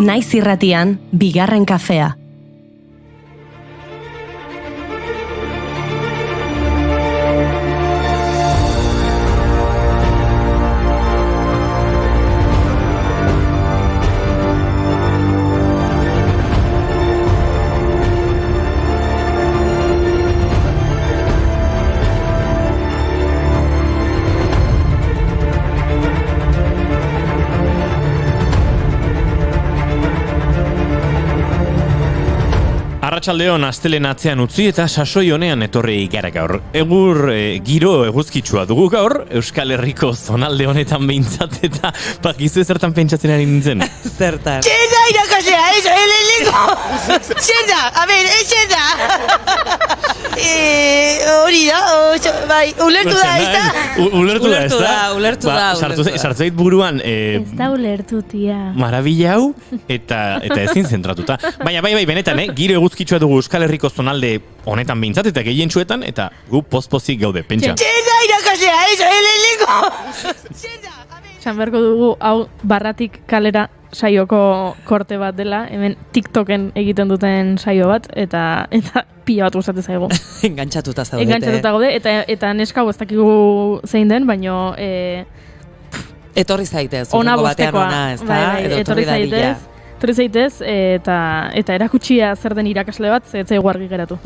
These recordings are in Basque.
Naiz irratian, bigarren kafea. Arratsaldeon astelen atzean utzi eta sasoi honean etorri gara gaur. Giro eguzkitsua dugu gaur, Euskal Herriko zonalde honetan behintzat eta bakizu zertan pentsatzen ari nintzen. Zertan. Txerda irakasea, eso, eleneko. Txerda, a ver, txerda. Hori da, bai, ulertu da, ez da? Ulertu da. Sartzait buruan, Ez da ulertu, tia. marabila hau eta ezin zentratuta. Baina, bai, benetan, giro eguzkitsua dugu Euskal Herriko zonalde honetan behintzat eta gehientsuetan eta gu pozpozik gaude, pentsa. Txerda irakasea, eso, eleneko. Txerda, a ver. Esan beharko dugu, hau barratik kalera saioko korte bat dela, hemen TikToken egiten duten saio bat, eta pila bat gustatzen zaigu. Engantzatuta zaudete. Engantzatuta gaude, eta neska hau ez dakigu zein den, baino Etorri zaitez, ona urrengo batean bostekoa. ona, ez da? Edo Etorri zaitez, eta erakutsia zer den irakasle bat, ez zaigu argi geratu.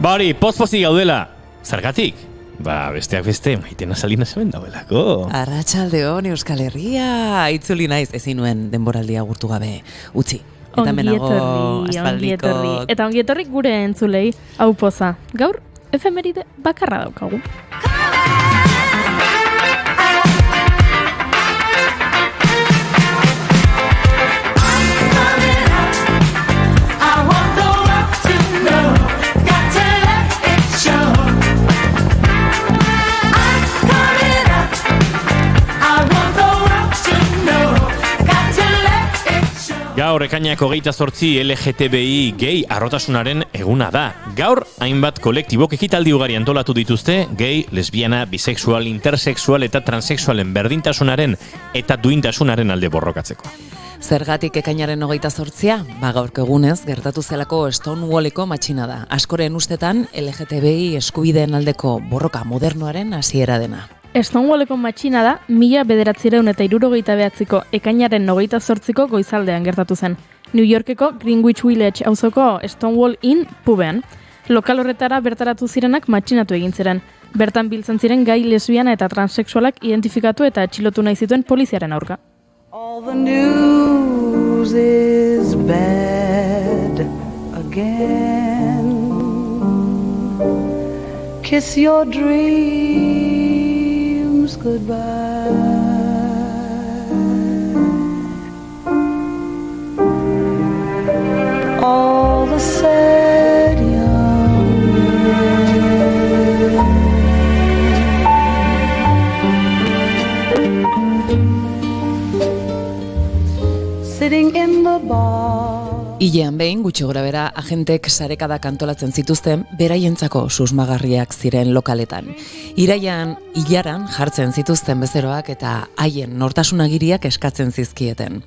Ba hori, pozpozik gaudela, zergatik? Ba, besteak beste, Maitena Salinas hemen daudelako. Arratsaldeon Euskal Herria, itzuli naiz ezin nuen denboraldia agurtu gabe utzi. Eta menago aspaldiko. Eta ongi etorri gure entzulei, hau poza. Gaur, efemeride bakarra daukagu. Gaur ekainak 28 LGTBI gay arrotasunaren eguna da. Gaur hainbat kolektibok ekitaldi ugari antolatu dituzte gay, lesbiana, bisexual, intersexual eta transexualen berdintasunaren eta duintasunaren alde borrokatzeko. Zergatik ekainaren 28? Gaurko egunez gertatu zelako Stonewalleko matxina da. Askoren ustetan LGTBI eskubideen aldeko borroka modernoaren hasiera dena. Stonewalleko matxina da 1969ko ekainaren 28ko goizaldean gertatu zen. New Yorkeko Greenwich Village auzoko Stonewall Inn pubean. Lokal horretara bertaratu zirenak matxinatu egin ziren. Bertan biltzen ziren gai, lesbiana eta transexualak identifikatu eta atxilotu nahi zituen poliziaren aurka. All the news is bad again. Kiss your dreams goodbye. All the sad young sitting in the bar. Ilean behin, gutxi gora bera, agentek sarekadak antolatzen zituzten beraientzako susmagarriak ziren lokaletan. Ilaran jartzen zituzten bezeroak eta haien nortasunagiriak eskatzen zizkieten.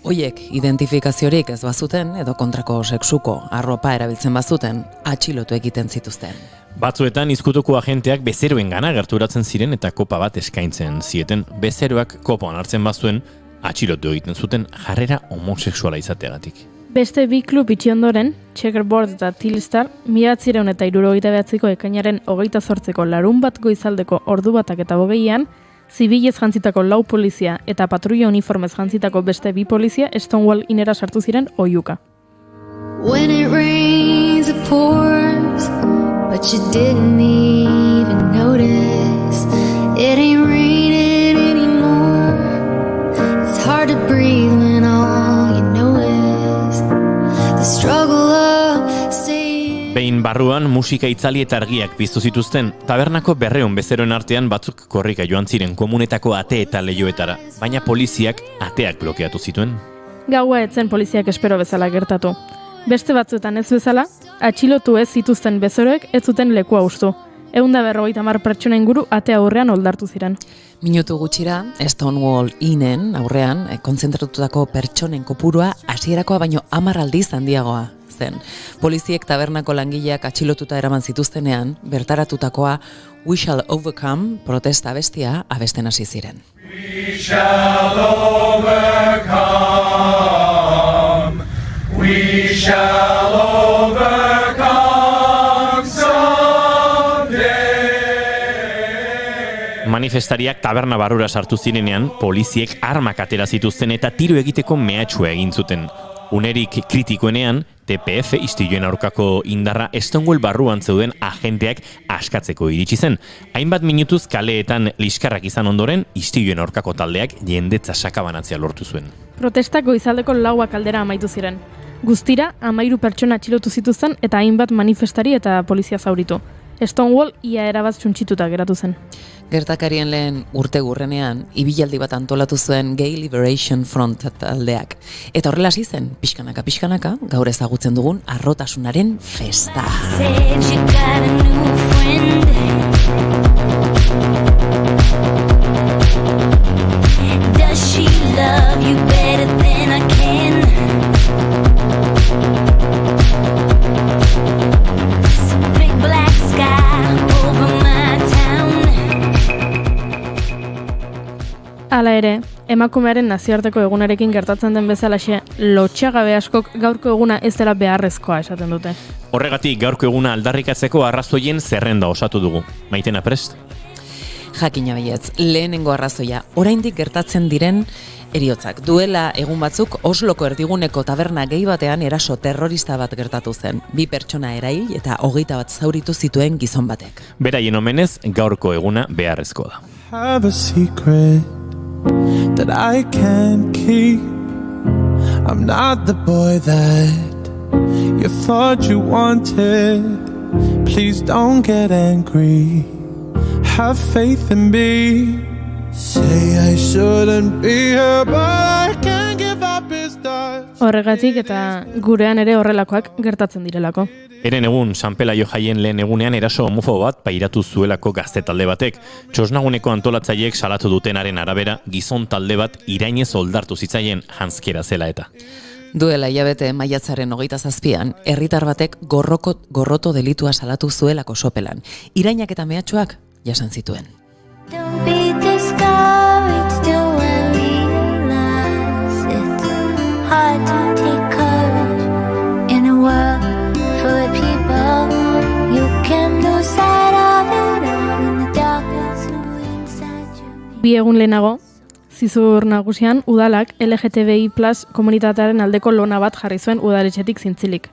Hoiek identifikaziorik ez bazuten edo kontrako sexuko arropa erabiltzen bazuten, atxilotu egiten zituzten. Batzuetan izkutuko agenteak bezeroengana gerturatzen ziren eta kopa bat eskaintzen zieten. Bezeroak kopa onartzen bazuen, atxilotu egiten zuten jarrera homosexuala izateagatik. Beste bi klub itxi ondoren, Checkerboard eta Telstar, 1979ko ekainaren 28ko larun bat goizaldeko ordu batak eta 20an, zibilez jantzitako 4 polizia eta patrulla uniformez jantzitako beste 2 polizia Stonewall Innera sartu ziren oihuka. When it rains, it pours, but you didn't even notice. It ain't raining anymore. It's hard to breathe when all you know is the struggle of staying. Behin barruan musika itzali eta argiak piztu zituzten, tabernako 200 bezeroen artean batzuk korrika joan ziren komunetako ate eta leihoetara, baina poliziak ateak blokeatu zituen. Gaua etzen poliziak espero bezala gertatu. Beste batzuetan ez bezala, atxilotu ez zituzten bezeroek ez zuten lekua hustu. 150 pertsona inguru ate aurrean oldartu ziren. Minutu gutxira, Stonewall Innen aurrean, kontzentratutako pertsonen kopurua hasierakoa baino 10 aldiz handiagoa zen. Poliziek tabernako langileak atxilotuta eraman zituztenean, bertaratutakoa We Shall Overcome protesta abestia abesten hasi ziren. We shall overcome. We shall overcome someday. Manifestariak taberna barrura sartu zirenean, poliziek armak atera zituzten eta tiro egiteko mehatxua egin zuten. Unerik kritikoenean, TPF istiluen aurkako indarra Stonewall barruan zeuden agenteak askatzeko iritsi zen. Hainbat minutuz kaleetan liskarrak izan ondoren, istiluen aurkako taldeak jendetza sakabanatzea lortu zuen. Protestak goizaldeko 4 aldera amaitu ziren. Guztira, 13 pertsona atxilotu zituzten eta hainbat manifestari eta polizia zauritu. Stonewall ia erabat txuntxituta geratu zen. Gertakarien lehen urtegurrenean, ibilaldi bat antolatu zuen Gay Liberation Front taldeak. Eta horrela hasi zen, pixkanaka, gaur ezagutzen dugun arrotasunaren festa. Said you got a new friend. Does she love you better than I can? Some big black sky over my town. Hala ere, emakumearen nazioarteko egunarekin gertatzen den bezalaxe, lotxagabe askok gaurko eguna ez dela beharrezkoa esaten dute. Horregatik gaurko eguna aldarrikatzeko arrazoien zerrenda osatu dugu. Maitena prest? Jakina baietz, lehenengo arrazoia, oraindik gertatzen diren heriotzak. Duela egun batzuk Osloko erdiguneko taberna gehi batean eraso terrorista bat gertatu zen. 2 pertsona erail eta 21 zauritu zituen gizon batek. Beraien omenez, gaurko eguna beharrezkoa da. Have a secret that I can't keep. I'm not the boy that you thought you wanted. Please don't get angry. Have faith in me. Say I shouldn't be here, but I can't give up his touch. Horregatik eta gurean ere horrelakoak gertatzen direlako. Eren egun, San Pelaio jaien lehen egunean eraso homofobo bat pairatu zuelako gazte talde batek. Txosnaguneko antolatzaileek salatu dutenaren arabera, gizon talde bat irainez oldartu zitzaien janzkera zela eta. Duela hilabete maiatzaren 27an, herritar batek gorroto delitua salatu zuelako sopelan. Irainak eta mehatxuak jasan zituen. Don't be discouraged till I realize it's hard to take courage in a world full of people. You can lose sight of it all in the darkness inside you. 2 egun lehenago, Zizur nagusian udalak LGTBI+ komunitatearen aldeko lona bat jarri zuen udaletxetik zintzilik.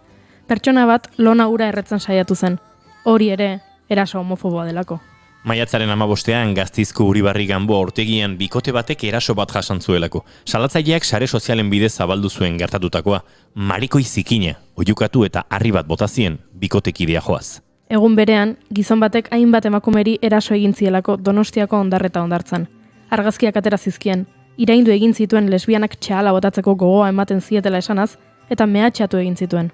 Pertsona bat lona ura erretzen saiatu zen. Hori ere, eraso homofoboa delako. Maiatzaren 15ean Gaztizko Uribarri Ganboa ortegian bikote batek eraso bat jasan zuelako. Salatzaileak sare sozialen bidez zabaldu zuen gertatutakoa. Marikoi zikina, oiukatu eta harri bat botazien bikotekidea joaz. Egun berean, gizon batek hainbat emakumeri eraso egin zielako Donostiako Ondarreta hondartzan. Argazkiak atera zizkien, iraindu egin zituen lesbianak txahala botatzeko gogoa ematen zietela esanaz, eta mehatxatu egin zituen.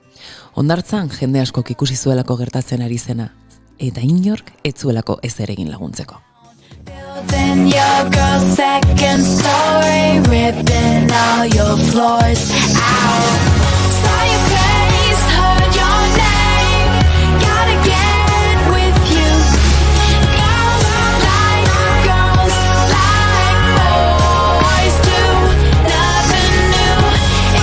Hondartzan jende askok ikusi zuelako gertatzen ari zena, eta inork ez zuelako ezer egin laguntzeko. Building your girl's second story, ripping all your floors out. Saw your face, heard your name, gotta get with you. Girls like boys do, nothing new.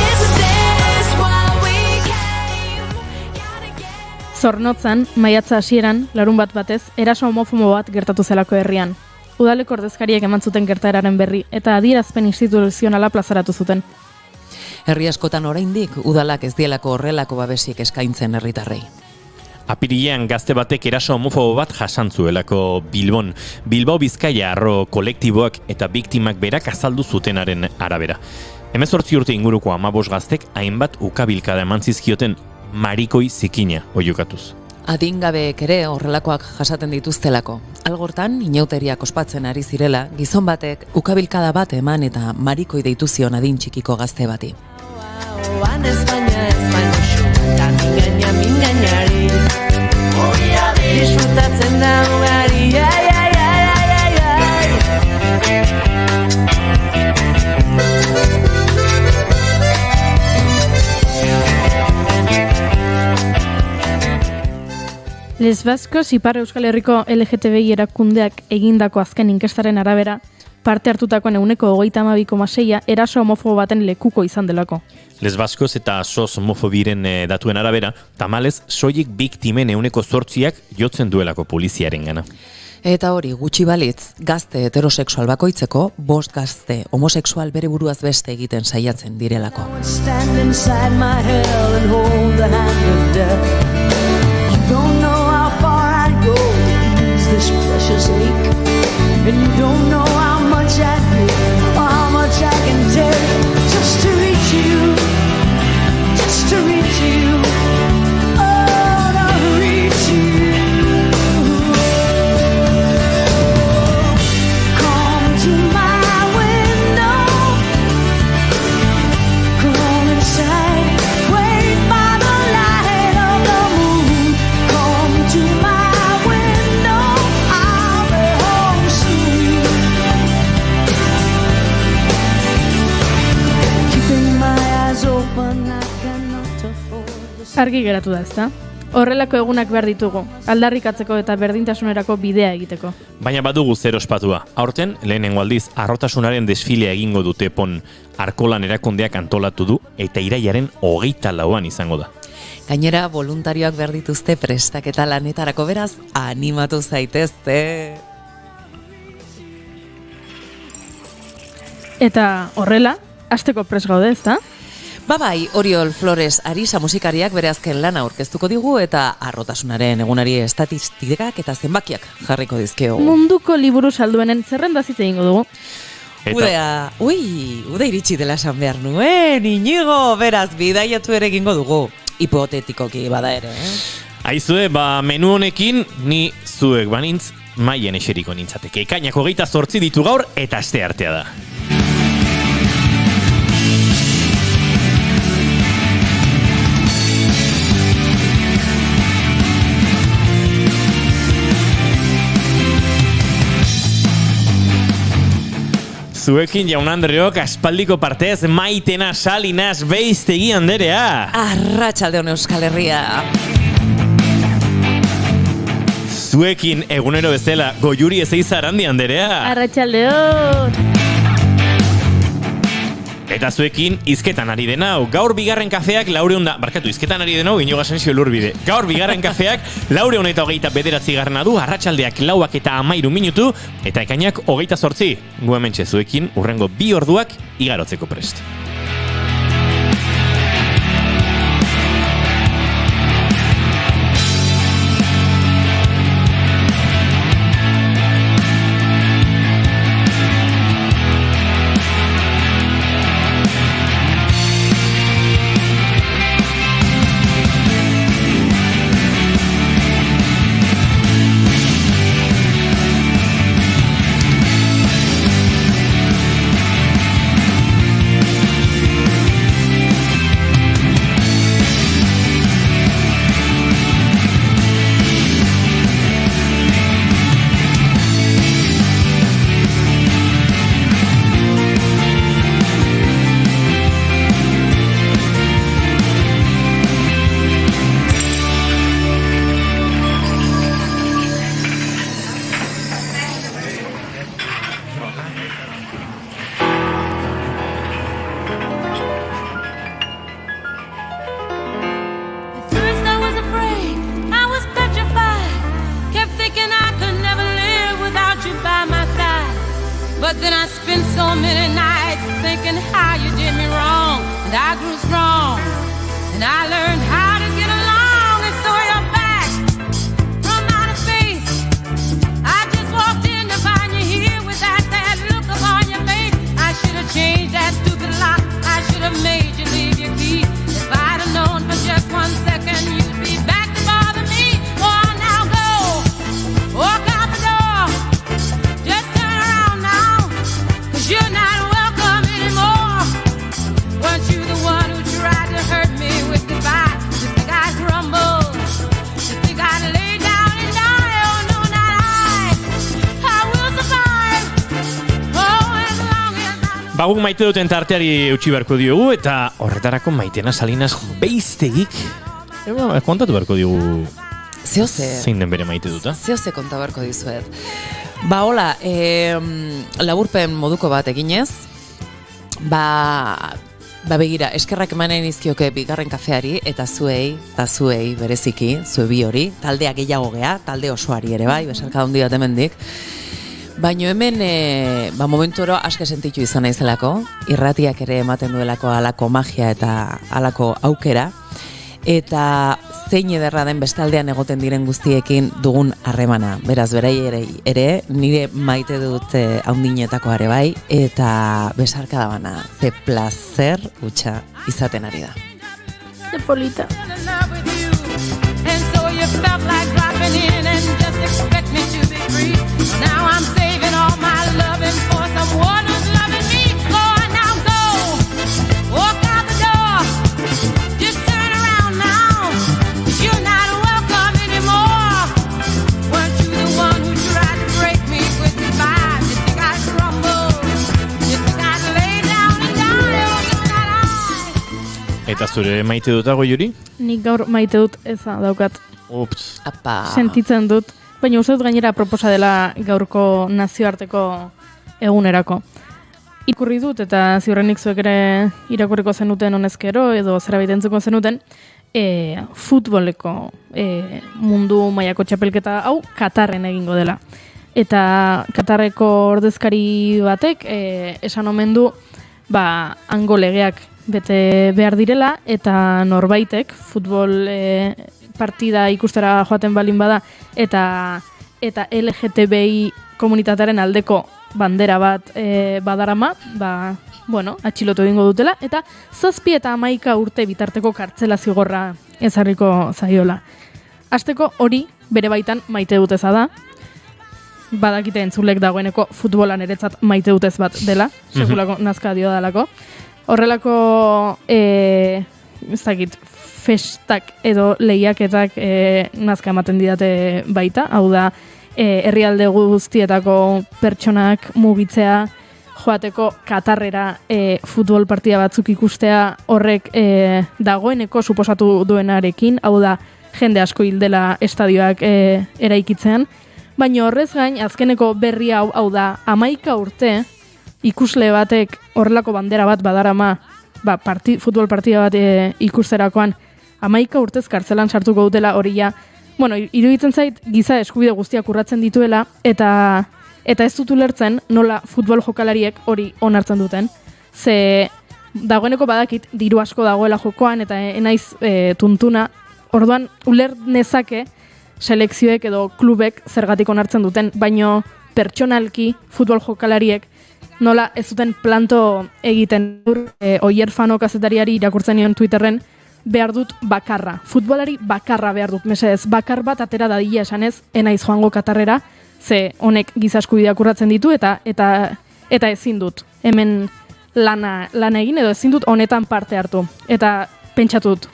Is this what we came? Gotta get. Zornotzan, maiatza hasieran, larun batez, eraso homofobo bat gertatu zelako herrian. Udaleko ordezkariek eman zuten gertaeraren berri eta adierazpen instituzionala plazaratu zuten. Herri askotan oraindik udalak ez dielako horrelako babesik eskaintzen herritarrei. Apirilean gazte batek eraso homofobo bat jasan zuelako Bilbon. Bilbao Bizkaia arro kolektiboak eta biktimak berak azaldu zutenaren arabera. 18 urte inguruko 15 gaztek hainbat ukabilkada eman zizkioten marikoi zikina oiukatuz. Adingabeek ere horrelakoak jasaten dituztelako. Algortan, inauteriak ospatzen ari zirela, gizon batek ukabilkada bat eman eta marikoi deitu zion adin txikiko gazte bati. España, España, mingañari. disfrutatzen da ugari, ai, ai, ai, ai, ai, ai. Les Vascos Ipar Euskal Herriko LGTBI erakundeak egindako azken inkestaren arabera, parte hartutakoen 22,6% eraso homofobo baten lekuko izan delako. Les Vascos eta sos homofobiren datuen arabera, tamalez soilik biktimen 8% jotzen duelako poliziaren gana. Eta hori, gutxi balitz, gazte heterosexual bakoitzeko, 5 gazte homosexual bere buruaz beste egiten saiatzen direlako. Stand inside my hell and hold the hand of death. You don't know how far I'd go to ease this precious ache. And you don't know how much I give or how much I can take just to reach you, just to reach you, oh, to reach you. Come to my window, come inside, wait by the light of the moon. Come to my window, I'll be home soon. Keeping my eyes open, I cannot afford the Argi geratu da, ezta? Horrelako egunak behar ditugu, aldarrikatzeko eta berdintasunerako bidea egiteko. Baina badugu zer ospatua. Aurten, lehenengo aldiz, arrotasunaren desfilea egingo dute pon Arkolan erakundeak antolatu du eta irailaren 24an izango da. Gainera, voluntarioak behar dituzte prestaketa lanetarako, beraz, animatu zaitezte. Eta horrela, hasteko prest gaude, ezta? Bai, Oriol Flores Arisa musikariak bere azken lana aurkeztuko digu eta arrotasunaren egunari estatistikak eta zenbakiak jarriko dizkiogu. Munduko liburu salduenen zerrenda hitz egingo dugu. Uda iritsi dela esan behar nuen, Inigo, beraz, bidaiatu ere egingo dugu. Hipotetikoki bada ere, Aizue, menu honekin, ni zuek banintz, maien eseriko nintzateke. Ekainak 28 ditu gaur eta aste artea da. Zuekin jaun Andreok aspaldiko partez Maitena Salinas Beiztegi anderea. Arratsaldeon Euskal Herria. Zuekin egunero bezala Goiuri Ezeiza Arandi anderea. Arratsaldeon. Eta zuekin hizketan ari denau. Gaur bigarren kafeak hizketan ari denau Inigo Asensio Lurbide. Gaur bigarren kafeak 429 du, arratsaldeak 4 eta 13 minutu, eta ekainak 28. Gu hementxe zuekin urrengo 2 orduak igarotzeko prest. Baguk maite duten tarteari eutxi beharko diogu, eta horretarako Maitena Salinas Beiztegik kontatu beharko diogu zein den bere maite duta. Zehoze konta beharko dizuet. Ba, hola, laburpen moduko bat eginez, ba begira, eskerrak emanen izkioke bigarren kafeari, eta zuei bereziki, zue bi hori, taldea gehiago gea, talde osoari ere bai, besarka handi bat hemendik. Baina hemen, momentu oro aske sentitu izan naizelako, irratiak ere ematen duelako halako magia eta halako aukera, eta zein ederra den bestaldean egoten diren guztiekin dugun harremana. Beraz, berai ere nire maite dut haundinetako are bai, eta besarka da bana, ze placer utxa izaten ari da. De polita. And so you felt like dropping in and just expect me to be free. Now I'm saving all my loving for someone who's loving me. Go on now, go. Walk out the door. Just turn around now. You're not welcome anymore. Weren't you the one who tried to break me with goodbye? You think I'd crumble? You think I'd lay down and die? Oh, no, not I. Eta zure maite dutago, Juri? Nik gaur maite dut eza daukat. Ups. Apa. Sentitzen dut. Baina uste dut gainera proposa dela gaurko nazioarteko egunerako. Ikurri dut eta ziurrenik zuek ere irakurriko zenuten honezkero edo zerbait entzuko zenuten futboleko mundu mailako txapelketa hau Katarren egingo dela. Eta Katarreko ordezkari batek esan omen du hango legeak bete behar direla eta norbaitek futbol partida ikustera joaten balin bada eta LGTBI komunitatearen aldeko bandera bat badarama, atxilotu egingo dutela, eta 7 eta 11 urte bitarteko kartzela zigorra ezarriko zaiola. Hasteko hori bere baitan maite duteza da, badakite entzulek dagoeneko futbolan eretzat maite dutez bat dela, sekulako nazka dio dalako. Horrelako, ez dakit, festak edo lehiaketak nazka ematen didate baita, hau da, herrialde guztietako pertsonak mugitzea, joateko Katarrera futbol partida batzuk ikustea horrek dagoeneko suposatu duenarekin, hau da, jende asko hildela estadioak eraikitzean, baina horrez gain, azkeneko berri hau da, 11 urte, ikusle batek horrelako bandera bat badarama, futbol partida bat ikusterakoan, 11 urtez kartzelan sartuko dutela hori ja, iruditzen zait giza eskubide guztiak urratzen dituela, eta ez dut ulertzen nola futbol jokalariek hori onartzen duten. Ze dagoeneko badakit diru asko dagoela jokoan, eta enaiz tuntuna, orduan uler nezake selekzioek edo klubek zergatik onartzen duten, baino pertsonalki futbol jokalariek nola ez duten planto egiten. Oier Fano kazetariari irakurtzen nion Twitterren, behar dut bakarra. Futbolari bakarra behar dut, mesedez, bakar bat atera dadila esanez, enaiz joango Katarrera, ze honek giza eskubideak urratzen ditu, eta ezin dut. Hemen lana egin, edo ezin dut honetan parte hartu. Eta pentsatut,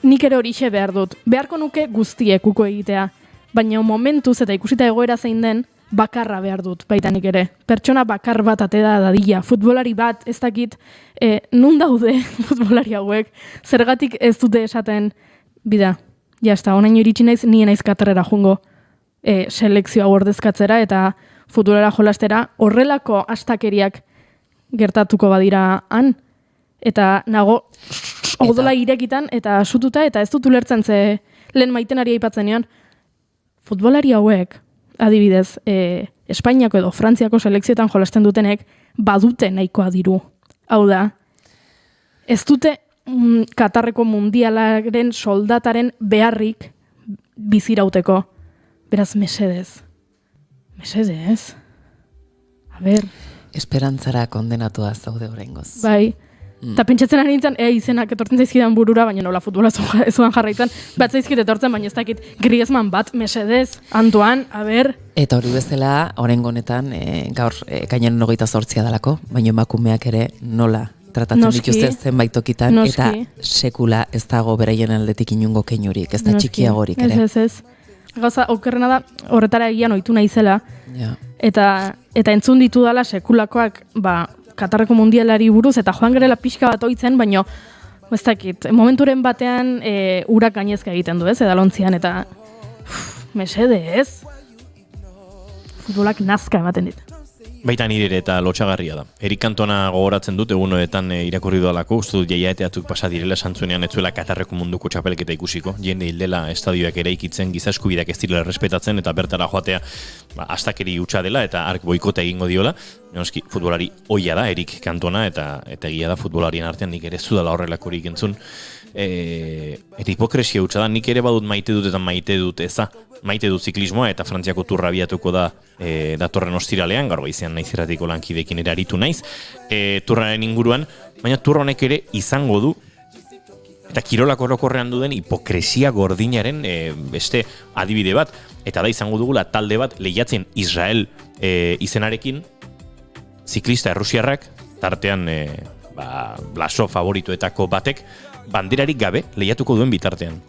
nik ere horixe behar dut. Beharko nuke guztiek uko egitea, baina momentuz eta ikusita egoera zein den, bakarra behar dut, baita nik ere. Pertsona bakar bat atera dadila. Futbolari bat, ez dakit, nun daude futbolari hauek, zergatik ez dute esaten, bida, jazta, onaino iritsi naiz, nien naiz Katarrera jungo selekzioa ordezkatzera, eta futbolera jolastera horrelako astakeriak gertatuko badira han, eta nago odola irekitan, eta sututa, eta ez dut ulertzen ze lehen Maitenari aipatzen nion, futbolari hauek, adibidez, Espainiako edo Frantziako selekzioetan jolasten dutenek badute nahikoa diru. Hau da, ez dute Katarreko mundialaren soldataren beharrik bizirauteko. Beraz, mesedez. A ber. Esperantzara kondenatua zaude oraingoz. Bai. Eta pentsatzen ari nintzen, izenak etortzen zaizkidan burura, baina nola futbola ezuan jarraitzen, bat zaizkit etortzen, baina ez dakit Griezmann bat, mesedez, Antoine, a ber. Eta hori bezala, oraingo honetan, gaur ekainaren 28 dalako, baina emakumeak ere nola tratatzen dituzte zenbait tokitan, eta sekula ez dago beraien aldetik inungo keinurik, ez da txikiagorik ere. Ez. Gauza, okerrena da, horretara egian ohitu naizela, eta entzun ditu dala sekulakoak, Katarreko mundialari buruz, eta joan gerela pixka bat oitzen, baino, ez dakit, momenturen batean urak gainezka egiten du, ez, edalontzian, eta mesedez, futbolak nazka ematen dit. Baita nire eta lotxagarria da. Erik Cantona gogoratzen dut, egunoetan irakurri dudalako, uste dut jaiateatzuk pasa direla santzuenean etzuela Katarreko munduko txapelketa ikusiko, jende hildela estadioak eraikitzen, giza eskubideak ez direla errespetatzen, eta bertara joatea astakeri hutsa dela, eta ark boikota egingo diola. Noski, futbolari oia da, Erik Cantona, eta egia da futbolarien artean nik ere zudala horrelakorik entzun. Eta hipokresia hutsa da, nik ere badut maite dut eta maite dut eza. Maite dut ziklismoa eta Frantziako turra abiatuko da datorren ostiralean, gaur goizean naiz irratiko lankidekin ere aritu naiz, turraren inguruan, baina turra honek ere izango du, eta kirolak orokorrean duden hipokresia gordinaren beste adibide bat, eta da izango dugula talde bat lehiatzen Israel izenarekin, ziklista errusiarrak, tartean Blasov favorituetako batek, banderarik gabe lehiatuko duen bitartean.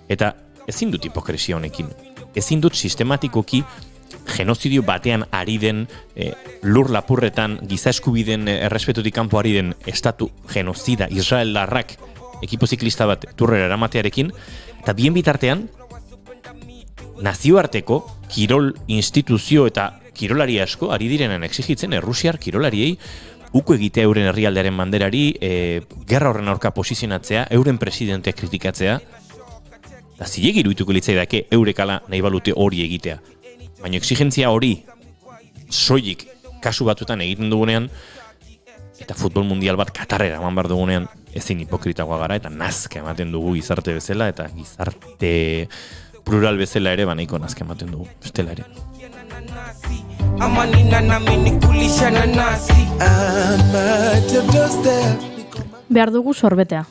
Eta ezin dut hipokresia honekin. Ezin dut sistematikoki genozidio batean ari den lur lapurretan giza eskubideen errespetutik kanpo ari den estatu genozida israeldarrak ekipo ziklista bat turrera eramatearekin, eta bien bitartean nazioarteko kirol instituzio eta kirolari asko ari direnen exigitzen errusiar kirolariei uko egitea euren herrialdearen banderari, gerra horren aurka posizionatzea, euren presidentea kritikatzea, eta zilegi iruituko litzaidake eurekala nahi balute hori egitea. Baina exigentzia hori soilik kasu batuetan egiten dugunean, eta futbol mundial bat Katarrera eman behar dugunean, ezin hipokritagoa gara, eta nazka ematen dugu gizarte bezala, eta gizarte plural bezala ere, nahiko nazka ematen dugu, bestela ere. Behar dugu sorbetea.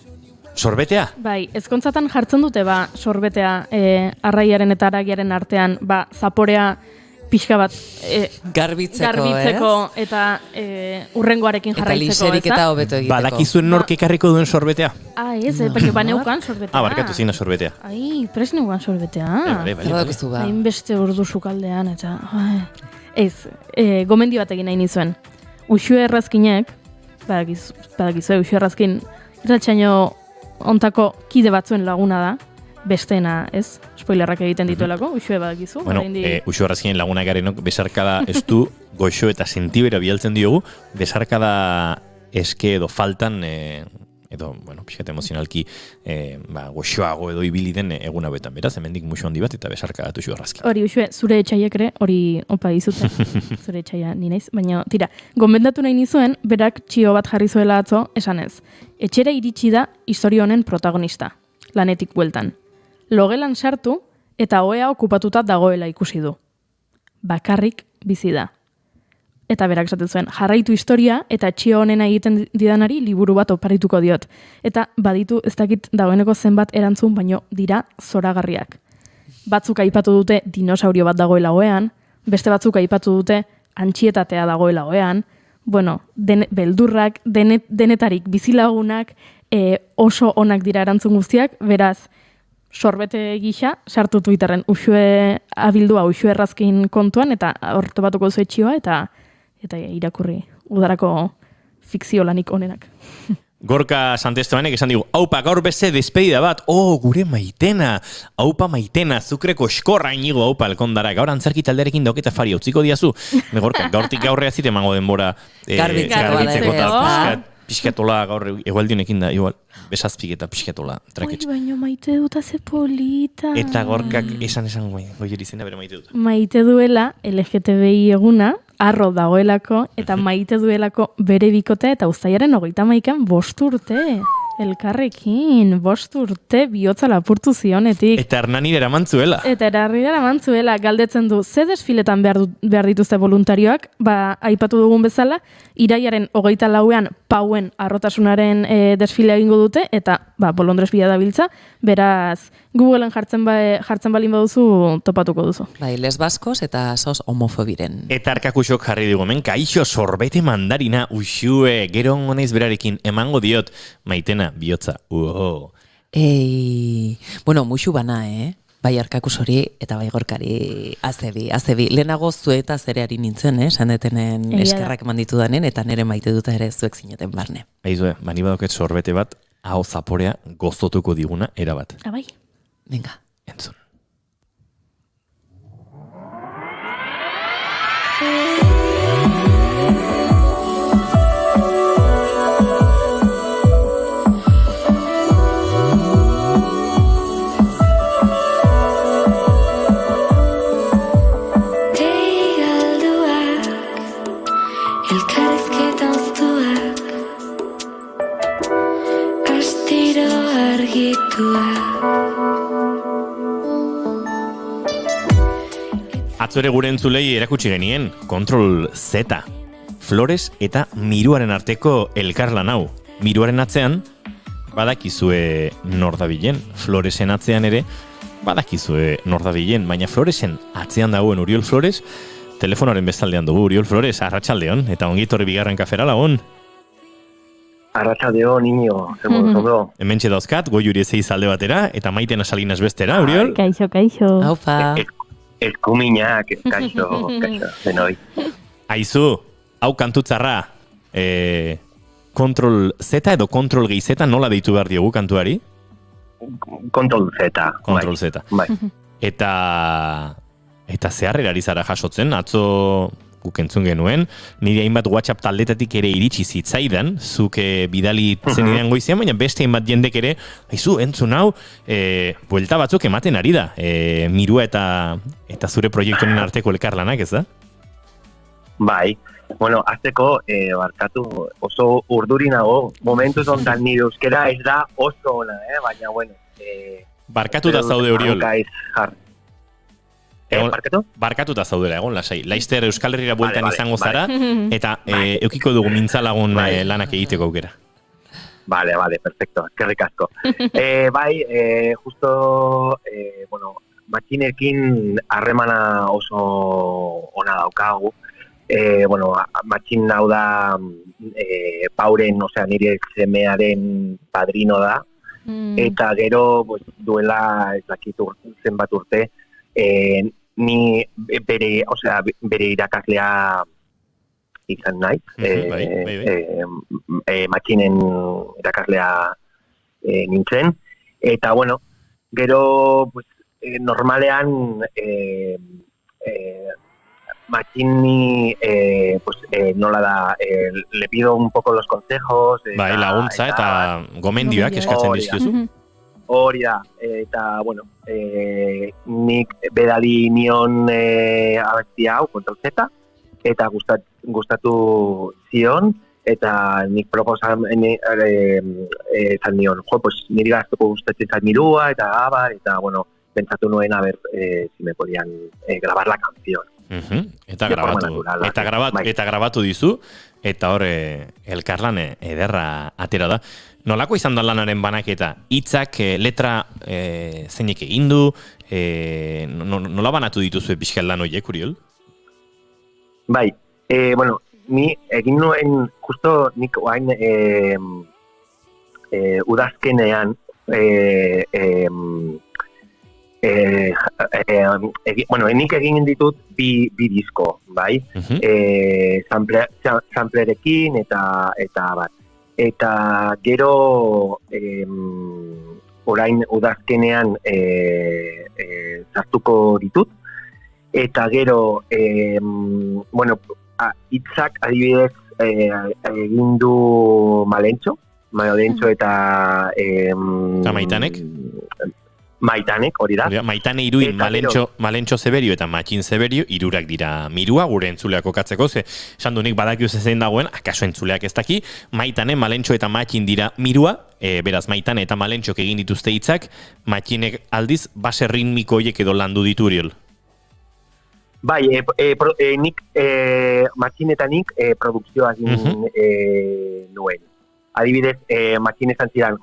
Sorbetea? Bai, ezkontzatan jartzen dute sorbetea arraiaren eta aragiaren artean, zaporea pixka bat garbitzeko eta urrengoarekin jarraitzeko, eta liserik eta hobeto egiteko. Badakizuen nork ekarriko duen sorbetea? Ez, baneukan sorbetea. Barkatu zina sorbetea. Pres neukan sorbetea. Hain beste urdu sukaldean, eta... Ez, gomendio bat egin nahi nizuen. Uxue errazkinek, badakizu, Uxue errazkin, irratxaino ontako kide batzuen laguna da, besteena, ez? Spoilerrak egiten dituelako, Uxue badakizu. Bueno, Uxue errazkinen laguna garenok besarkada estu, goxo eta sentibera bialtzen diogu, besarkada eske edo faltan, edo, pixkat emozionalki goxoago edo ibili den egun hauetan, beraz, hemendik muxo handi bat eta besarkadatu Uxue errazkin. Hori, Uxue, zure etxaiek ere, hori opa dizute, zure etxaia ni naiz, baina, tira, gomendatu nahi nizuen, berak txio bat jarri zuela atzo, esanez, etxera iritsi da historia honen protagonista, lanetik bueltan. Logelan sartu eta ohea okupatuta dagoela ikusi du. Bakarrik bizi da. Eta berak esaten zuen, jarraitu historia eta txio honena egiten didanari liburu bat oparituko diot. Eta baditu ez dakit dagoeneko zenbat erantzun, baino dira zoragarriak. Batzuk aipatu dute dinosaurio bat dagoela ohean, beste batzuk aipatu dute antxietatea dagoela ohean, beldurrak, denetarik bizilagunak, oso onak dira erantzun guztiak, beraz, sorbete gisa, sartu Twitterren Uxue abildua Uxue errazkin kontuan, eta horto batuko zu etxioa, eta irakurri udarako fikzio lanik onenak. Gorka Santestebanek esan digu, haupa, gaur beste despedida bat, gure Maitena, haupa Maitena, zukreko eskorra inigo haupa elkondara, gaur antzerki talderekin dauketa fari utziko diazu. Gorka, gaurtik gaurrea zite emango denbora garbitzeko eta pixkatola gaur egualdionekin da, igual, besazpik eta pixkatola traketx. Baina maite dut ze polita. Eta Gorkak esan goier izena bere maite dut. Maite duela LGTBI eguna, arro dagoelako, eta maite duelako bere bikote, eta uztailaren 31 5 urte. Elkarrekin, 5 urte bihotza lapurtu zionetik. Eta Hernanira eramantzuela. Galdetzen du, ze desfiletan behar dituzte voluntarioak, aipatu dugun bezala, iraiaren 24ean Pauen arrotasunaren desfilea egingo dute, eta bolondres bila dabiltza, beraz, Googleen jartzen balin baduzu, topatuko duzu. Les baskos eta sos homofobiren. Eta arkakusok jarri dugu, kaixo sorbete mandarina, Uxue, gero ongoneiz berarekin, emango diot, Maitena, bihotza, Bueno, muxu bana, Bai Arkakus hori eta bai Gorkari azebi. Lehenago zueta zereari nintzen, sandetenen eskerrak eman ditudanen, eta nere maite duta ere zuek zineten barne. Aizue, bani badoket sorbete bat, hau zaporea gozotuko diguna erabat. Abai. Venga. Entzun. Atzore gure entzulei erakutsi genien, Kontrol Z. Flores eta miruaren arteko elkarlan hau. Miruaren atzean, badakizue nordabilen. Floresen atzean ere, badakizue nordabilen. Baina Floresen atzean dagoen Uriol Flores, telefonoaren bestaldean dugu. Uriol Flores, arratsaldeon, eta ongitorri bigarren kafera lagun. Arratsaldeon, Iñigo, zer modu. Hementxe dauzkat, Goiuri ezeiz alde batera, eta Maiten Salinas bestera, Uriol. Kaixo. Aupa. Eskuminak, kaixo, denoi. Aizu, hau kantutzarra, Kontrol Z edo Kontrol gehi Z nola deitu behar diogu kantuari? Kontrol Z. Kontrol Z. Bai. Eta zeharrerari zara jasotzen, atzo guk entzun genuen, nire hainbat WhatsApp taldetatik ere iritsi zitzaidan, zuke bidali zenidean goizean, baina beste hainbat jendek ere, aizu, entzun hau, buelta batzuk ematen ari da, mirua eta zure proiektuaren arteko elkarlanak, ez da? Bai, bueno, azteko, barkatu, oso urduri nago, momentuz ondan nire euskera ez da oso ona, baina, bueno. Barkatuta zaude, Uriol. Barkatuta zaudela, egon, lasai. Laizter Euskal Herrira bueltan izango zara, eta eukiko dugu mintzalagun lanak egiteko aukera. Vale, perfecto, eskerrik asko. Justo, bueno, matxinekin harremana oso ona daukagu. Bueno, matxin hau da Pauren, osea, nire semearen padrino da, eta gero duela ez dakit zenbat urte, ni bere irakaslea izan naiz, matxinen irakaslea nintzen, eta bueno, gero normalean matxini nola da, le pido un poco los consejos, laguntza eta gomendioak eskatzen dizkiozu. Hori da, eta, bueno, nik bedali nion abesti hau, Kontrol Z, eta gustatu zion, eta nik proposan esan nion, pues niri gaztoko gustatzen zait mirua, eta abar, eta, bueno, pentsatu nuen a ver si me podían grabar la canción. Eta grabatu dizu, eta hor elkarlan ederra atera da. Nolako izan da lanaren banaketa? Hitzak, letra zeinek egin du, nola banatu dituzue pixkat lan horiek, Uriol? Bai, bueno, ni egin nuen, justo nik oain udazkenean, bueno, nik egin ditut bi disko, bai? Samplerekin eta bat. Eta gero orain udazkenean sartuko ditut, eta gero bueno, hitzak adibidez egin du Malentxo eta Maitanek, hori da. Maitane iruin, Malentxo Zeberio eta Matxin Zeberio irurak dira mirua, gure entzuleak okatzeko, esan dunik badakiu zein dagoen, akaso entzuleak ez daki, Maitane, Malentxo eta Matxin dira mirua, beraz Maitane eta Malentxok egin dituzte hitzak, Matxinek aldiz base ritmiko horiek edo landu ditu, Uriol. Bai, nik, Matxin eta nik produkzioa egin nuen. Adibidez, Matxin esan zidan,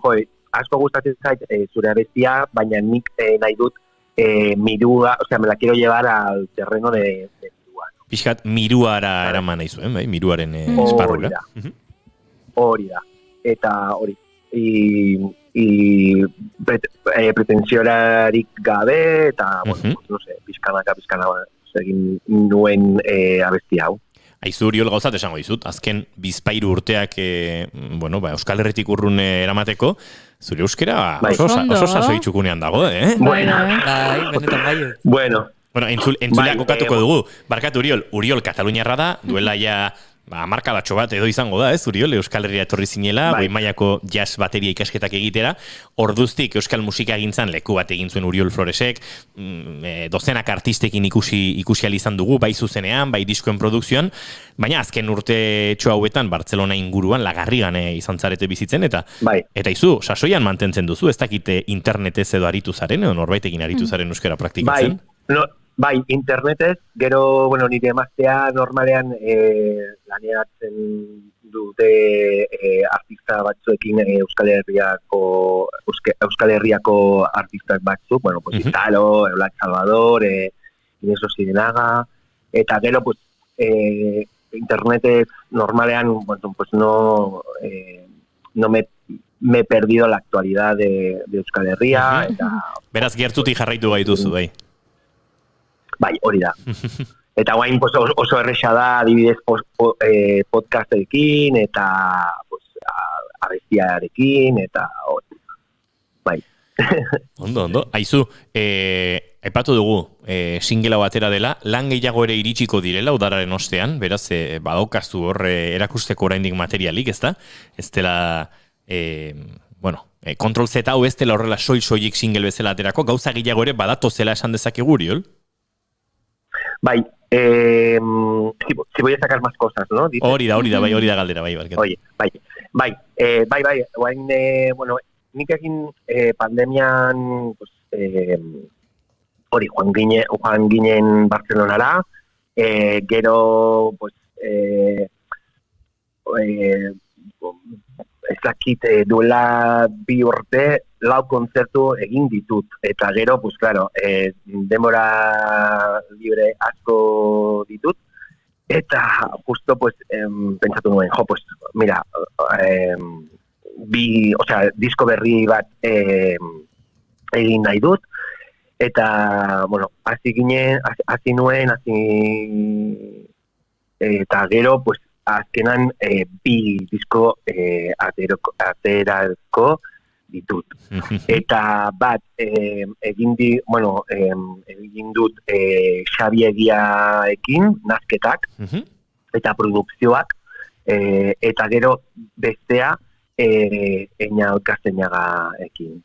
asko gustatzen zait zure abestia, baina nik nahi dut mirua, o sea, me la quiero llevar al terreno de mirua. ¿No? Pixkat miruara eraman nahi zuen, bai? Miruaren esparrura. Hori da. Eta hori. pretensiorarik gabe, eta, bueno, no sé, pizkanaka egin nuen abesti hau. Aizu Uriol gauzat esango dizut, azken bizpairu urteak Euskal Herritik urrun eramateko, zure euskera oso sasoitzukunean dago, Bueno, benetan bai. Bueno, entzuleak kokatuko dugu. Barkatu Uriol Kataluniarra da, duela ja markadatxo bat edo izango da, Uriol, Euskal Herria etorri zinela, goi mailako jazz bateria ikasketak egitera, orduztik Euskal musika egintzan leku bat egin zuen Uriol Floresek, dozenak artistekin ikusi izan dugu, bai zuzenean, bai diskoen produkzioan, baina azken urte hauetan Bartzelona inguruan lagarrigan izan zarete bizitzen, eta izu, sasoian mantentzen duzu, ez dakite internetez edo aritu zaren, edo norbaitekin aritu zaren euskara praktikatzen? Bai, internetez, gero, nire emaztea normalean laneatzen dute artista batzuekin Euskal Herriako artistak batzuk, Italo, Eulat Salvador, Inés Osidenaga, eta gero, internetez normalean, no me he perdido la actualidad de Euskal Herria. Beraz, gertutik jarraitu gaituzu, bai. Bai, hori da. Eta guain oso erresa da, adibidez podcastekin, eta abestiarekin, eta bai. Ondo. Aizu, aipatu dugu, singela batera dela, lan gehiago ere iritsiko direla udararen ostean, beraz, badaukazu hor erakusteko oraindik materialik, ez da? Ez dela, Control Z hau ez dela horrela soilik single bezala aterako, gauza gehiago ere badatozela esan dezakegu, Uriol? Bai, si voy a sacar más cosas, ¿no? Hori da galdera, bai. Oye, bai, guain, nik egin pandemian, hori, joan ginen Barcelonara, gero, ez dakit duela 2 urte, 4 kontzertu egin ditut, eta gero, demora libre asko ditut, eta justo, pentsatu nuen, mira, disko berri bat egin nahi dut, eta, hasi nuen, eta gero, azkenan 2 disko aterako ditut. Eta bat egin dut Xabi Egiaekin nazketak eta produkzioak, eta gero bestea Eina Alkasteñagaekin.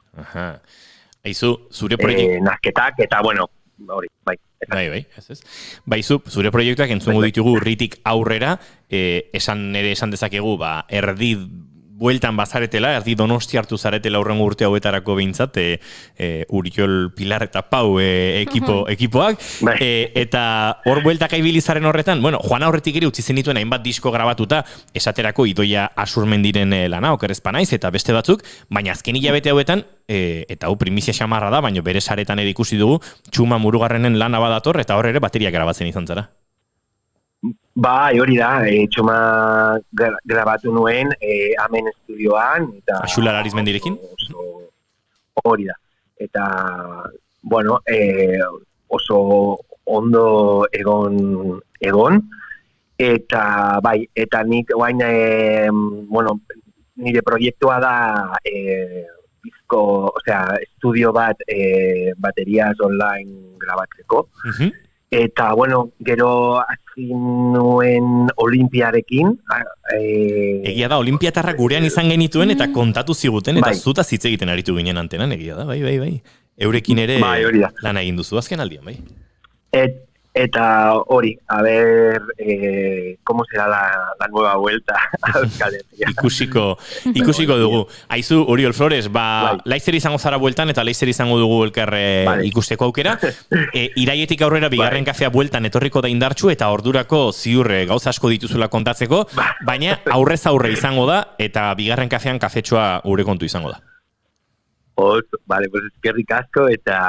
Aizu, zure proiektu nazketak eta hori, bai. Bai, ez. Baizu, zure proiektuak entzungo ditugu urritik aurrera, esan dezakegu, erdi bueltan bazaretela, erdi Donosti hartu zaretela hurrengo urte hauetarako behintzat, Uriol, Pilar eta Pau ekipoak, eta hor bueltak aibilizaren horretan, Juan aurretik ere utzi zenituen hainbat disko grabatuta, esaterako Idoia Asurmendiren lana, okerrezpa naiz, eta beste batzuk, baina azken hilabete hauetan, eta hau primizia xamarra da, baina bere saretan ere ikusi dugu, Txuma Murugarrenen lana badator, eta hor ere bateria grabatzen izan zara. Bai, hori da, Txuma grabatu nuen Amen Estudioan. Axular Arizmendirekin? Hori da. Eta, oso ondo egon, eta bai, eta nik guain, nire proiektua da estudio bat baterias online grabatzeko. Eta, gero hasi nuen Olimpiarekin. Egia da, Olimpiatarrak gurean izan genituen eta kontatu ziguten, eta zuta hitz egiten aritu ginen antenan, egia da, bai. Eurekin ere lan egin duzu azken aldian, bai. Eta hori, a ver, ¿cómo será la nueva vuelta a Euskal Herria? Ikusiko dugu. Aizu, Uriol Flores, laizer izango zara bueltan, eta laizer izango dugu elkarre ikusteko aukera. Iraietik aurrera bigarren kafea bueltan etorriko da indartxu, eta ordurako ziur gauza asko dituzula kontatzeko, baina aurrez aurre izango da, eta bigarren kafean kafetxoa gure kontu izango da. Vale, pues eskerrik asko, eta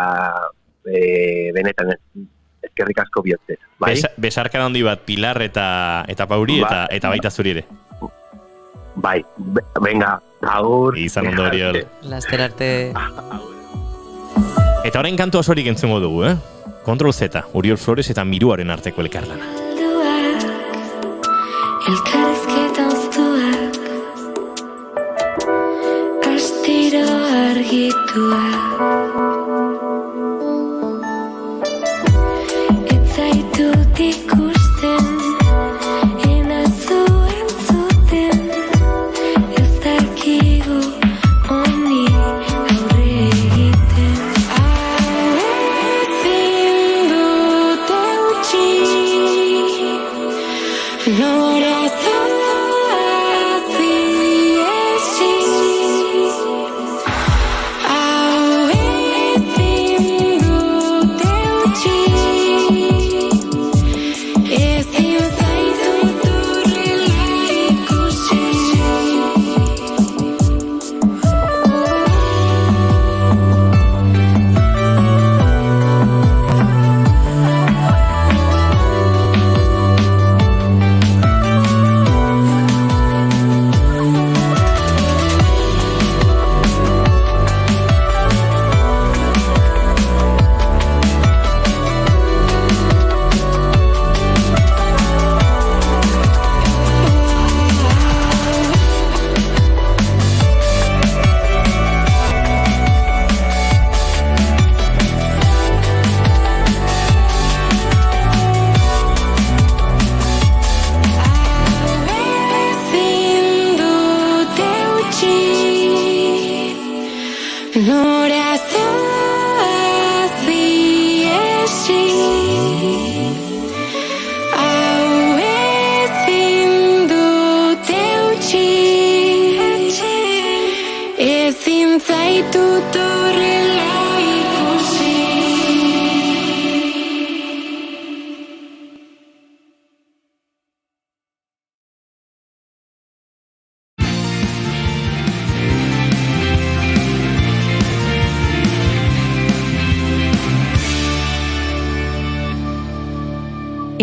benetan eskerrik asko bihotzez. Besarka handi bat Pilar eta Pauri, eta baita zuri ere. Bai, venga, agur. Izan ondo, Oriol. Laster arte. Eta orain kantu asorik entzungo dugu, Kontrol Z, Oriol Flores eta Miruaren arteko elkarlana. Elkarrizketa oztuak astiro argituak ez zaitut ikusten enazu entzuten ez dakigu honi aurre egiten ezin dute utzi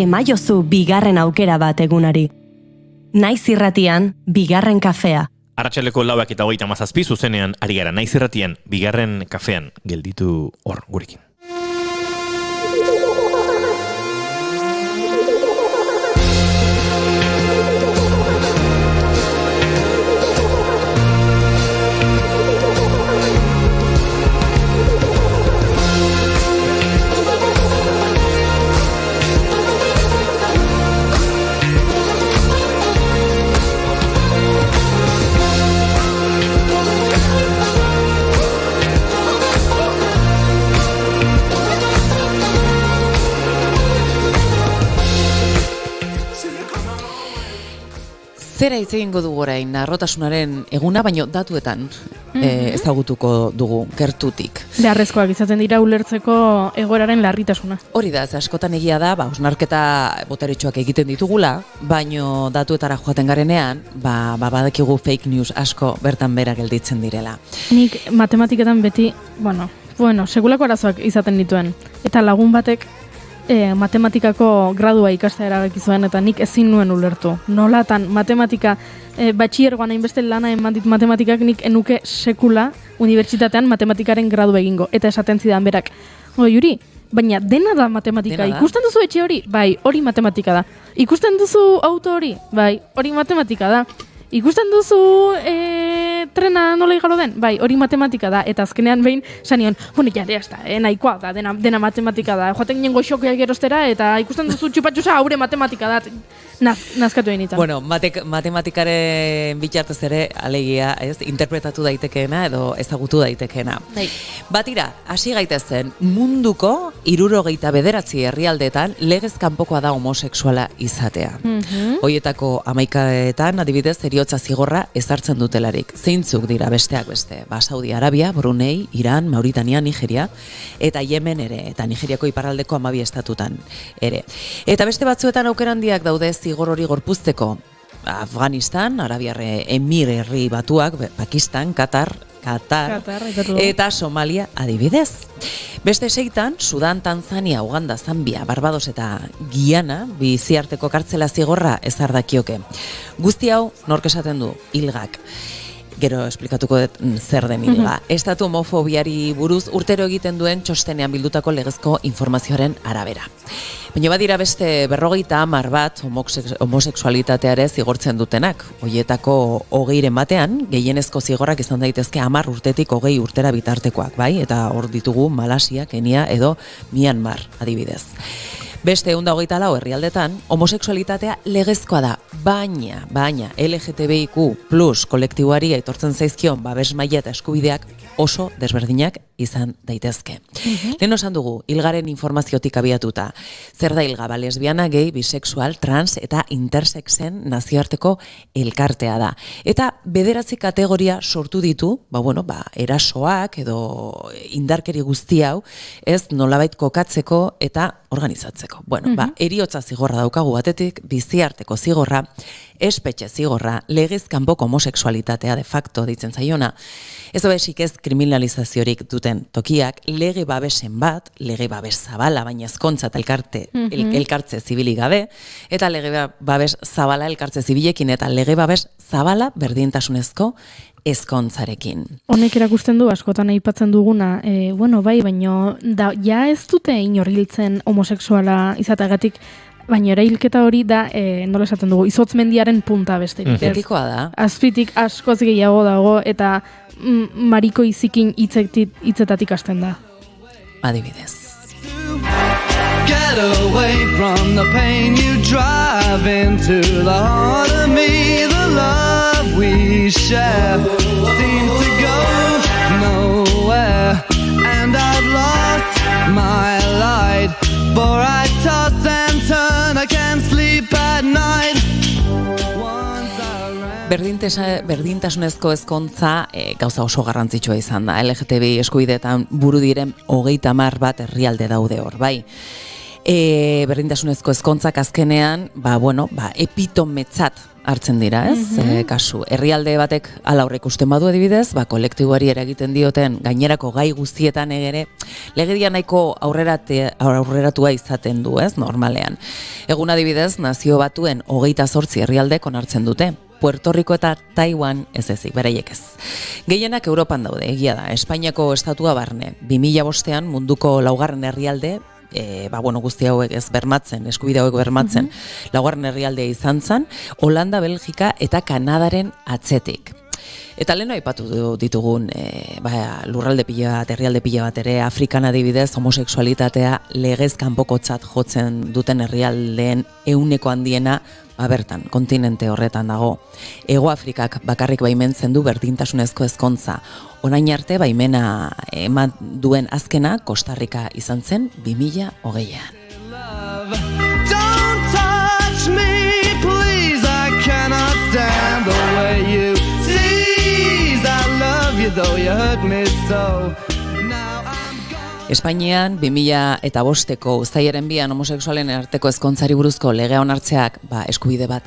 Emaiozu bigarren aukera bat egunari. Naiz irratian, bigarren kafea. Arratsaleko 4:37 zuzenean ari gara Naiz irratian, bigarren kafean gelditu hor gurekin. Zera hitz egingo dugu orain narrotasunaren eguna, baino datuetan ezagutuko dugu gertutik. Beharrezkoak izaten dira ulertzeko egoeraren larritasuna. Hori da, ze askotan egia da, osnarketa boteretsuak egiten ditugula, baino datuetara joaten garenean, badakigu fake news asko bertan bera gelditzen direla. Nik matematiketan beti, segulako arazoak izaten dituen. Eta lagun batek matematikako gradua ikastea erabaki zuen eta nik ezin nuen ulertu. Nolatan matematika batxiergoan hainbeste lana eman dit matematikak nik enuke sekula unibertsitatean matematikaren gradu egingo. Eta esaten zidan berak, Juri, baina dena da matematika. Dena da? Ikusten duzu etxe hori? Bai, hori matematika da. Ikusten duzu auto hori? Bai, hori matematika da. Ikusten duzu trena nola igaro den? Bai, hori matematika da. Eta azkenean behin, sanion, ja da, nahikoa da, dena matematika da. Joaten ginen goxokoak gerostera, eta ikusten duzu txupatxusa, haure matematika da. Nazkatu egin itzan. Matematikaren bitartez ere, alegia, interpretatu daitekeena edo ezagutu daitekeena. Batira, hasi gaitezen, munduko 69 herrialdeetan legez kanpokoa da homosexuala izatea. Hoietako 11etan, adibidez, heriotza zigorra ezartzen dutelarik. Zeintzuk dira besteak beste? Saudi Arabia, Brunei, Iran, Mauritania, Nigeria, eta Yemen ere, eta Nigeriako iparraldeko 12 estatutan ere. Eta beste batzuetan aukeran handiak daude zigor hori gorpuzteko. Afganistan, Arabiar Emir Herri Batuak, Pakistan, Katar, Katar aipatu dugu. eta Somalia adibidez. Beste seitan, Sudan, Tanzania, Uganda, Zambia, Barbados eta Guyana biziarteko kartzela zigorra ezar dakioke. Guzti hau, nork esaten du, hilgak. Gero esplikatuko dut zer den hilga. Estatu homofobiari buruz urtero egiten duen txostenean bildutako legezko informazioaren arabera. Baina badira beste 50 bat homosexualitateare zigortzen dutenak. Hoietako 20 batean, gehienezko zigorrak izan daitezke 10 urtetik 20 urtera bitartekoak, bai? Eta hor ditugu Malasia, Kenia edo Myanmar adibidez. Beste 124 herrialdetan, homosexualitatea legezkoa da, baina LGTBIQ+ kolektiboari aitortzen zaizkion babes maila eta eskubideak oso desberdinak izan daitezke. Lehen esan dugu, hilgaren informaziotik abiatuta. Zer da hilga? Lesbiana, gay, bisexual, trans eta intersexen nazioarteko elkartea da. Eta 9 kategoria sortu ditu, erasoak edo indarkeri guzti hau, ez nolabait kokatzeko eta organizatzeko. Heriotza zigorra daukagu batetik, biziarteko zigorra, espetxe zigorra, legez kanpoko homosexualitatea de facto ditzen zaiona, ez besik ez kriminalizaziorik duten tokiak, lege babesen bat, lege babes zabala, baina ezkontza eta elkartze zibilik gabe, eta lege babes zabala elkartze zibilekin, eta lege babes zabala berdintasunezko ezkontzarekin. Honek erakusten du askotan aipatzen duguna, baina ja ez dute inor hiltzen homosexuala izateagatik, baina erailketa hori da, nola esaten dugu, izotzmendiaren punta besterik. Betikoa da. Azpitik askoz gehiago dago eta mariko izikin hitzetatik hasten da. Adibidez. Get away from the pain, you drive into the heart of me. The love we share seems to go nowhere, and I've lost my light, for I toss and turn, I can't sleep at night. Berdintasunezko ezkontza gauza oso garrantzitsua izan da. LGTBI eskubideetan buru diren 30 bat herrialde daude hor, bai. Berdintasunezko ezkontzak azkenean, epitometzat hartzen dira, ez? Kasu, herrialde batek ala horrek usten badu adibidez, kolektiboari eragiten dioten gainerako gai guztietan ere, legedia nahiko aurreratua izaten du, ez? Normalean. Egun adibidez, Nazio Batuen 28 herrialdek onartzen dute. Puerto Rico eta Taiwan ez ezik, beraiek ez. Gehienak Europan daude, egia da, Espainiako estatua barne. 2005ean munduko 4. herrialde, guzti hauek ez bermatzen, eskubide hauek bermatzen, 4. herrialdea izan zen, Holanda, Belgika eta Kanadaren atzetik. Eta leheno aipatu ditugun lurralde pila bat, herrialde pila bat ere, Afrikan adibidez, homosexualitatea legez kanpokotzat jotzen duten herrialdeen 100 handiena, bertan, kontinente horretan dago. Hego Afrikak bakarrik baimentzen du berdintasunezko ezkontza. Orain arte baimena eman duen azkena Costa Rica izan zen 2020an. Don't touch me, please, I cannot stand the way you tease. I love you though you hurt me so. Espainian 2005ko uztailaren 2 homosexualen arteko ezkontzari buruzko legea onartzeak eskubide bat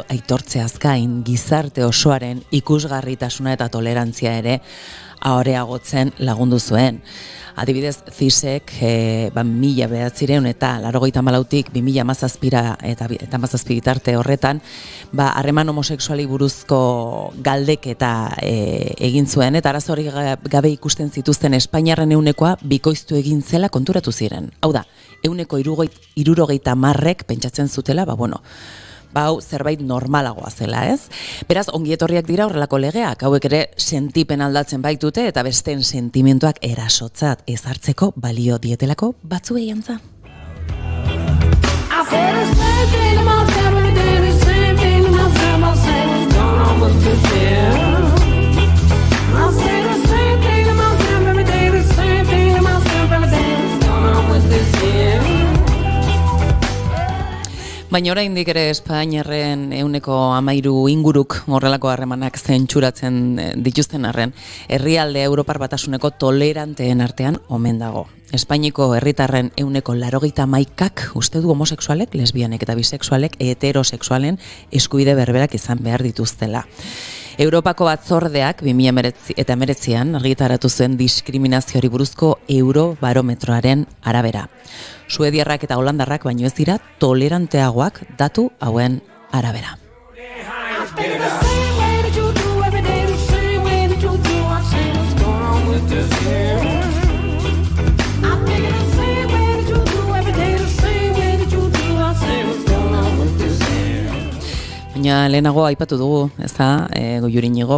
aitortzeaz gain gizarte osoaren ikusgarritasuna eta tolerantzia ere areagotzen lagundu zuen. Adibidez, CISek 1994 eta 1994tik 2017 eta 2017 bitarte horretan, harreman homosexuali buruzko galdeketa egin zuen, eta arazo hori gabe ikusten zituzten Espainiarren 100koa bikoiztu egin zela konturatu ziren. Hau da, 170ek pentsatzen zutela, hau zerbait normalagoa zela, ez? Beraz, ongietorriak dira horrelako legeak, hauek ere sentipen aldatzen baitute eta besteen sentimentuak erasotzat ezartzeko balio dietelako batzuei antza. Baina oraindik ere Espainiarren 13 inguruk horrelako harremanak zentsuratzen dituzten arren, herrialde Europar Batasuneko toleranteen artean omen dago. Espainiko herritarren 81ak uste du homosexualek, lesbianek eta bisexualek, heterosexualen eskubide berberak izan behar dituztela. Europako batzordeak 2019an argitaratu zuen diskriminazioari buruzko Eurobarometroaren arabera. Suediarrak eta holandarrak baino ez dira toleranteagoak datu hauen arabera. Baina lehenago aipatu dugu, ez da, Goiuri Inigo,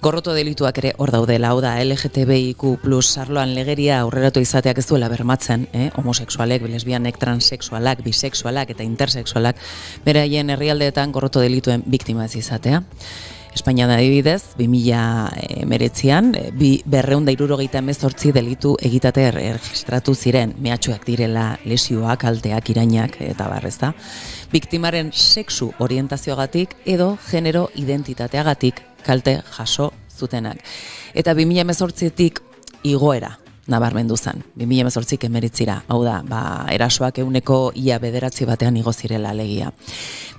gorroto delituak ere hor daudela, hau da, LGTBIQ+ arloan legeria aurreratu izateak ez duela bermatzen, homosexualek, lesbianek, transexualak, bisexualak eta intersexualak, beraien herrialdeetan gorroto delituen biktima ez izatea. Espainian adibidez, 2019an 278 delitu egitate erregistratu ziren, mehatxuak direla, lesioak, kalteak, irainak eta barrezta. Biktimaren sexu orientazioagatik edo genero identitateagatik kalte jaso zutenak. Eta 2018tik igoera nabarmendu zen, 2018 emeritzira, hau da, erasoak ia 9 batean igo zirela alegia.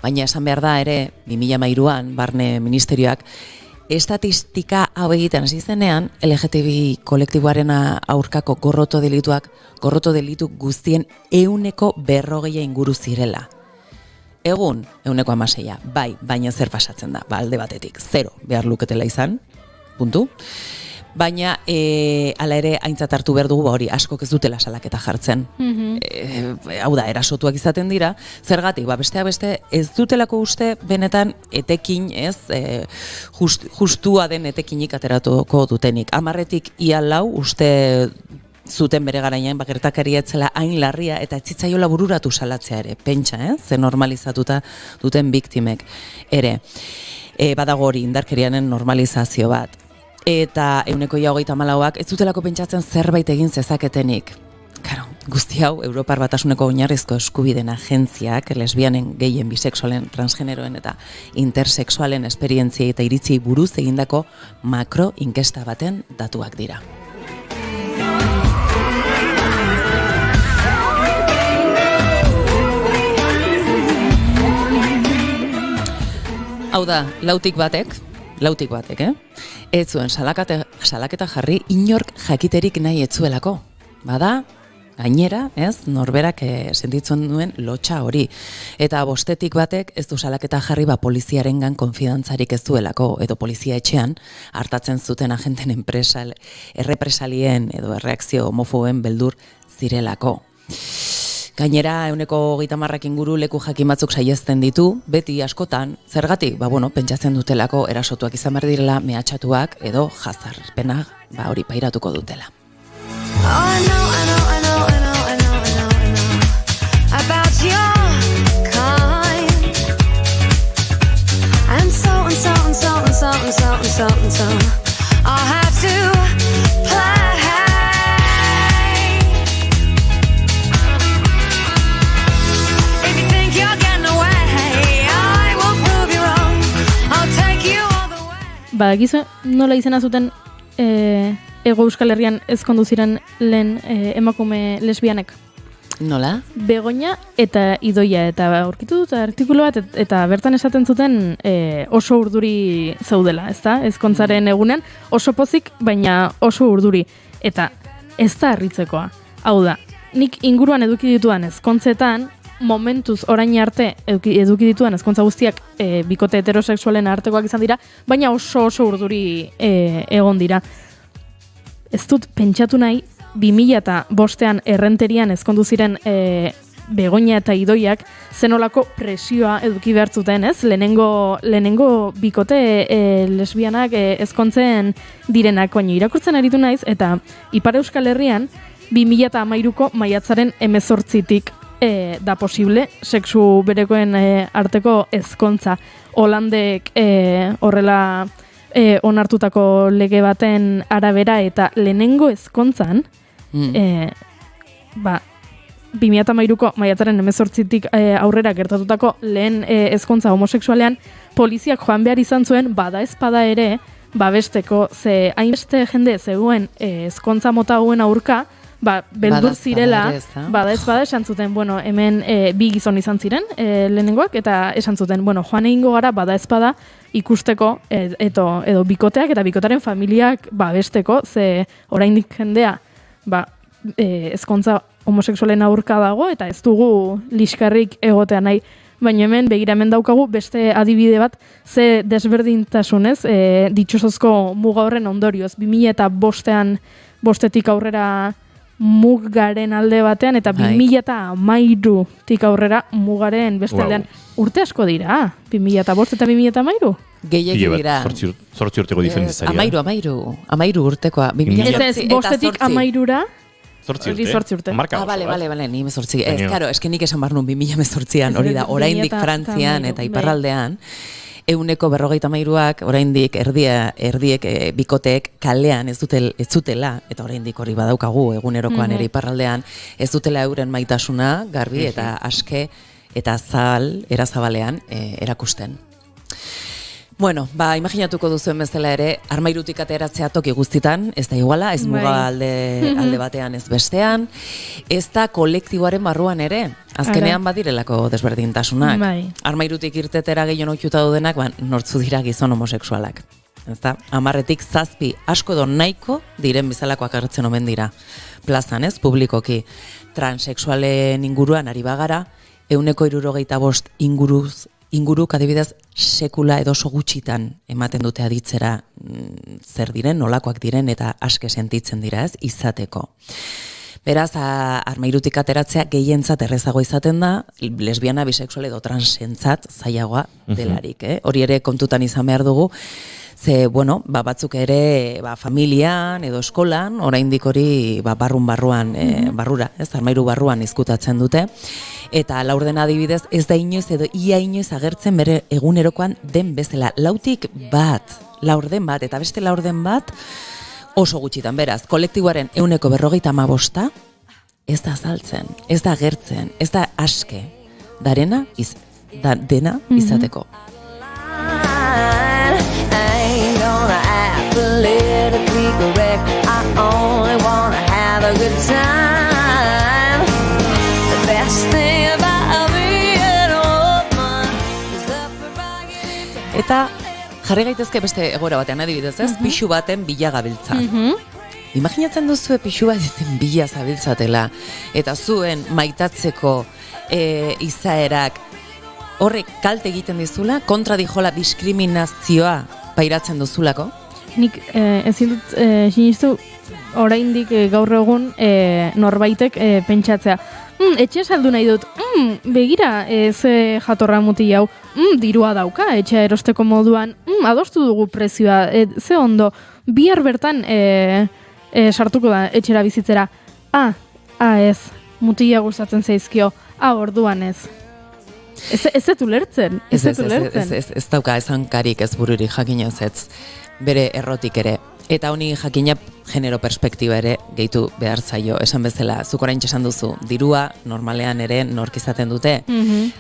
Baina esan behar da ere, 2013an, Barne Ministerioak, estatistika hau egiten hasi zenean, LGTBI kolektiboaren aurkako gorroto delitu guztien 140 inguru zirela. Egun, 116, bai, baina zer pasatzen da, alde batetik, 0 behar luketela izan, puntu. Baina, hala ere, aintzat hartu behar dugu, hori askok ez dutela salaketa jartzen. Hau da, erasotuak izaten dira, zergatik, besteak beste, ez dutelako uste benetan etekin, ez, justua den etekinik ateratuko dutenik. 10etik ia 4 uste zuten bere garaian, gertakaria etzela hain larria eta etzitzaiola bururatu salatzea ere, pentsa, ze normalizatuta duten biktimek ere. Badago hori indarkerianen normalizazio bat. Eta 134ak ez dutelako pentsatzen zerbait egin zezaketenik. Claro, guzti hau, Europar Batasuneko oinarrizko eskubideen agentziak, lesbianen, geien, bisexualen, transgeneroen eta intersexualen esperientziei eta iritziei buruz egindako makro inkesta baten datuak dira. Hau da, lautik batek, ez zuen salaketa jarri inork jakiterik nahi etzuelako. Bada, gainera, ez, norberak sentitzen duen lotxa hori. Eta 5etik batek ez du salaketa jarri poliziarengan konfidantzarik ez duelako, edo polizia etxean hartatzen zuten agenten errepresalien edo erreakzio homofoben beldur zirelako. Gainera, 130 inguru leku jakin batzuk saihezten ditu, beti askotan, zergatik, pentsatzen dutelako erasotuak izan behar direla, mehatxatuak edo jazarpena hori pairatuko dutela. I know about your kind. And so I'll have to play. If you think you're getting away, I will prove you wrong. I'll take you all the way. Badakizu nola izena zuten Ego Euskal Herrian ezkondu ziren lehen emakume lesbianek? Nola? Begoña eta Idoia, eta aurkitu dut artikulu bat, eta bertan esaten zuten oso urduri zaudela, ezta? Ezkontzaren egunean oso pozik, baina oso urduri. Eta ez da harritzekoa. Hau da, nik inguruan eduki dituan ezkontzetan, momentuz orain arte eduki dituan ezkontza guztiak bikote heterosexualen artekoak izan dira, baina oso urduri egon dira. Ez dut pentsatu nahi, 2005an errenterian ezkondu ziren Begoña eta Idoiak zenolako presioa eduki behar zuten, ez? Lehenengo bikote lesbianak ezkontzen direnak, baina irakurtzen aritu naiz, eta Ipar Euskal Herrian 2013ko maiatzaren 18tik da posible sexu berekoen arteko ezkontza. Holandek horrela onartutako lege baten arabera eta lehenengo ezkontzan 2013ko maiatzaren 18tik aurrera gertatutako lehen ezkontza homosexualean poliziak joan behar izan zuen bada ezpada ere babesteko, ze hainbeste jende zegoen ezkontza mota hauen aurka, beldur zirela, ere, ezta? bada esan zuten, bueno, hemen bi gizon izan ziren, lehenengoak, eta esan zuten, bueno, joan egingo gara, bada ezpada, ikusteko, edo bikoteak eta bikotaren familiak besteko, ze oraindik jendea, ezkontza homoseksualen aurka dago, eta ez dugu liskarrik egotea nahi. Baina hemen daukagu beste adibide bat, ze desberdintasunez, ditxosozko muga horren ondorioz. 2005-etik aurrera mugaren alde batean, eta 2013-tik aurrera mugaren beste aldean. Urte asko dira, 2005 eta 2013? Gehiegi dira. 8 urteko diferentziaria. 13 urtekoa. Ez, bostetik 13-ra, 8 urte. Marka. Bale, ni 18. Ez, claro, eske nik esan barnun 2018an, hori da, oraindik Frantzian eta iparraldean, 153ak oraindik erdiek bikoteek kalean ez zutela, eta oraindik hori badaukagu egunerokoan ere iparraldean, ez dutela euren maitasuna garbi eta aske eta erazabalean erakusten. Bueno, imaginatuko duzuen bezala ere, armairutik ateratzea toki guztitan, ez da iguala, ez muga alde batean ez bestean, ez da kolektiboaren barruan ere, azkenean badirelako desberdintasunak. Armairutik irtetera gehien ohituta dudenak, nortzu dira gizon homoseksualak. Ezta? 10etik 7 asko edo nahiko diren bezalakoak agertzen omen dira. Plazan, ez, publikoki. Transexualen inguruan ari bagara, 75 inguruk adibidez sekula edo oso gutxitan ematen dute aditzera zer diren, nolakoak diren eta aske sentitzen dira, ez, izateko. Beraz, armairutik ateratzea gehientzat errezago izaten da, lesbiana, bisexual edo transentzat zailagoa delarik. Hori ere kontutan izan behar dugu, ze, bueno, batzuk ere familian edo eskolan, oraindik hori barruan, barrura, ez, armairu barruan izkutatzen dute, eta laurden adibidez ez da inoiz edo ia inoiz agertzen bere egunerokoan den bezala. Laurden bat, eta beste laurden bat oso gutxitan. Beraz, kolektiboaren 155 ez da azaltzen, ez da agertzen, ez da aske, dena izateko. Eta jarri gaitezke beste egoera batean adibidez, ez? Pixu baten bila gabiltza. Imaginatzen duzu pixu baten bila zabiltzatela eta zuen maitatzeko izaerak horrek kalte egiten dizula, kontra dijola diskriminazioa pairatzen duzulako? Nik ezin dut sinistu oraindik gaur egun norbaitek pentsatzea. Etxe saldu nahi dut, begira ze jatorra muti hau, dirua dauka, etxea erosteko moduan, adostu dugu prezioa, ze ondo, bihar bertan sartuko da etxera bizitzera, ez, mutia gustatzen zaizkio, orduan ez. Ez zetu lertzen, ez dauka ezankarik ez bururik jakinez ez, bere errotik ere. Eta honi jakina genero perspektiba ere gehitu behar zaio. Esan bezala, zuk oraintxe esan duzu, dirua normalean ere nork izaten dute.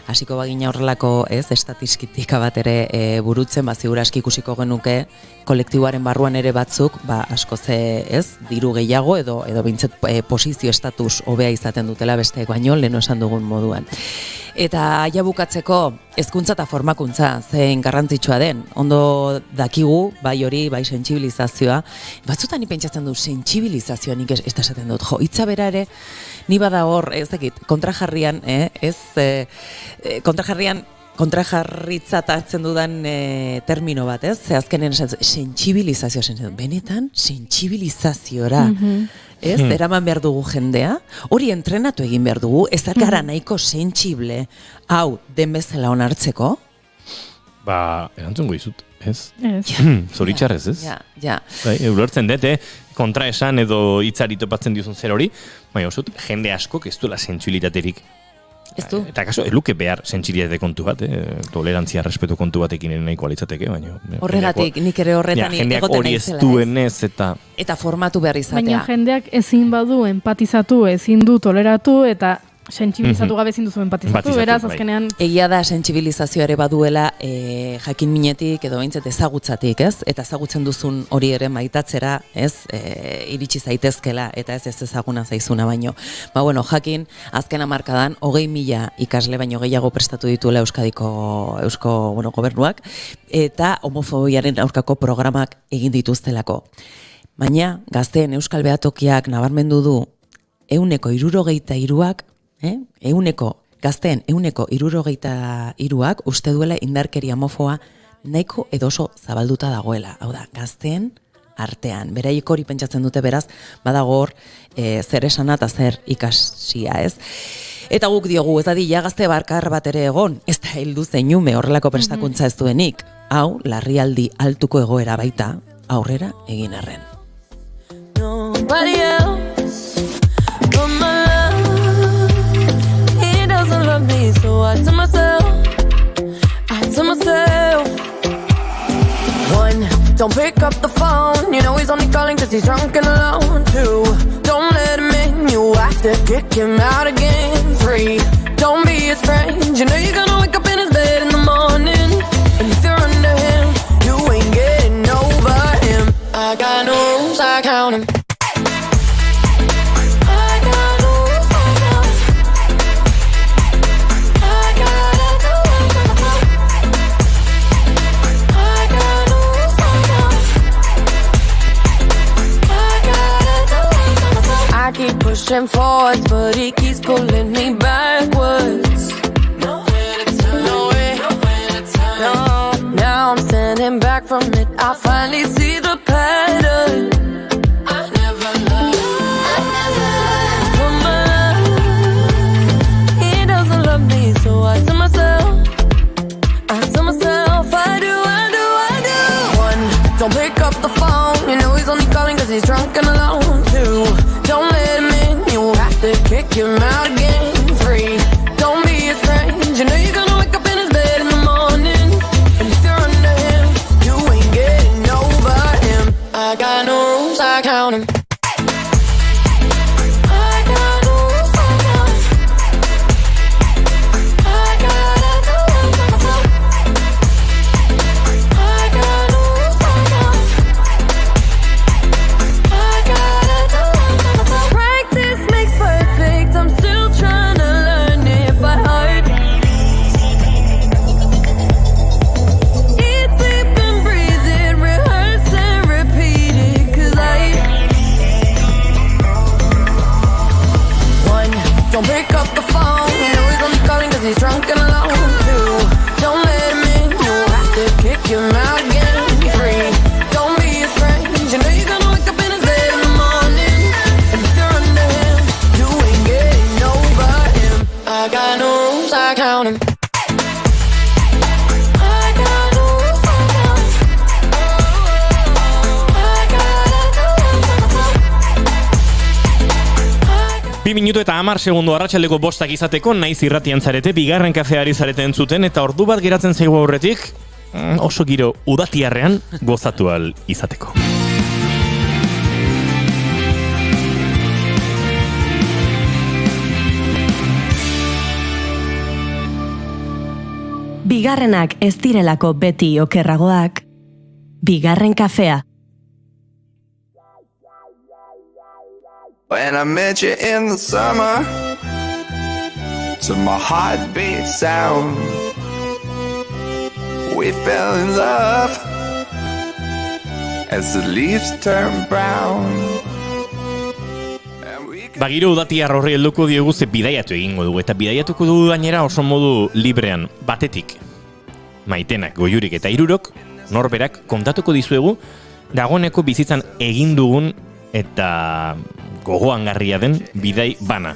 Hasiko bagina horrelako estatistika bat ere burutzen, ziur aski ikusiko genuke kolektiboaren barruan ere batzuk, askoz diru gehiago edo bintzet posizio estatus hobea izaten dutela besteek baino, leheno esan dugun moduan. Eta bukatzeko hezkuntza eta formakuntza zein garrantzitsua den. Ondo dakigu, bai hori, bai sentsibilizazioa. Batzutan ni pentsatzen du sentsibilizazioa nik ez esaten dut. Hitza bera ere, ni bada hor, ez dakit, kontrajarrian, kontrajarritzat hartzen dudan termino bat, ez? Ze azkenen sentsibilizazioa zen, benetan sentsibilizaziora. Ez, eraman behar dugu jendea, hori entrenatu egin behar dugu, ez da gara nahiko sentsible, hau, den bezala onartzeko? Erantzungo izut, ez? Zoritxarrez, ez? Ja. Ulertzen dute, kontra esan edo hitzari topatzen diozun zer hori, baina osut, jende askok ez duela sentsibilitaterik. Ez du? Eta kaso, eluke behar sentsibilitate kontu bat, tolerantzia, respetu kontu batekin nahiko alitzateke, baina... Horregatik, nik ere horretan egoten naizela, ez? Eta formatu behar izatea. Baina jendeak ezin badu empatizatu, ezin du toleratu, eta sentsibilizatu gabe ezin duzu empatizatu, beraz, azkenean... Egia da sentsibilizazioa ere baduela jakin minetik edo behintzat ezagutzatik, ez? Eta ezagutzen duzun hori ere maitatzera, ez? Iritsi zaitezkela eta ez ezaguna zaizuna baino. Ba, bueno, jakin, azken hamarkadan 20.000 ikasle baino gehiago prestatu dituela Eusko gobernuak, eta homofobiaren aurkako programak egin dituztelako. Baina, gazteen euskal behatokiak nabarmendu du 163ak, gazteen 163ak uste duela indarkeria homofoa nahiko edoso zabalduta dagoela. Hau da, gazteen artean. Beraiek hori pentsatzen dute, beraz, badago hor zer esana eta zer ikasia, ez? Eta guk diogu, ez dadila gazte barkar bat ere egon, ez da heldu zeinume horrelako prestakuntza ez duenik. Hau, larrialdi altuko egoera baita, aurrera egin arren. Nobody else but my love. He doesn't love me, so I tell myself, one, don't pick up the phone. You know he's only calling cause he's drunk and alone. Two, don't let him in. You have to kick him out again. Three, don't be his friend. You know you're gonna wake up in his bed in the morning. And if you're under him, you ain't getting over him. I got no rules, I count him. I keep pushing forwards, but he keeps pulling me backwards. Nowhere to turn, nowhere to turn. No, now I'm standing back from it. I finally see the pattern. I never loved. For my love, he doesn't love me, so I tell myself, I do. One, don't pick up the phone. You know he's only calling cause he's drunk and alone. Two, don't let him in, you have to kick him out again. Three, don't be his friend. You know you're gonna wake up in his bed in the morning. And if you're under him, you ain't getting over him. I got no rules, I count him. Don't pick up the phone, you know he's only calling cause he's drunk and alone. Two, don't let him in, you have to kick him out again. Three, don't be his friend, you know you're gonna wake up in his bed in the morning. And if you're under him, you ain't getting over him. I got no rules, I count him. Bi minutu eta 10 segundo arratsaldeko 5 izateko naiz irratian zarete, bigarren kafeari zarete entzuten, eta ordu bat geratzen zaigu aurretik, oso giro udatiarrean gozatu ahal izateko. Bigarrenak ez direlako beti okerragoak, bigarren kafea. When I met you in the summer, to my heartbeat sound, we fell in love as the leaves turn brown. Bagiro udatiar horri helduko diogu ze bidaiatu egingo dugu, eta bidaiatuko dugu gainera oso modu librean, batetik. Maitenak, Goiurik eta Hirurok, norberak kontatuko dizuegu, dagoeneko bizitzan egin dugun eta gogoangarria den bidai bana.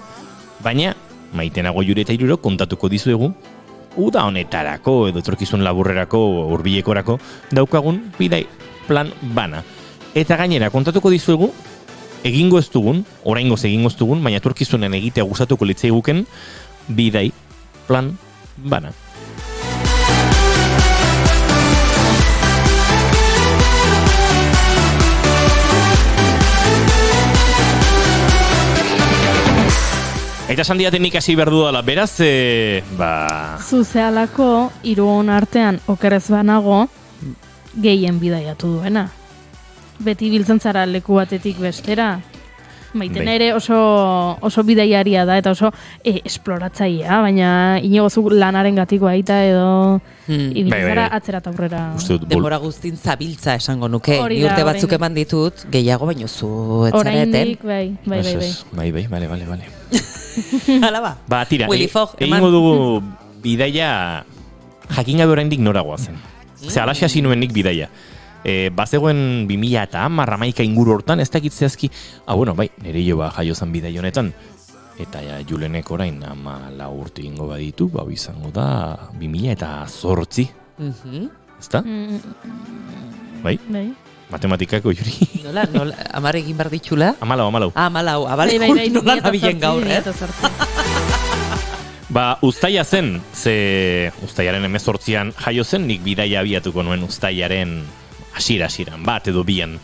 Baina, Maitena, Goiuri eta Hirurok kontatuko dizuegu, uda honetarako edo etorkizun laburrerako, hurbilekorako daukagun bidai plan bana. Eta gainera, kontatuko dizuegu, egingo ez dugun, oraingoz egingo ez dugun, baina etorkizunen egitea gustatuko litzaiguken bidai plan bana. Aita esan diaten nik hasi behar dudala, beraz, Zuzealako, hiruon artean okerrez banago, gehien bidaiatu duena. Beti biltzen zara leku batetik bestera. Maiten ere oso bidaiaria da eta oso esploratzailea, baina inigozu lanaren gatiko aita edo ibiltzara atzera eta aurrera. Denbora guztin zabiltza esango nuke. Ni urte batzuk eman ditut, gehiago baino zu etzareten. Bai, bale. Hala ba. Ba, tira, egingo dugu bidaia jakin gabe oraindik nora goazen. Ze alaxe hasi nuen nik bidaia. Bazegoen 2010 inguru hortan, ez dakit zehazki, bai, nire joa jaio zen bidai honetan, eta Julenek orain 14 urte ingo baditu, izango da 2008. Ezta? Bai? Matematikako juri. Nola, amar egin bar ditxula? Amalau. Abale, nola nabilen gaur, Uztaia zen, ze uztaiaren 18an jaio zen, nik bidaia abiatuko nuen uztaiaren hasiran bat edo bian.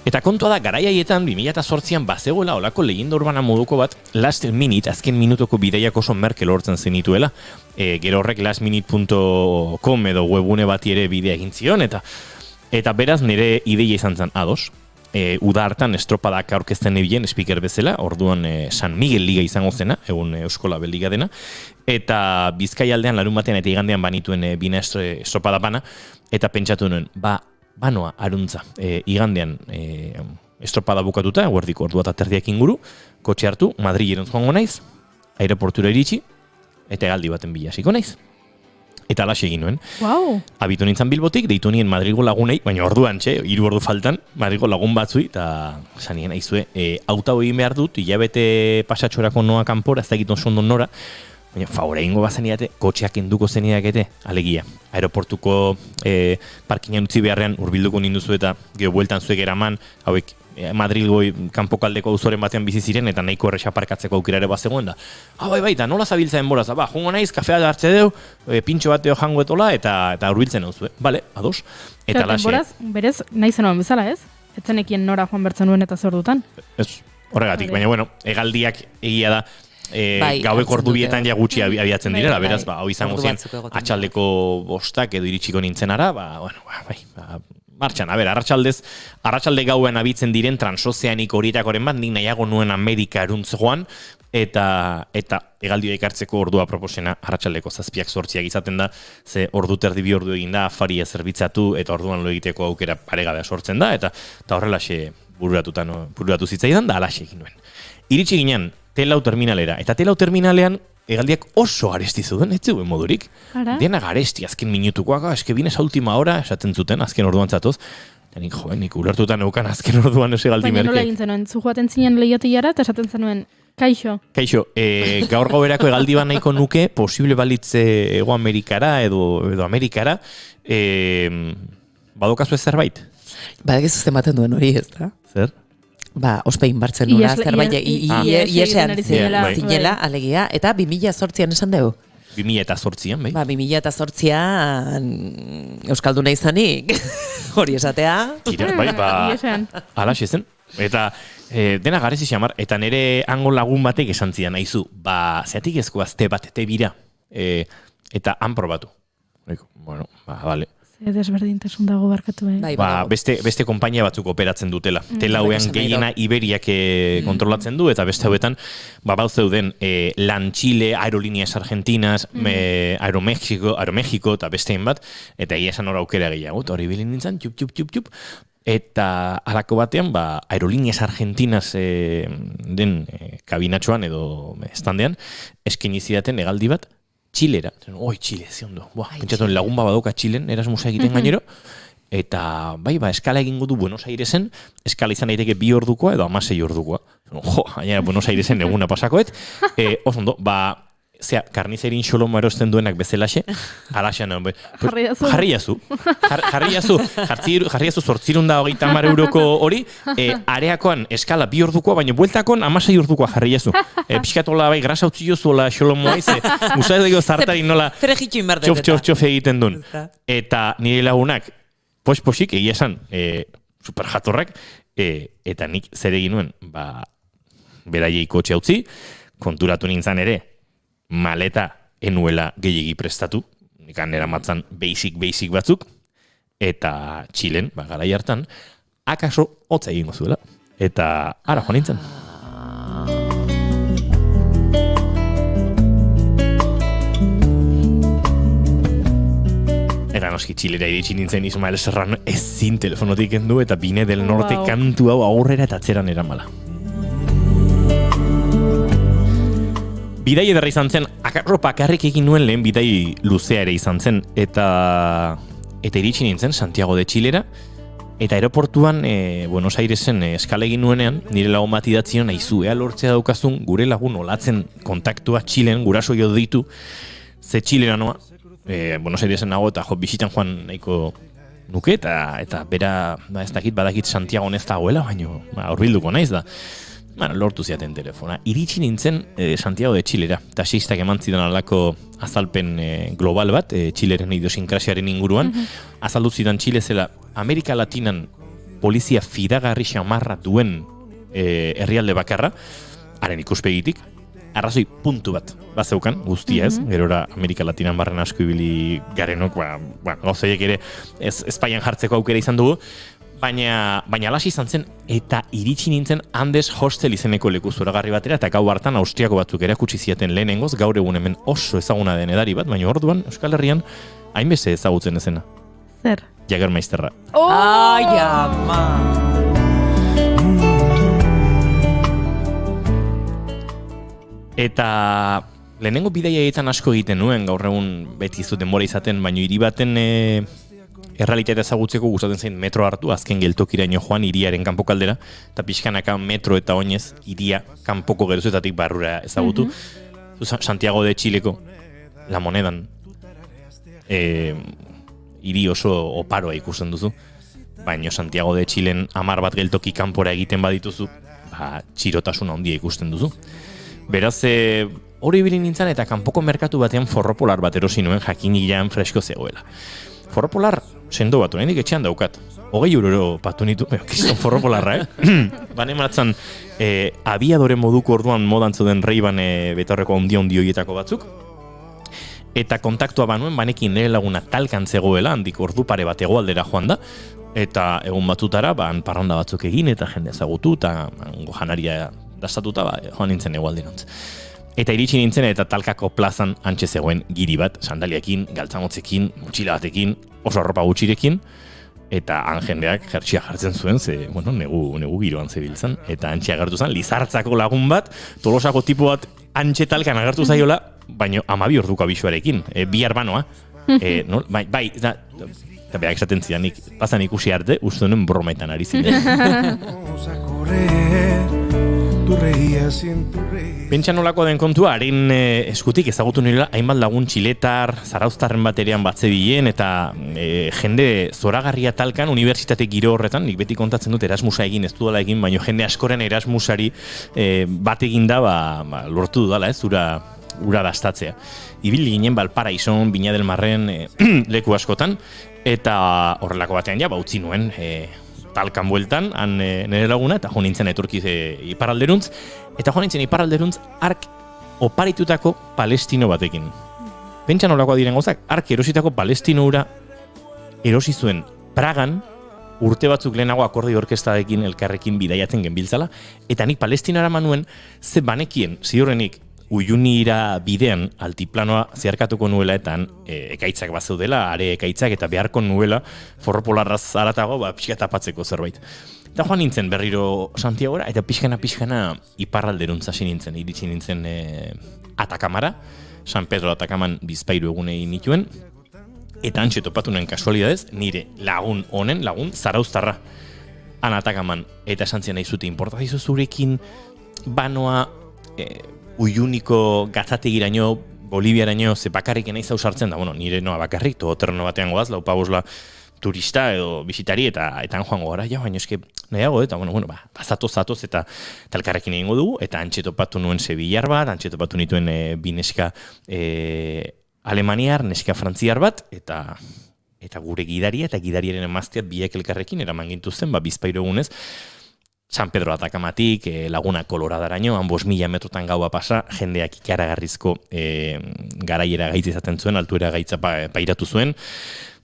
Eta kontua da, garaiaietan 2008an bazegoela olako legenda urbana moduko bat last minute, azken minutoko bidaiak oso merke lortzen zenituela. Gero horrek lastminute.com edo webune bati ere bidea egin zion, eta beraz nire ideia izan zen ados. Uda hartan estropadak aurkezten ebien speaker bezala, orduan San Miguel Liga izango zena, egun Euskola Liga dena, eta Bizkai aldean larun batean eta igandean banituen bina estropada bana, eta pentsatu nuen, banoa aruntza, igandean estropada bukatuta, guardiko ordua eta terdiak inguru, kotxe hartu, Madrilen joango naiz, aeroportura iritsi, eta hegaldi baten bila hasiko naiz. Eta alaxe egin nuen. Wow. Abitu nintzen Bilbotik, deitu nien Madrilgo lagunei, baina orduan, 3 ordu faltan, Madrilgo lagun batzui, eta zanien aizue, auta egin behar dut, hilabete pasatxorako noa kanpora, ez da egiten oso ondo nora, baina favore egingo bazeniate, kotxeak enduko zeniakete, alegia. Aeroportuko parkinan utzi beharrean urbilduko ninduzu eta geho bueltan zuek eraman, hauek Madrilgo kanpokaldeko auzoren batean bizi ziren eta nahiko erresa parkatzeko aukera ere bazegoen da. Bai, eta nola zabiltza denboraz, jungo naiz, kafea hartze deu, pintxo bat jango etola eta urbiltzen hau zuen. Bale, ados. Eta denboraz, berez, nahi zenoan bezala ez? Etzenekien nora joan bertzen nuen eta zordutan? Ez, horregatik, baina egaldiak egia da, gaueko ordu bietan ja gutxi abiatzen direla, beraz, hau izango zen atxaldeko bostak edo iritsiko nintzenara, martxan, arratsalde gauen abitzen diren transozeanik horietakoren bat, nik nahiago nuen Amerika eruntz joan, eta egaldioa ikartzeko ordua proposena arratsaldeko 7-8 izaten da, ze ordu terdi bi ordu egin da, afaria zerbitzatu, eta orduan lo egiteko aukera paregabea sortzen da, eta horrelaxe bururatu zitzaidan, da alaxe egin nuen. Iritsi ginen, Telau terminalera, eta Telau terminalean egaldiak oso garesti zuen, ez zuen modurik. Dena garesti, azken minutukoak, eske binez última hora, esaten zuten, azken orduan zatoz. Eta nik ulertutan eukan azken orduan ez egaldi merke. Baina nola egin zenuen, zu joaten zinen lehiatiara, eta esaten zenuen, kaixo. Kaixo, gaur gauerako egaldi ban nahiko nuke, posible balitze Ego Amerikara edo Amerikara, badokazu ez zerbait? Badegizu zenbaten duen hori ez da? Zer? Ospein bartzen nula, zerbait iesean zinela, alegia, eta 2008an esan dugu. 2008an, bai? 2008an Euskalduna izanik, hori esatea. Bai, alaxe zen. Eta dena garezi xamar, eta nire hango lagun batek esan zidan, aizu, zeatik ezko azte bat, te bira, eta han probatu. Bueno, bale. Desberdintasun dago barkatu, Beste konpainia batzuk operatzen dutela. Telauean gehiena Iberiak kontrolatzen du, eta beste hauetan, zeuden LAN Chile, Aerolíneas Argentinas, Aeroméxico, eta besteen bat, eta egia esan hor aukera gehiago, eta hori bilin nintzen, txup. Eta alako batean, Aerolíneas Argentinas den kabinatxoan edo standean, eskaini zidaten hegaldi bat, Txilera. Txile, ze ondo. Pentsatuen lagun badoka Txilen, Erasmusa egiten gainero. Eta, eskala egingo du Buenos Airesen, eskala izan daiteke 2 ordukoa edo 16 ordukoa. Buenos Airesen eguna pasakoet. Oso ondo, karnizerin xoloma erosten duenak bezalaxe, alaxean, jarriazu 830 euroko hori, areakoan eskala 2 ordukoa, baina bueltakon 16 ordukoa jarriazu. Piskatola grasa utzi jozuela xolomoa ize, musa edo zartari nola txof egiten duen. Eta nire lagunak, posik egia esan, superjatorrak, eta nik zer egin nuen, beraiei kotxe utzi, konturatu nintzen ere, maleta enuela gehiegi prestatu, nikan eramatzan basic batzuk, eta Txilen, garai hartan, akaso hotza egingo zuela. Eta ara joan nintzen. Eta noski Txilera iritsi nintzen Ismael Serrano ezin telefonotik kendu eta Bine del Norte kantu hau aurrera eta atzeran eramala. Bidai ederra izan zen, akarro bakarrik egin nuen lehen bidai luzea ere izan zen, eta iritsi nintzen Santiago de Txilera, eta aeroportuan Buenos Airesen eskala egin nuenean, nire lagun bat idatzion, aizu, ea lortzea daukazun, gure lagun olatzen kontaktua Txilen, guraso jo ditu, ze Txilera noa, Buenos Airesen nago eta bisitan joan nahiko nuke, eta bera, ez badakit Santiago ez dagoela, baino aurbilduko naiz da. Lortu ziaten telefona. Iritsi nintzen Santiago de Txilera. Taxistak eman zidan alako azalpen global bat, Txileren idiosinkasiaren inguruan. Azaldu zidan Txile zela Amerika Latinan polizia fidagarri xamarra duen herrialde bakarra, haren ikuspegitik, arrazoi puntu bat bazeukan, guztia ez, gerora Amerika Latinan barren asko ibili garenok, gauzaiek ere espaian jartzeko aukera izan dugu, Baina alasi izan zen, eta iritsi nintzen Andes Hostel izeneko leku zoragarri batera, eta gau hartan austriako batzuk erakutsi ziaten lehenengoz, gaur egun hemen oso ezaguna den edari bat, baina orduan Euskal Herrian hainbeste ezagutzen ezena. Zer? Jagermeisterra. Ai, ama! Eta lehenengo bidaietan asko egiten nuen, gaur egun beti ez du denbora izaten, baina hiri baten errealitatea ezagutzeko gustatzen zein metro hartu, azken geltokiraino joan hiriaren kanpokaldera, eta pixkanaka metro eta oinez hiria kanpoko geruzoetatik barrura ezagutu. Santiago de Txileko, La Monedan, hiri oso oparoa ikusten duzu, baina Santiago de Txilen 10 bat geltoki kanpora egiten badituzu, txirotasuna handia ikusten duzu. Beraz, hori bilin nintzen eta kanpoko merkatu batean forropolar bat erosi nuen jakinilean fresko zegoela. Forropolar sendo bat, oraindik etxean daukat. 20 euro patu nitu, kiston forropolarra, Bane maratzen, abiadore moduko orduan modan zuden Ray-Ban betorreko handi horietako batzuk. Eta kontaktua banuen, banekin nire laguna talkan zegoela, handik ordu pare bat hegoaldera joan da. Eta egun batzutara, parranda batzuk egin eta jende ezagutu, eta janaria dastatuta, joan nintzen hegoalderontz. Eta iritsi nintzen eta talkako plazan antxe zegoen giri bat, sandaliakin, galtzamotzekin, motxila batekin, oso arropa gutxirekin, eta han jendeak jertxia jartzen zuen, ze, negu giroan zebiltzen, eta antxe agertu zen, Lizartzako lagun bat, Tolosako tipo bat antxe talkan agertu zaiola, baino 12 orduko abisuarekin, bihar banoa. Bai, eta behak esaten zidanik, plazan ikusi arte, uste duen brometan ari ziren. Pentsa nolako den kontua, haren eskutik ezagutu nirela hainbat lagun txiletar, zarauztarren baterean batzebilen eta jende zoragarria talkan unibertsitate giro horretan, nik beti kontatzen dut Erasmusa egin, ez dudala egin, baina jende askoren Erasmusari bat eginda lortu dudala, ura dastatzea. Ibili ginen Valparaison, Viña del Marren leku askotan, eta horrelako batean utzi nuen talkan bueltan, han nire laguna, eta jo nintzen etorkiz iparralderuntz, eta jo nintzen iparralderuntz ark oparitutako palestino batekin. Pentsa nolakoa diren gauzak, ark erositako palestino ura erosi zuen Pragan, urte batzuk lehenago akordio orkestarekin elkarrekin bidaiatzen genbiltzala, eta nik palestinara manuen ze banekien, ziurrenik, Uyunira bidean altiplanoa zeharkatuko nuela eta ekaitzak bazeudela, are ekaitzak eta beharko nuela forropolarraz aratago pixka tapatzeko zerbait. Eta joan nintzen berriro Santiagora eta pixkana iparralderuntz hasi nintzen, iritsi nintzen Atakamara, San Pedro Atakaman Bizpahiru egunei nituen, eta antxe topatu nuen kasualidadez, nire lagun zarauztarra han Atakaman, eta esan zian nahi zute importazizu zurekin banoa Uyuniko gatzategiraino, Boliviaraino, ze bakarrik naiz hau sartzen da, nire noa bakarrik, todoterreno batean goaz, laupabosla turista edo bisitari, eta joango gara, baina eske nahiago, eta zatoz eta talkarrekin egingo dugu, eta antxe topatu nuen Sevillar bat, antxe topatu nituen bi neska alemaniar, neska frantziar bat, eta gure gidaria eta gidariaren emazteat biak elkarrekin eraman gintuzten, Bizpahiru egunez, San Pedro Atakamatik, Laguna Koloradaraino, 5.000 metrotan gaua pasa, jendeak ikaragarrizko garaiera gaitz izaten zuen, altuera gaitza pairatu zuen,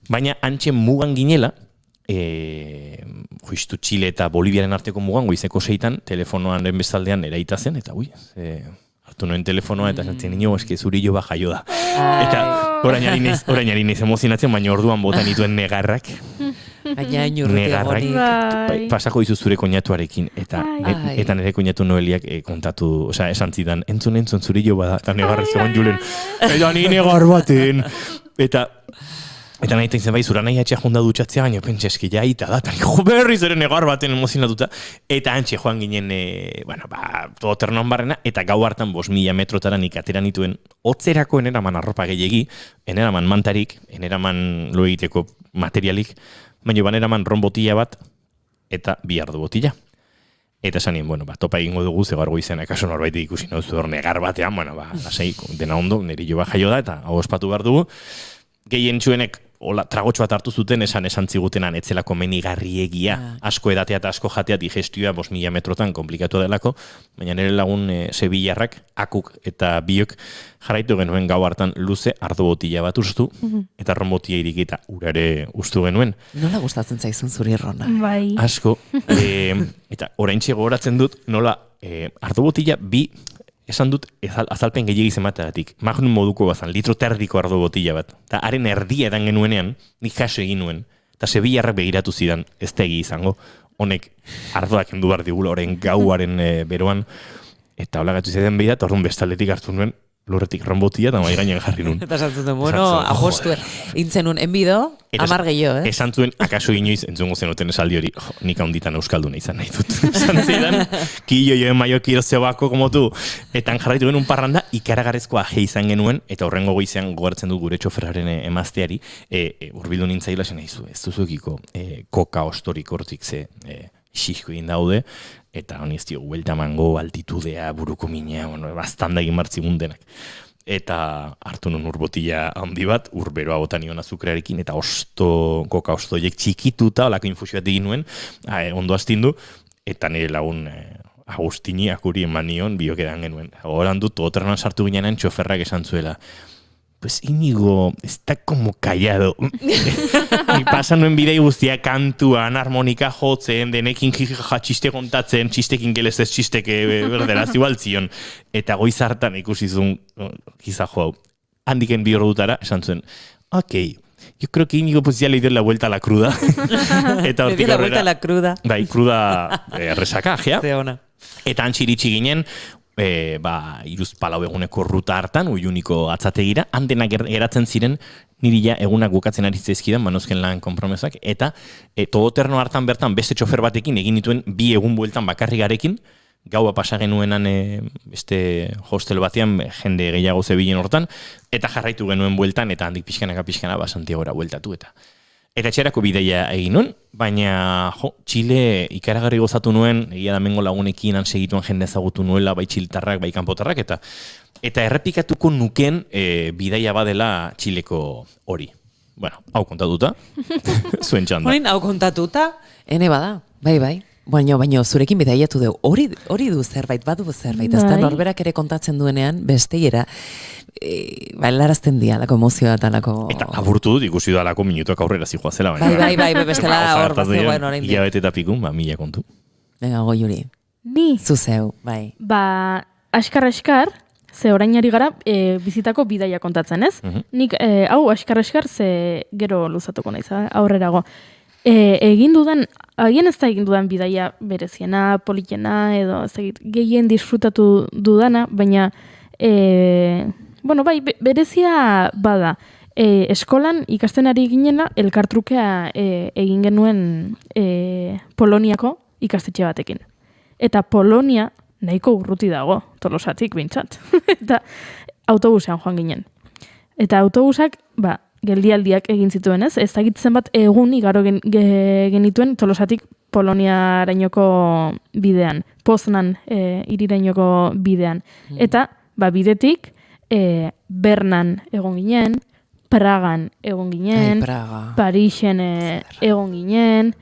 baina antxe mugan ginela, justu Txile eta Boliviaren arteko mugan, goizeko 6 telefonoan bestaldean eraita zen, eta hartu noen telefonoa, eta zentzen nio, eske zurillo ba jaio da. Eta orainari nez emozionatzen, baina orduan botan dituen negarrak. Baina inurrutiagonik. Pasako dizu zure koñatuarekin, eta nire koñatu Noeliak kontatu, esan zidan, entzun zurillo bada, eta negarrez egon julen, eta ni negar baten. Eta nahi zen bai, zura nahi atxea jonda dutxatzea, baina pentsa eski jaita da, eta berriz ere negar baten emozionatuta, eta antxe joan ginen, todoternoan barrena, eta gau hartan 5.000 metrotara nik atera nituen, hotzerako eneraman arropa gehiegi, eneraman mantarik, eneraman lo egiteko materialik, baina baneraman ron botila bat, eta 2 ardo botila. Eta esan nien, topa egingo dugu, zegoar goizean, akaso norbait ikusi nauzu hor negar batean, lasai, dena ondo, niri jo jaio da, eta hau ospatu behar dugu. Gehien txuenek, tragotxo bat hartu zuten, esan zigutenan etzelako menigarriegia, asko edatea eta asko jatea digestioa 5.000 metrotan komplikatu delako, baina nire lagun Sevillarrak, akuk eta biok jarraitu genuen gau hartan luze ardo botila bat ustu, eta ron botila irik eta urare ustu genuen. Nola gustatzen zaizun zuri rona? Bai. Asko, eta oraintxe gogoratzen dut, nola ardo botila bi, esan dut azalpen gehiagi zenbategatik. Magnum moduko bazan, litro terdiko ardo botila bat. Eta haren erdia edan genuenean, nik jaso egin nuen. Eta Sevillarrak begiratu zidan, ez da egi izango. Honek ardoak endu behar digula, oren gauaren beroan. Eta hola gatu zidan behirat, orduan bestaldetik hartu nuen, lurretik ronbotila eta mai gainean jarri nun. Eta zantzuten, apostu, intzen nun, enbido, 10 gehiago, Esan zuen, akaso inoiz, entzungo zenuten esaldi hori, nik handitan euskalduna izan nahi dut. Esan zidan, killo joen maio kirozio bako, como tu. Eta jarraitu genuen parranda, ikaragarrezkoa je izan genuen, eta horrengo goizean gogartzen du gure txoferraren emazteari, urbildu nintzaila zen ez duzukiko koka ostorik hortik ze xixko egin daude, eta honi ez dio, huelta mango, altitudea, buruko mina, bastanda egin martzigun denak. Eta hartu nun urbotila handi bat, urberoa botan nion azukrearekin, eta koka ostoiek txikituta, olako infusioat egin nuen, ondo astindu, eta nire lagun Agustini akuri eman nion, biok edan genuen. Horan dut, todoternan sartu ginean txoferrak esan zuela, pues Íñigo está como callado. Pasa nuen bidei guztia kantuan, harmonika jotzen, denekin jija txiste kontatzen, txistekin gelez ez txisteke berdera zibaltzion. Eta goiz hartan ikusizun, gizajo hau, handiken bi hor dutara, esan zuen, yo creo que Íñigo pues ya le dio la vuelta a la cruda. Eta le dio la vuelta a la cruda. Bai, cruda resakajea. Zeona. Eta antxiritsi ginen, iruz palau eguneko ruta hartan, uiuniko atzategira, handenak geratzen ziren, niri ja egunak bukatzen ari zaizkidan, manozken lan konpromesak, eta todoterno hartan bertan beste txofer batekin egin dituen 2 egun bueltan bakarrigarekin, gaua pasa genuenan beste hostel batean jende gehiago zebilen hortan, eta jarraitu genuen bueltan, eta handik pixkanaka Santiagora bueltatu Eta etxerako bideia egin nuen, baina Txile ikaragarri gozatu nuen, egia da mengo lagunekin segituan jende ezagutu nuela, bai txiltarrak, bai kanpotarrak, eta errepikatuko nuken bidaia badela Txileko hori. Bueno, hau kontatuta, zuen txanda. Horin, hau kontatuta, ene bada, bai. Baina zurekin bidaiatu dugu, hori du zerbait, badu zerbait, ez da norberak ere kontatzen duenean, besteiera, bailarazten dialako emozioa eta alako... Eta aburtu dut ikusi dudalako minutuak aurrera zijoa zela. Bai, bestela hor bat zegoen orain. Ilabete eta pikun, 1000 kontu. Venga, Goiuri. Ni? Zuzeu, bai. Askar, ze orainari gara bizitako bidaia kontatzen, ez? Nik, hau askar, ze gero luzatuko naiz, aurrerago. Egin dudan bidaia bereziena, politena, edo gehien disfrutatu dudana, baina berezia bada. Eskolan ikasten ari ginena, elkartrukea egin genuen Poloniako ikastetxe batekin. Eta Polonia nahiko urruti dago, Tolosatik bintzat. Eta autobusean joan ginen. Eta autobusak, geldialdiak egin zituen, ez? Ez dakitzen bat egun igaro genituen Tolosatik Poloniarainoko bidean, Poznan irirainoko bidean. Eta, bidetik, Bernan egon ginen, Pragan egon ginen, Parisen egon ginen,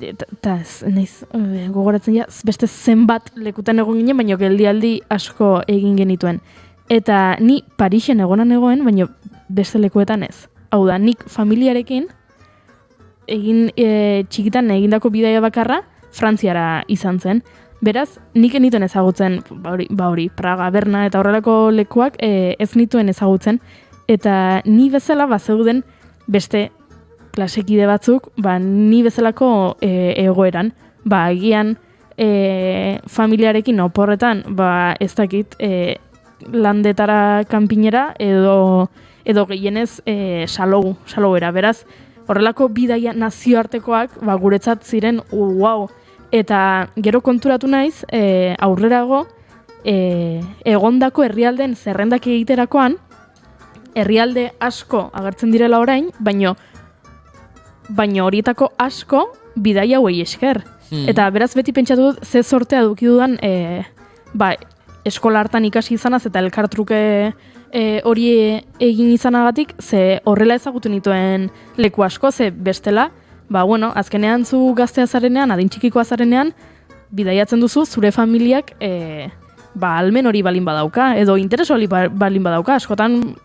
eta naiz gogoratzen ja, beste zenbat lekutan egon ginen, baina geldialdi asko egin genituen. Eta ni Parisen egoen, baina beste lekuetan ez. Hau da, nik familiarekin txikitan egindako bidaia bakarra Frantziara izan zen. Beraz, nik enituen ezagutzen, hori, Praga, Berna eta horrelako lekuak ez nituen ezagutzen. Eta ni bezala bazeuden beste klasekide batzuk, ni bezalako egoeran. Agian familiarekin oporretan, ez dakit, landetara kanpinera edo gehienez salogera. Beraz, horrelako bidaia nazioartekoak guretzat ziren wow. Eta gero konturatu naiz, aurrerago, egondako herrialden zerrendak egiterakoan, herrialde asko agertzen direla orain, baino horietako asko bidaia hauei esker. Eta beraz beti pentsatu dut ze sortea eduki dudan eskola hartan ikasi izanaz eta elkartruke hori egin izanagatik, ze horrela ezagutu nituen leku asko, ze bestela, azkenean zu gaztea zarenean, adin txikikoa zarenean, bidaiatzen duzu zure familiak almen hori balin badauka, edo interes hori balin badauka, askotan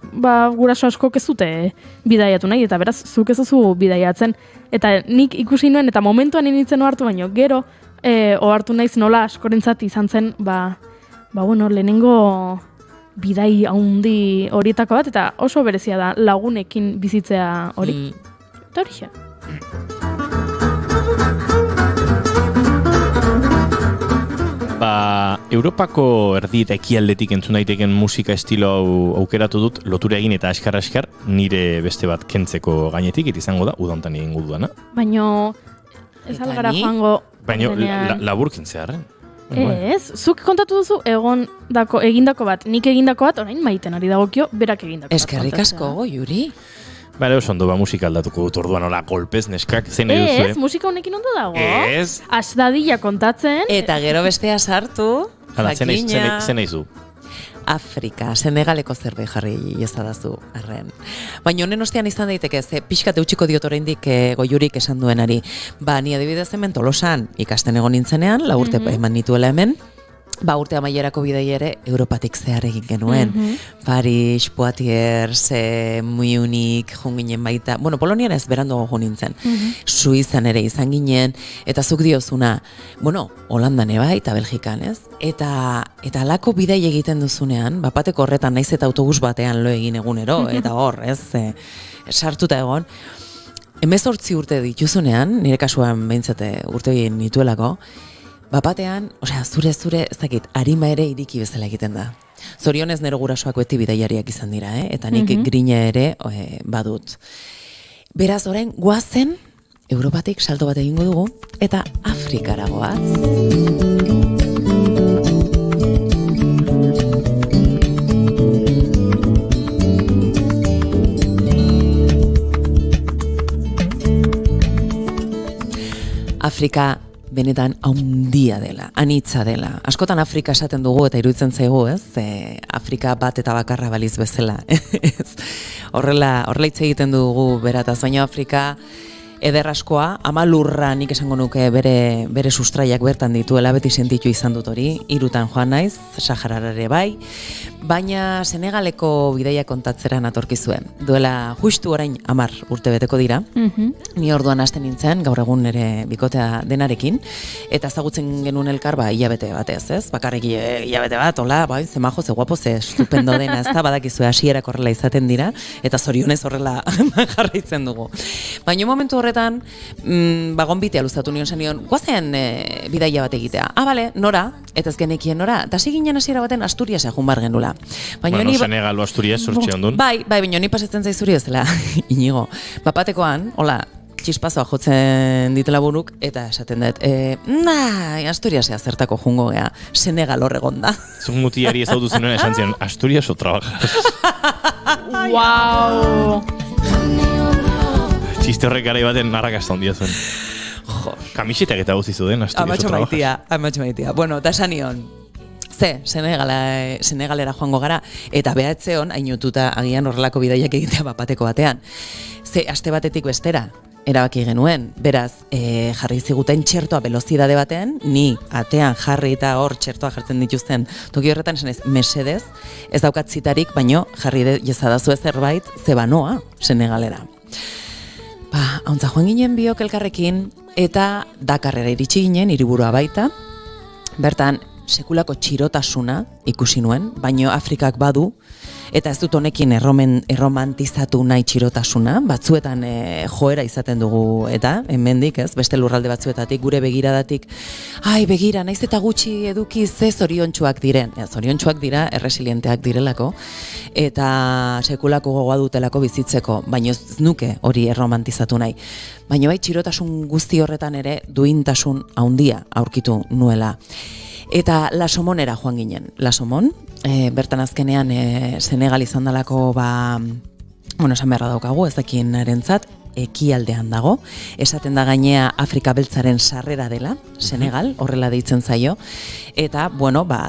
guraso asko ez dute bidaiatu nahi, eta beraz zuk ez duzu bidaiatzen. Eta nik ikusi nuen, eta momentuan initzen ohartu baino, gero ohartu naiz nola askorentzat izan zen, lehenengo bidai haundi horietako bat, eta oso berezia da lagunekin bizitzea hori. Eta hori xa. Europako erdi eta ekialdetik entzun daiteken musika estilo hau aukeratu dut, lotura egin eta askar nire beste bat kentzeko gainetik, eta izango da, udontan egingo dudana. Baina ez algara joango... Baina labur kintzearen. Ez, zuk kontatu duzu egindako bat, nik egindako bat, orain maiten ari dagokio, berak egindako bat. Eskerrik asko, Juri. Bale, oso ondo, musika aldatuko dut orduan hola golpez, neskak, zein nahi duzu, Ez, musika honekin ondo dago. Ez. Asdadilla kontatzen. Eta gero bestea sartu, jakina. Zen nahi zu? Afrika, Senegaleko zerbait jarri ezadazu arren. Baina honen ostean izan daiteke, pixkat eutxiko diot oraindik Goiurik esan duenari. Ni adibidez hemen Tolosan ikasten egon nintzenean, 4 urte eman nituela hemen, urte amaierako bidai ere Europatik zehar egin genuen. Paris, Poitiers, Munich, junginen baita. Poloniara ez beranduago jo nintzen. Suizan ere izan ginen, eta zuk diozuna, Holandan eba eta Belgikan, ez? Eta alako bidai egiten duzunean, bapateko horretan naiz eta autobus batean lo egin egunero, eta hor, ez? Sartuta egon. 18 urte dituzunean, nire kasuan behintzate urte egin nituelako, bapatean, zure, ez dakit, arima ere iriki bezala egiten da. Zorionez nero gurasoak beti bidaiariak izan dira, eta nik grina ere badut. Beraz, orain, goazen, Europatik salto bat egingo dugu, eta Afrikara goaz. Afrika benetan haundia dela, anitza dela. Askotan Afrika esaten dugu eta iruditzen zaigu, ez? Afrika bat eta bakarra baliz bezala. Horrela hitz egiten dugu berataz, baina Afrika eder askoa, ama lurra nik esango nuke bere sustraiak bertan dituela, beti sentitu izan dut hori, 3 joan naiz, Saharara ere bai, baina Senegaleko bidaia kontatzera natorkizuen. Duela justu orain 10 urte beteko dira, ni orduan hasten nintzen, gaur egun ere bikotea denarekin, eta ezagutzen genuen elkar hilabete batez, ez? Bakarrik hilabete bat, hola, bai, ze majo, ze guapo, ze estupendo dena, ez da, badakizue hasierak horrela izaten dira, eta zorionez horrela jarraitzen dugu. Baina momentu horretan, gonbitea luzatu nion zenion, guazen bidaia bat egitea. Bale, nora, eta ez genekien nora, eta ginen hasiera baten Asturias egun bar genula. Senegal o Asturias, sortxe ondun. Bai, baina ni pasatzen zaizuri bezala, Inigo. Bapatekoan, hola, txispazoa jotzen ditela buruk, eta esaten dut, Asturiasea zertako jungo gea, Senegal horregon da. Zun mutiari ez hau duzunen esan ziren, Asturias o trabajas? Wow! Txiste horrek gara baten narrakazta ondia zuen. Kamisetak eta guzti zuden, Asturias o trabajas. Amatxo maitia. Bueno, eta esan nion, Senegalera joango gara, eta behatzeon, ainututa agian horrelako bidaiak egitea bapateko batean. Aste batetik bestera, erabaki genuen. Beraz, jarri ziguten txertoa velozidade batean, ni atean jarri eta hor txertoa jartzen dituzten toki horretan, esanez, mesedez, ez daukat zitarik, baino jarri jezadazu zerbait, zebanoa Senegalera. Hauntza joan ginen biok elkarrekin, eta Dakarrera iritsi ginen, hiriburua baita, bertan, sekulako txirotasuna ikusi nuen, baino Afrikak badu, eta ez dut honekin erromantizatu nahi txirotasuna, batzuetan joera izaten dugu, eta hemendik, ez, beste lurralde batzuetatik, gure begiradatik, begira, naiz eta gutxi eduki ze zoriontsuak diren, zoriontsuak dira, erresilienteak direlako, eta sekulako gogoa dutelako bizitzeko, baino ez nuke hori erromantizatu nahi. Baino bai, txirotasun guzti horretan ere duintasun handia aurkitu nuela. Eta Lasomonera joan ginen. Lasomon, bertan azkenean Senegal izan dalako, esan beharra daukagu, ez dakienarentzat, ekialdean dago. Esaten da gainea Afrika beltzaren sarrera dela, Senegal, horrela deitzen zaio. Eta,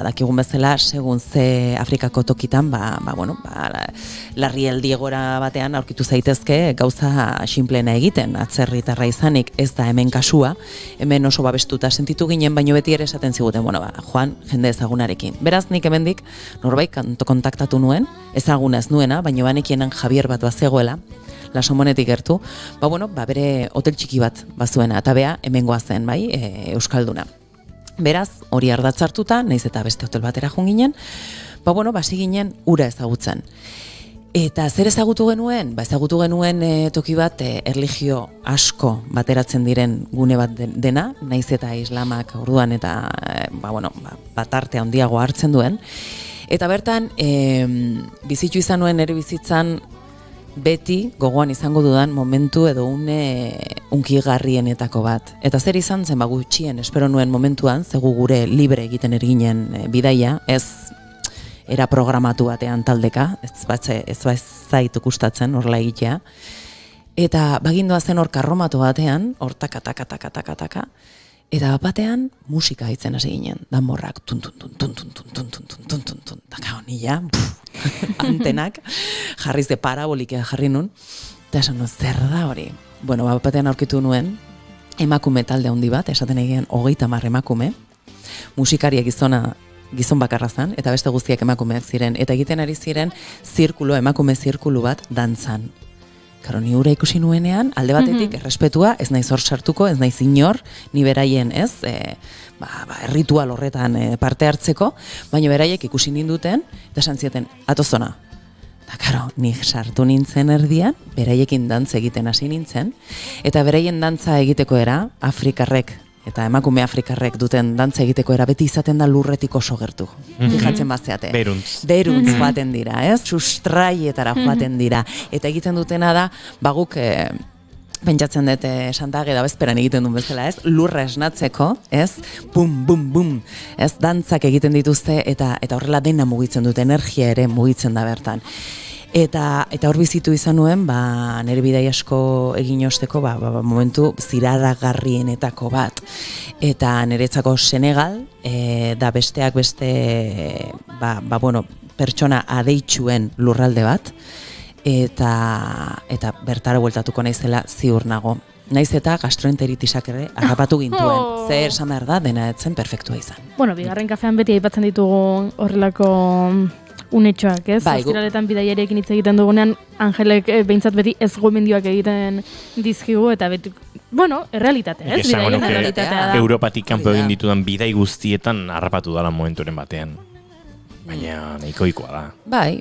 dakigun bezala, segun ze Afrikako tokitan, larrialdi egoera batean aurkitu zaitezke gauza sinplena egiten, atzerritarra izanik ez da hemen kasua, hemen oso babestuta sentitu ginen, baino beti ere esaten ziguten, joan jende ezagunarekin. Beraz, nik hemendik norbait kontaktatu nuen, ezaguna ez nuena, baino banekienan Javier bat bazegoela, Lasomonetik gertu, bere hotel txiki bat bazuena, eta bea hemengoa zen, euskalduna. Beraz, hori ardatz hartuta, naiz eta beste hotel batera joan ginen, hasi ginen ura ezagutzen. Eta zer ezagutu genuen? Ezagutu genuen toki bat erlijio asko bateratzen diren gune bat dena, naiz eta islamak orduan eta batarte handiago hartzen duen. Eta bertan, bizitu izan nuen ere bizitzan beti gogoan izango dudan momentu edo une unkigarrienetako bat. Eta zer izan zen gutxien espero nuen momentuan, zegu gure libre egiten erginen bidaia, ez era programatu batean taldeka, ez zaitu gustatzen horrela egitea. Eta bagindoa zen hor karromatu batean, hor taka, eta batean musika hitzen hasi ginen, danborrak nila, antenak, jarriz de parabolikea jarri nun, eta esan zer da hori? Batean aurkitu nuen, emakume talde handi bat, esaten egin 30 emakume, musikariak gizon bakarra zen, eta beste guztiak emakumeak ziren, eta egiten ari ziren emakume zirkulu bat dantzan. Karo, ni ura ikusi nuenean, alde batetik, errespetua, ez naiz hor sartuko, ez naiz inor, ni beraien, ez, ritual horretan parte hartzeko, baina beraiek ikusi ninduten, eta esan zieten, atozona. Eta, karo, ni sartu nintzen erdian, beraiekin dantza egiten hasi nintzen, eta beraien dantza egiteko era, Afrikarrek, eta emakume Afrikarrek duten dantza egiteko era beti izaten da lurretik oso gertu. Fijatzen bazeate. Beruntz joaten dira, ez? Sustraietara joaten dira. Eta egiten dutena da, guk pentsatzen dut Santage da bezperan egiten duen bezala, ez? Lurra esnatzeko, ez? Bum, bum, bum. Ez, dantzak egiten dituzte eta horrela dena mugitzen dute, energia ere mugitzen da bertan. Eta hor bizitu izan nuen, nire bidai asko egin osteko, momentu ziraragarrienetako bat. Eta niretzako Senegal, da besteak beste, pertsona adeitsuen lurralde bat, eta bertara bueltatuko naizela ziur nago. Naiz eta gastroenteritisak ere harrapatu gintuen. Zer esan behar da, dena etzen perfektua izan. Bigarren kafean beti aipatzen ditugu horrelako unetxoak, ez? Ostiraletan bidaiarekin hitz egiten dugunean, Angelek behintzat beti ez gomendioak egiten dizkigu, eta beti, errealitatea, ez? Bidaien errealitatea. Europatik kanpo egin ditudan bidai guztietan harrapatu dala momenturen batean. Baina nahiko ohikoa da. Bai,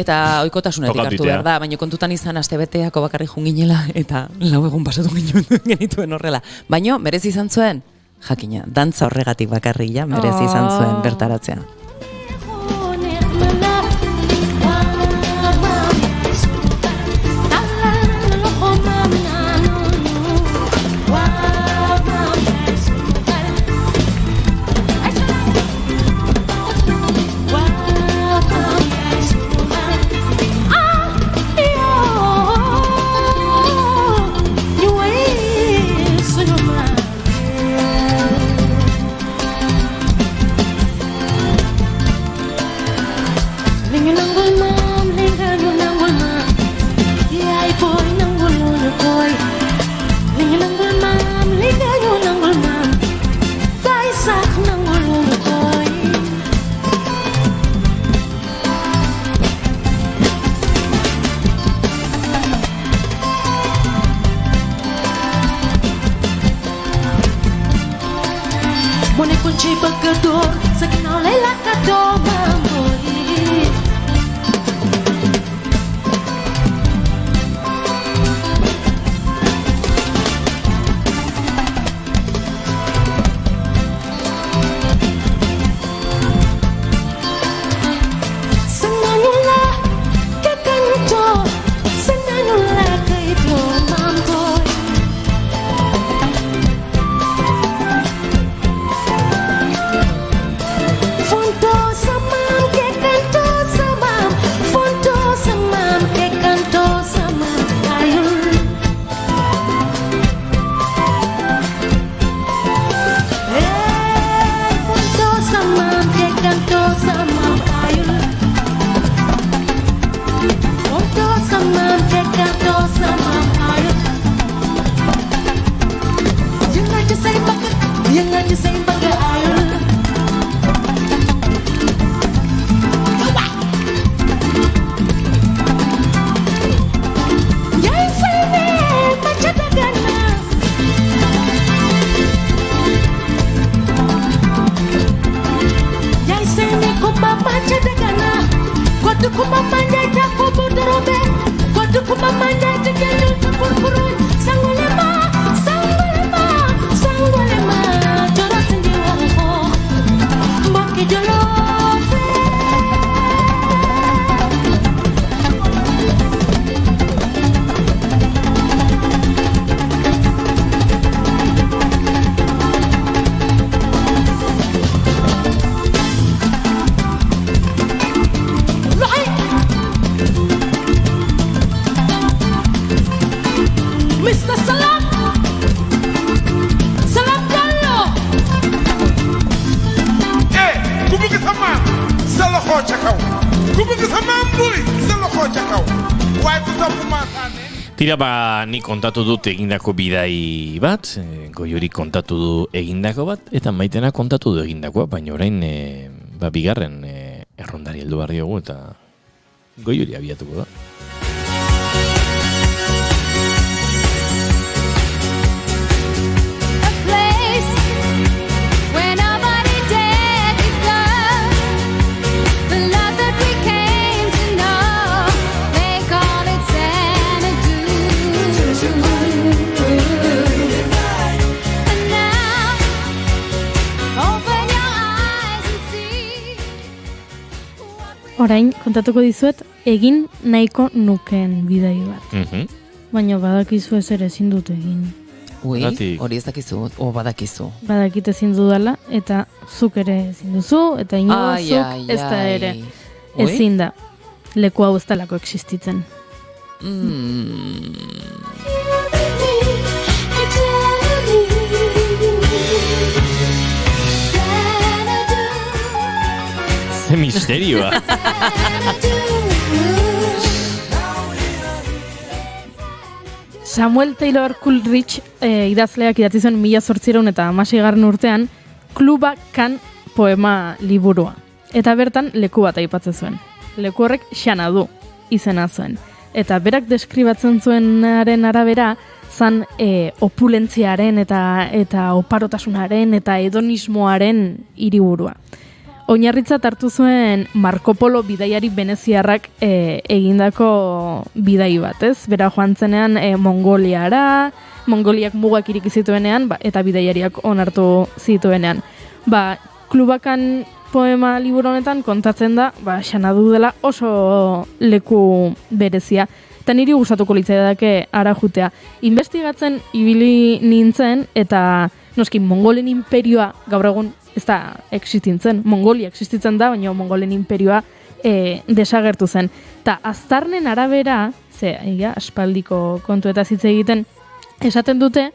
eta ohikotasunetik hartu behar da, baina kontutan izan astebeteako bakarrik junginela, eta 4 egun pasatu genituen horrela. Baina, merezi izan zuen, jakina, dantza horregatik bakarrik, merezi izan zuen bertaratzea. Mone kunci pagkador sa kinalay lakado mamboy. Sananula kakanto, sananula kaito mamboy. Fonto samam que canto samam, fonto samam que canto samam, ayun. Fonto samam que canto samam, ayun. Fonto samam que canto samam, ayun. Yang aja say baga ayun. Yay say me machatagana. Yay say me kuma machatagana. Kwatu kuma manjata kubudorobe. Kwatu kuma manjata gelu kurkurun. Sangolema, sangolema, sangolema. Jora sindiwa ho. Mbaki jolofe. Lohi. Mr. Salam. Salam Jallo. ku bëgg sa maam sa loxo ca kaw ku bëgg sa maam buy sa loxo ca kaw waaye ku topp maasaane Tira nik kontatu dut egindako bidai bat, Goiuri kontatu du egindako bat, eta Maitena kontatu du egindakoa, baina orain bigarren errondari heldu behar diogu, eta Goiuri abiatuko da. A place where nobody dared to go. The love that we came to know, they call it Xanadu. And now, open your eyes and see what we Orain, kontatuko dizuet, egin nahiko nukeen bidai bat. Baina badakizu ez ere ezin dut egin. Ui, Zergatik? hori ez dakizu, badakizu. Badakit ezin dudala, eta zuk ere ezin duzu, eta inozuk ez da ere. Ui? Ezin da. Leku hau ez dalako existitzen. Ze misterioa. Samuel Taylor Coleridge idazleak idatzi zuen 1816 urtean Kluba Kan poema liburua. Eta bertan leku bat aipatzen zuen. Leku horrek Xanadu izena zuen. Eta berak deskribatzen zuenaren arabera zan opulentziaren eta oparotasunaren eta hedonismoaren hiriburua. Oinarritzat hartu zuen Marco Polo bidaiari veneziarrak egindako bidai bat, ez? Bera joan zenean Mongoliara, Mongoliak mugak iriki zituenean, eta bidaiariak onartu zituenean. Klubakan poema liburu honetan kontatzen da, Xanadu dela oso leku berezia. Eta niri gustatuko litzaidake ara jutea. Investigatzen ibili nintzen, eta noski Mongolen imperioa gaur egun ez da existitzen. Mongolia existitzen da, baina Mongolen imperioa desagertu zen. Ta aztarnen arabera, aspaldiko kontuetaz hitz egiten, esaten dute,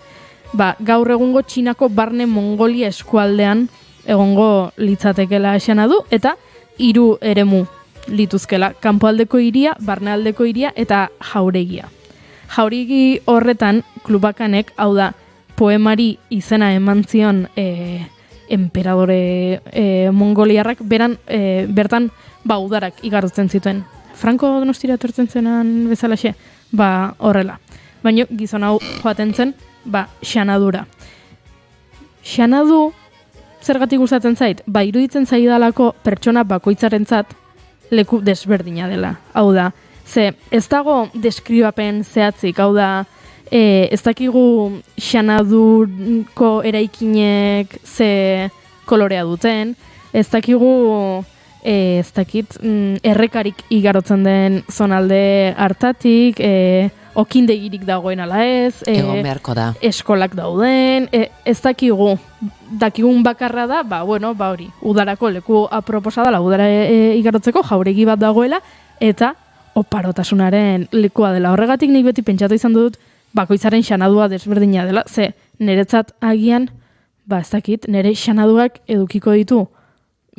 gaur egungo Txinako barne Mongolia eskualdean egongo litzatekela Xanadu, eta 3 eremu lituzkela. Kanpoaldeko hiria, barnealdeko hiria eta jauregia. Jauregi horretan, Klubakanek, hau da, poemari izena eman zion emperadore mongoliarrak bertan udarak igartzen zituen. Franco Donostira etortzen zenan bezalaxe? Horrela. Baina gizon hau joaten zen, Xanadura. Xanadu zergatik gustatzen zait? Ba, iruditzen zaidalako pertsona bakoitzarentzat leku desberdina dela. Hau da, ez dago deskribapen zehatzik, hau da, ez dakigu xanadurko eraikinek ze kolorea duten, ez dakigu errekarik igarotzen den zonalde hartatik, okindegirik dagoen ala ez, egon beharko da. Eskolak dauden, ez dakigun bakarra da, hori, udarako leku aproposa dela, udara igarotzeko jauregi bat dagoela, eta oparotasunaren lekua dela. Horregatik nik beti pentsatu izan dut, bakoitzaren xanadua desberdina dela, ze niretzat agian, ez dakit, nire xanaduak edukiko ditu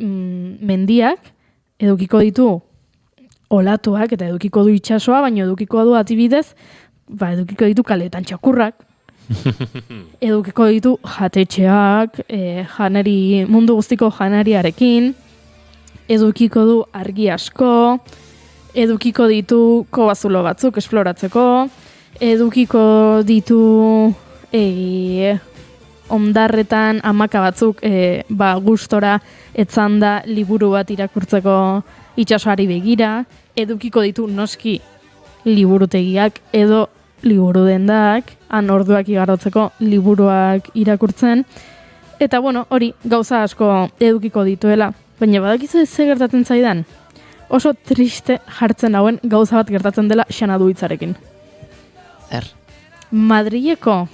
mendiak, edukiko ditu olatuak, eta edukiko du itsasoa, baina edukiko du adibidez, edukiko ditu kaletan txakurrak, edukiko ditu jatetxeak, mundu guztiko janariarekin, edukiko du argi asko, edukiko ditu kobazulo batzuk esploratzeko, edukiko ditu ondarretan amaka batzuk gustora etzanda liburu bat irakurtzeko itsasoari begira, edukiko ditu noski liburutegiak edo liburu dendak, han orduak igarotzeko liburuak irakurtzen, eta hori gauza asko edukiko dituela, baina badakizu ze gertatzen zaidan? Oso triste jartzen hauen gauza bat gertatzen dela xanadu hitzarekin. Zer? Madrileko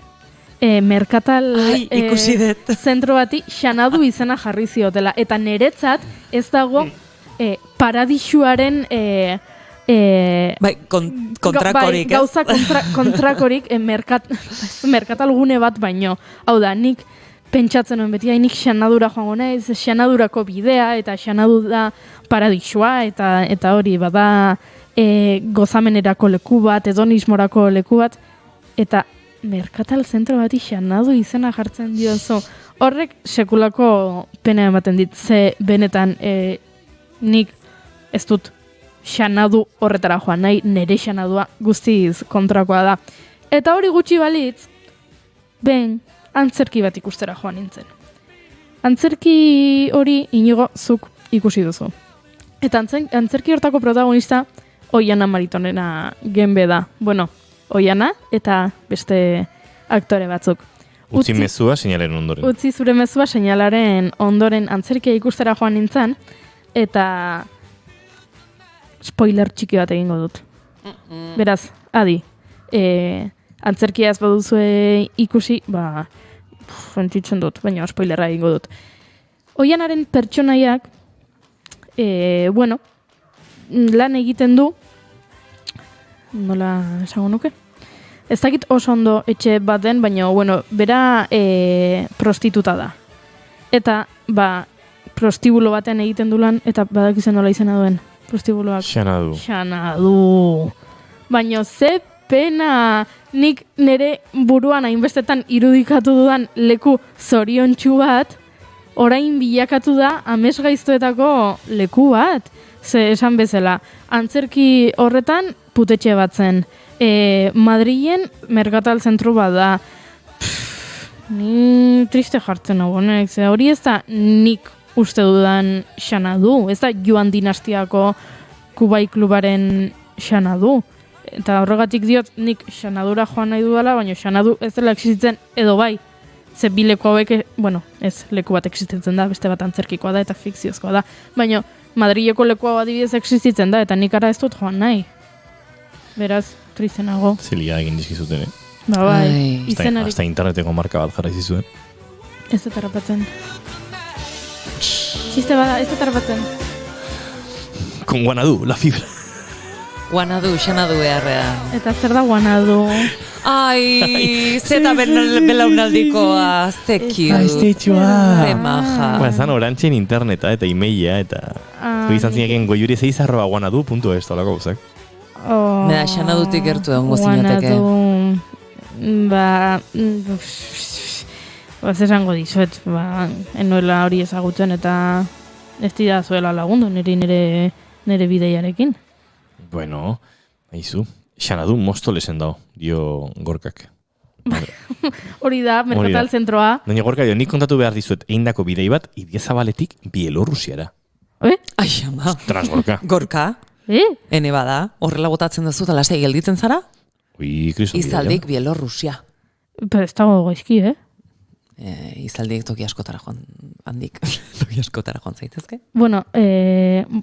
merkatal ikusi dut. zentro bati xanadu izena jarri ziotela, eta niretzat ez dago paradisuaren kontrakorik, gauza kontrakorik merkatal gune bat baino. Hau da, nik pentsatzen nuen beti, nik xanadura joango naiz, xanadurako bidea, eta xanadu da paradisua, eta hori bada gozamenerako leku bat, hedonismorako leku bat, eta merkatal zentro bati xanadu izena jartzen diozu. Horrek sekulako pena ematen dit, ze benetan nik ez dut xanadu horretara joan nahi, nire xanadua guztiz kontrakoa da. Eta hori gutxi balitz, antzerki bat ikustera joan nintzen. Antzerki hori Inigo zuk ikusi duzu. Eta antzerki hortako protagonista Oiana Maritonena genbe da. Oiana eta beste aktore batzuk. Utzi mezua seinalaren ondoren. Utzi zure mezua seinalaren ondoren antzerkia ikustera joan nintzen, eta spoiler txiki bat egingo dut. Beraz, adi, antzerkia ez baduzue ikusi, sentitzen dut, baina spoilerra egingo dut. Oianaren pertsonaiak, lan egiten du, nola esango nuke? Ez dakit oso ondo etxe bat den, baina, bera prostituta da. Eta, prostibulo batean egiten du lan, eta badakizen nola izena duen, prostibuloak. Xanadu. Baina, ze pena, nik nire buruan hainbestetan irudikatu dudan leku zoriontsu bat, orain bilakatu da amesgaiztoetako leku bat. Ze esan bezala, antzerki horretan putetxe bat zen. Madrilen merkatal zentru bat da. Ni triste jartzen hau, ze hori ez da nik uste dudan xanadu. Ez da Joan dinastiako Kubai klubaren xanadu. Eta horregatik diot nik xanadura joan nahi dudala, baina xanadu ez dela existitzen edo bai. Ze bi leku hauek, ez leku bat existitzen da, beste bat antzerkikoa da eta fikziozkoa da. Baina Madrileko leku hau adibidez existitzen da, eta nik ara ez dut joan nahi. Beraz, tristenago. Zilia egin dizkizuten, izenarik. Hasta interneteko marka bat jarri zizuen. Ez dut harrapatzen. Txiste bada, ez dut harrapatzen. Con Guanadu, la fibra. Guanadu, xanadu beharrean. Eta zer da Guanadu? Ai, zeta belaunaldikoa, ze cute. Ze maja. Zan orantzen interneta eta emaila eta... Izan zineken goiuri6@guanadu.es tolako guzak. Meda, xanadutik gertu egon gozinateke. Ez esango dizuet, enoela hori ezagutzen eta ez dira zuela lagundu nire bideiarekin. Bueno, haizu, xanadu mosto lesen dao, dio Gorkak. Hori da, merkatal zentroa. Baina Gorka, nik kontatu behar dizuet, eindako bidei bat, Idiazabaletik Bielorrusiara. Ai, ama. Ostras, Gorka. Gorka. Ene bada, horrela botatzen duzu eta lasai gelditzen zara? Ui, kristo. Izaldik Bielorrusia. Pero ez dago goizki, Izaldik toki askotara joan, handik. Toki askotara joan zaitezke? Bueno,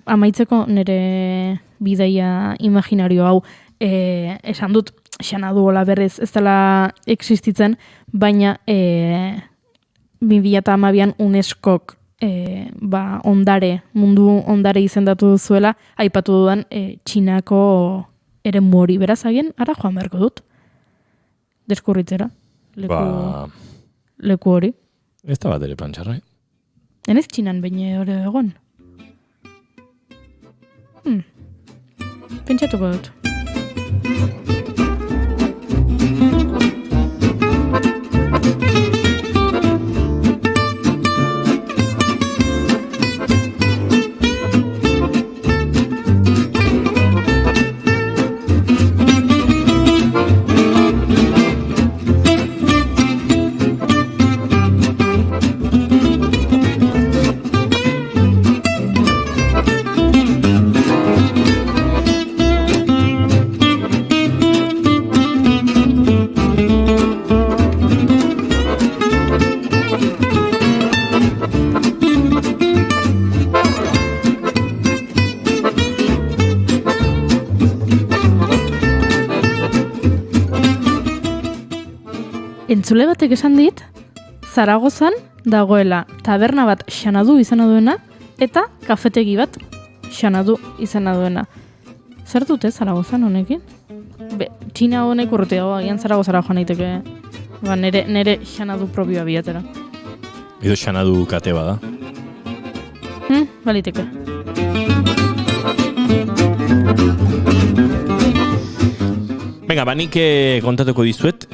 amaitzeko nire bidaia imaginario hau, esan dut, Xanadu hola berrez ez dela existitzen, baina 2012an UNESCOk ondare, mundu ondare izendatu zuela, aipatu dudan Txinako eremu hori. Beraz, agian, ara joan beharko dut. Deskurritzera. Leku hori. Ez da bat ere plantxarra, Enez Txinan baina hori egon. Pentsatuko dut. Entzule batek esan dit, Zaragozan dagoela taberna bat Xanadu izena duena eta kafetegi bat Xanadu izena duena. Zer dute Zaragozan honekin? Txina honek urruti dago, agian Zaragozara joan daiteke. Nere Xanadu propioa bilatera. Edo Xanadu kate bada. Baliteke. Venga, nik kontatuko dizuet,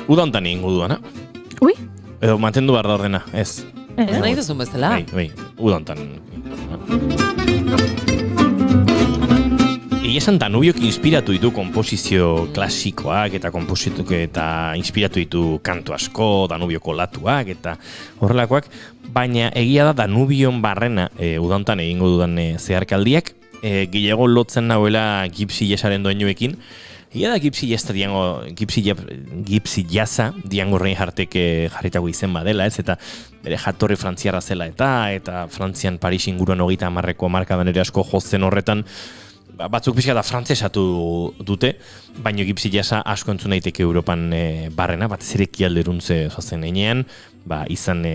uda hontan ingo duana. Ui? Edo mantendu behar da ordena, ez. Ez nahi duzun bezala. Bai, uda hontan. Esan Danubiok inspiratu ditu komposizio klasikoak eta inspiratu ditu kantu asko, Danubioko latuak eta horrelakoak, baina egia da Danubion barrena uda hontan egingo dudan zeharkaldiak, gehiago lotzen nahuela Gypsy Jazzaren doinuekin. Ia da Gypsy Jazza Diango Reinhardtek jarritako izen badela, ez? Eta bere jatorri frantziarra zela eta Frantzian Paris inguruan 30ko hamarkadan ere asko jotzen horretan, batzuk pixka da frantzesatu dute, baina Gypsy Jazza asko entzun daiteke Europan barrena, batez ere ekialderuntze zoazen enean, izan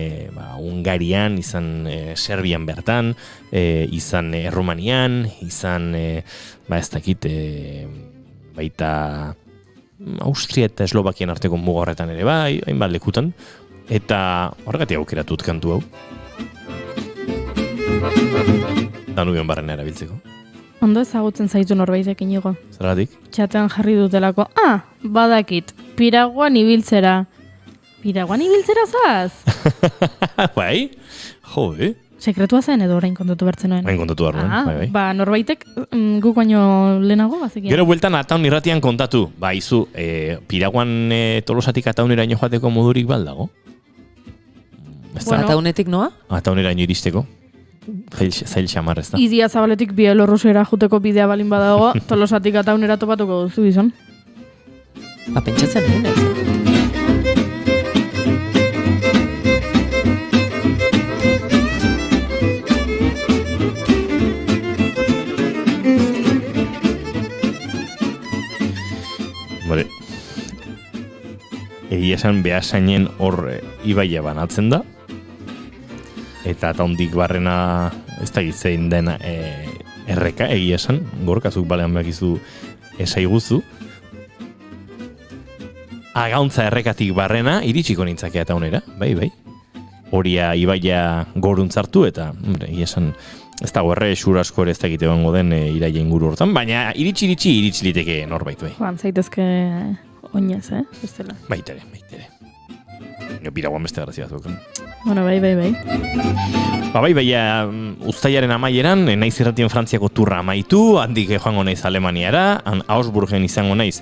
Hungarian, izan Serbian bertan, izan Errumanian, izan ez dakit baita Austria eta Eslovakian arteko muga horretan ere hainbat lekutan, eta horregatik aukeratut kantu hau. Danubion barrena erabiltzeko. Ondo ezagutzen zaitu norbaitek Inigo. Zergatik? Txatean jarri dutelako, badakit, Piraguan ibiltzera. Piraguan ibiltzera zaz? Bai? Jo, Sekretua zen edo orain kontatu bertzen noen? Orain kontatu behar bai. Norbaitek guk baino lehenago bazekien. Gero bueltan Ataun irratian kontatu. Izu, Piraguan Tolosatik Atauneraino joateko modurik baldago? Ataunetik noa? Atauneraino iristeko. Zail xamar ez da. Idiazabaletik Bielorrusiara juteko bidea balin badago, Tolosatik Ataunera topatuko duzu izan. Pentsatzen nuen, ez? Egia esan Beasainen hor ibaia banatzen da, eta Ataundik barrena ez da gitzein den erreka, egia esan, gorkazuk balean behakizu esaiguzu. Agauntza errekatik barrena iritsiko nintzakea Ataunera, bai. Horia ibaia goruntzartu eta, egia esan, ez dago xur asko ere ez da egite bango den iraia inguru hortan, baina iritsi liteke norbait, bai. Joan zaitezke oinez, ez dela. Baitere. Piraguan beste grazia batzuk. Bueno, bai. Baina uztailaren amaieran, naiz irratien Frantziako turra amaitu, handik joango naiz Alemaniara, Augsburgen izango naiz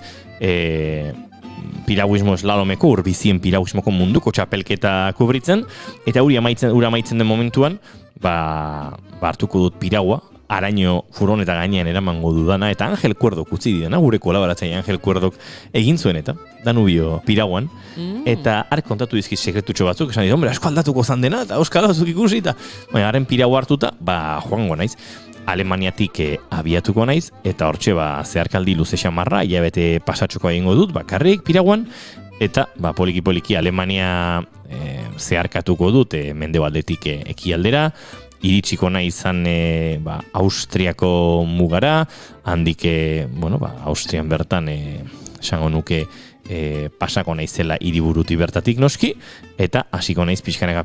piragüismo eslalomeko, urbizien piragüismoko munduko txapelketa kubritzen, eta ura amaitzen den momentuan, hartuko dut piragua, araño furgoneta gainean eramango dudana, eta Angel Kuerdok utzi didana, gure kolaboratzaile Angel Kuerdok egin zuen eta, Danubio piraguan, eta ark kontatu dizkiz sekretutxo batzuk, esan dit, hombre, asko aldatuko zan dena, eta euskal batzuk ikusi, eta haren piragua hartuta, joango naiz. Alemaniatik abiatuko naiz, eta hortxe zeharkaldi luze xamarra, hilabete pasatxoko egingo dut, bakarrik piraguan, eta poliki-poliki Alemania zeharkatuko dut, mendebaldetik ekialdera, iritsiko nahi izan Austriako mugara, handik, Austrian bertan, esango nuke, pasako naizela hiriburuti bertatik noski, eta hasiko naiz pixkana,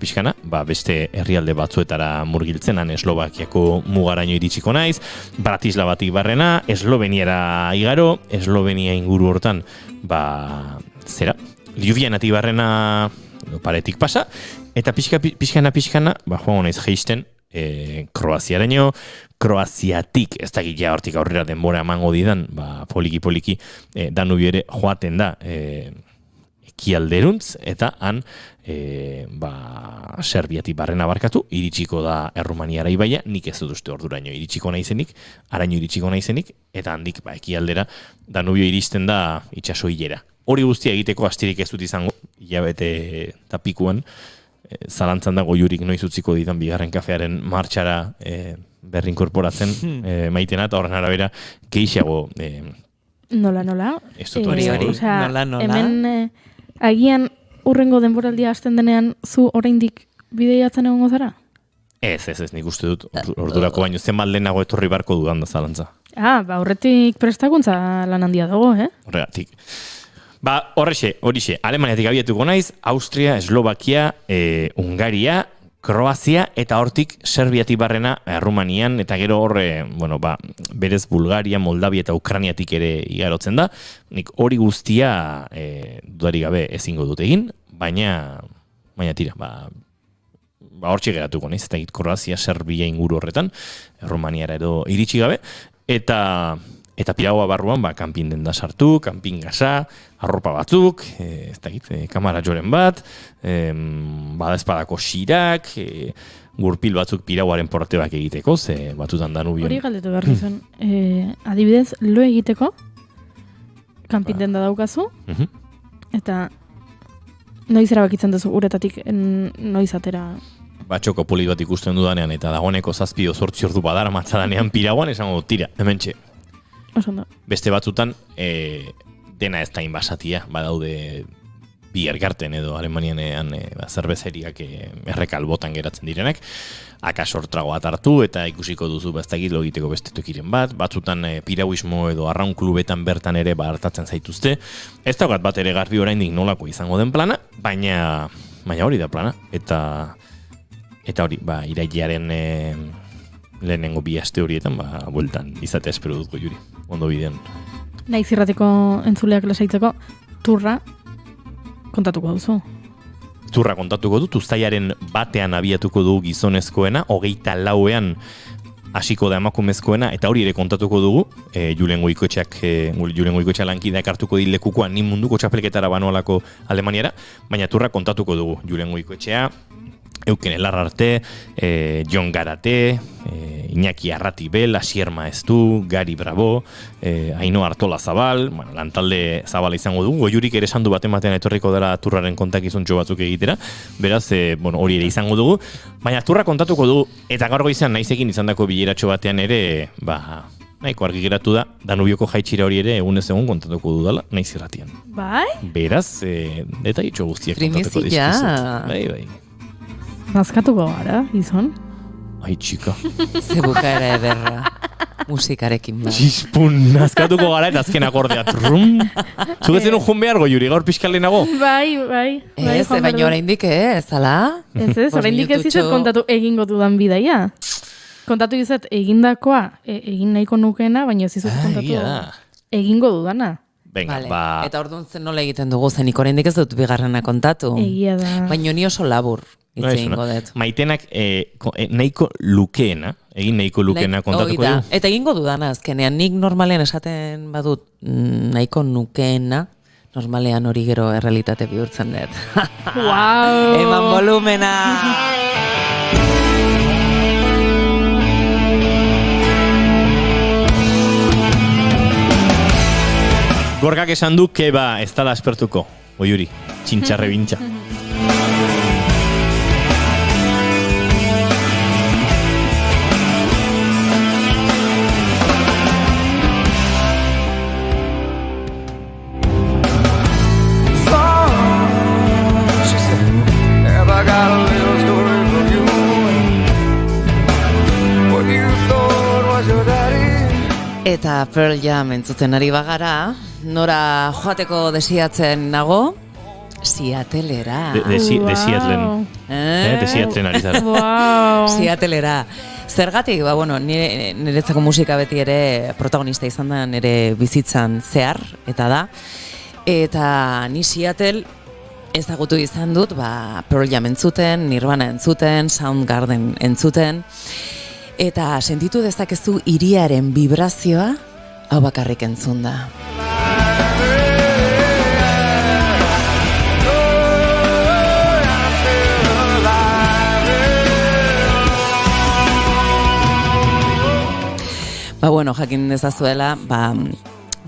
beste herrialde batzuetara murgiltzen, Eslovakiako mugaraino iritsiko naiz, Bratislavatik barrena, Esloveniara igaro, Eslovenia inguru hortan, Ljubljanatik barrena paretik pasa, eta pixkana, joango naiz jeisten, Kroaziaraino, Kroaziatik, ez dakit ja hortik aurrera denbora emango didan, poliki-poliki Danubio ere joaten da ekialderuntz, eta han Serbiatik barrena barkatu, iritsiko da Errumaniara ibaia, nik ez dut uste orduraino iritsiko naizenik, araino iritsiko naizenik, eta handik ekialdera Danubio iristen da itsaso hilera. Hori guztia egiteko astirik ez dut izango, hilabete eta pikuan, zalantzan dago jurik noiz utziko ditan bigarren kafearen martxara berri inkorporatzen maitena, eta horren arabera keixiago Nola. Ez dut hori. Nola. Hemen agian urrengo denboraldia hasten denean zu oraindik bideiatzen egongo zara? Ez, nik uste dut ordurako baino zenbat lehenago etorri barko dudan da zalantza. Horretik prestakuntza lan handia dago, Horregatik. Horixe, Alemaniatik abiatuko naiz, Austria, Eslovakia, Hungaria, Kroazia, eta hortik Serbiatik barrena Errumanian, eta gero horre, berez Bulgaria, Moldavia eta Ukrainiatik ere igarotzen da. Nik hori guztia dudarik gabe ezingo dut egin, baina tira, hortxe geratuko naiz, eta Kroazia, Serbia inguru horretan, Errumaniara edo iritsi gabe, eta piragoa barruan, kanpin denda sartu, kanpin gaza, arropa batzuk, kamara joren bat, badazpadako xirak, gurpil batzuk piragoaren portebak egiteko, ze batutan Danubion. Hori galdetu behar zen. Adibidez, lo egiteko, kanpin denda daukazu, eta noiz erabakitzen duzu uretatik noiz atera... Txoko poli bat ikusten dudanean, eta dagoeneko 7-8 ordu badara matzadanean piragoan, esango tira, hementxe. Beste batzutan, dena ez da inbasatia, badaude bi ergarten edo Alemanianean zerbezeriak errekal botan geratzen direnak, akasortrago bat hartu eta ikusiko duzu ez logiteko beste tokiren bat, batzutan piragüismo edo arraun klubetan bertan ere hartatzen zaituzte. Ez daukat bat ere garbi oraindik nolako izango den plana, baina hori da plana, eta hori, irailearen lehenengo bi aste horietan, bueltan izatea espero dut juri, ondo bidean. Naiz irrateko entzuleak lasaitzeko, turra kontatuko duzu. Turra kontatuko dut, uztailaren batean abiatuko du gizonezkoena, 24ean hasiko da emakumezkoena, eta hori ere kontatuko dugu, Julen Goikoetxea lankideak hartuko dit lekukoan, ni munduko txapelketara banoalako Alemaniara, baina turra kontatuko dugu, Julen Goikoetxea, Euken Elarrarte, Jon Garate, Iñaki Arratibel, Asier Maeztu, Gari Bravo, Aino Artola Zabal, lantalde zabala izango dugu, goiurik ere esan du baten etorriko dela turraren kontakizuntxo batzuk egitera, beraz, hori ere izango dugu, baina turra kontatuko dugu, eta gaur goizean naizekin izandako bileratxo batean ere, nahiko argi geratu da, Danubioko jaitxira hori ere egunez egun kontatuko dudala, naiz irratian. Bai? Beraz, eta hitxo guztiak kontatuko dizkizut. Bai. Nazkatuko gara, izan? Ai, txika. Ze bukaera ederra. Musikarekin da. Txispun, nazkatuko gara eta azken akordea. Zugetzen un behar goiuri, gaur pixkalenago? Bai. Ez, baina oraindik ala? Ez, oraindik ez izet kontatu egingo dudan bidaia. Kontatu izet egindakoa, egin nahiko nukeena, baina ez izut kontatu egingo dudana. Venga, Eta orduan zen nola egiten dugu, zenik oraindik ez dut bigarrena kontatu. Egia da. Baina ni oso labur. Maitenak nahiko lukeena, egin nahiko lukeena kontatuko du. Eta egingo dudana azkenean, nik normalean esaten badut nahiko nukeena, Normalean hori gero errealitate bihurtzen dut. Wow. Eman volumena! Gorkak esan du keba ez dala aspertuko. Oiuri, txintxarre bintxa. Eta Pearl Jam entzuten ari bagara, nora joateko desiatzen nago, Seattlera. Desiatlen. Desiatlen ari zara. Wow. Seattlera. Zergatik, niretzako musika beti ere protagonista izan da nire bizitzan zehar, eta da. Eta ni Seattle ezagutu izan dut, Pearl Jam entzuten, Nirvana entzuten, Soundgarden entzuten, eta sentitu dezakezu hiriaren vibrazioa hau bakarrik entzun da. Jakin dezazuela,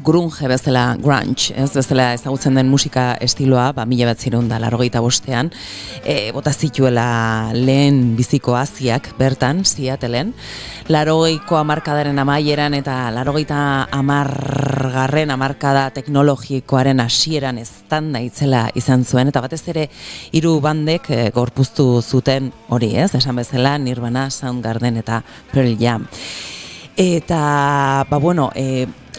grunge bezala, grunge, ez bezala ezagutzen den musika estiloa, 1985ean, bota zituela lehen biziko aziak bertan, Seattleen, 80ko hamarkadaren amaieran eta 80garren hamarkada teknologikoaren hasieran eztanda itzela izan zuen, eta batez ere 3 bandek gorpuztu zuten hori, ez, esan bezala, Nirvana, Soundgarden eta Pearl Jam. Eta,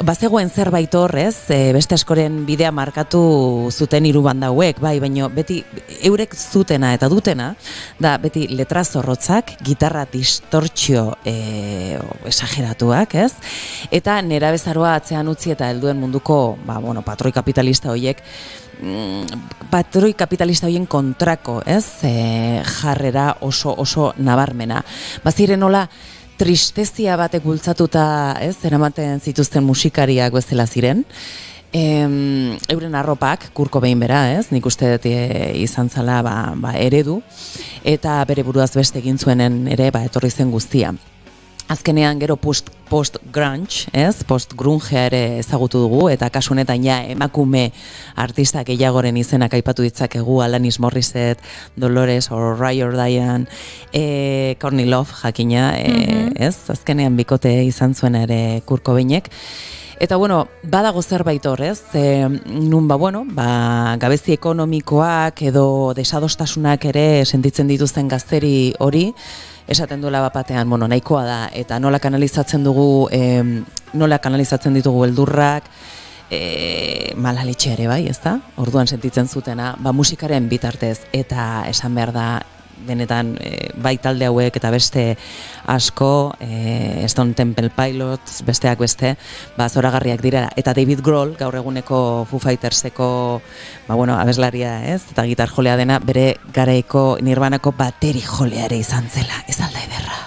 bazegoen zerbait horrez, beste askoren bidea markatu zuten 3 banda hauek, baina beti eurek zutena eta dutena, da beti letra zorrotzak, gitarra distortzio esageratuak, ez? Eta nerabezaroa atzean utzi eta helduen munduko, patroi kapitalista horiek, patroi kapitalista horien kontrako, ez? Jarrera oso nabarmena. Baziren hola, tristezia batek bultzatuta, ez, eramaten zituzten musikariak bezala ziren. Euren arropak, Kurt Cobain bera, ez, nik uste dut izan zala eredu, eta bere buruaz beste egin zuenen ere etorri zen guztia. Azkenean gero post-grunge, ez, post-grungea ere ezagutu dugu, eta kasu honetan emakume artistak gehiagoren izenak aipatu ditzakegu, Alanis Morissette, Dolores O'Riordan, Diane, Courtney Love jakina, ez, azkenean bikote izan zuen ere Kurt Cobainek. Eta badago zerbait horrez, nun gabezi ekonomikoak edo desadostasunak ere sentitzen dituzten gazteri hori, esaten duela batean, nahikoa da, eta nola kanalizatzen ditugu beldurrak, malalitxe ere bai, ez da? Orduan sentitzen zutena, musikaren bitartez, eta esan behar da, benetan, bai talde hauek eta beste asko, Stone Temple Pilots, besteak beste, zoragarriak dira, eta David Grohl, gaur eguneko Foo Fighterseko, abeslaria, ez? Eta gitar jolea dena, bere garaiko Nirvanako bateri jolea ere izan zela, ez alda ederra.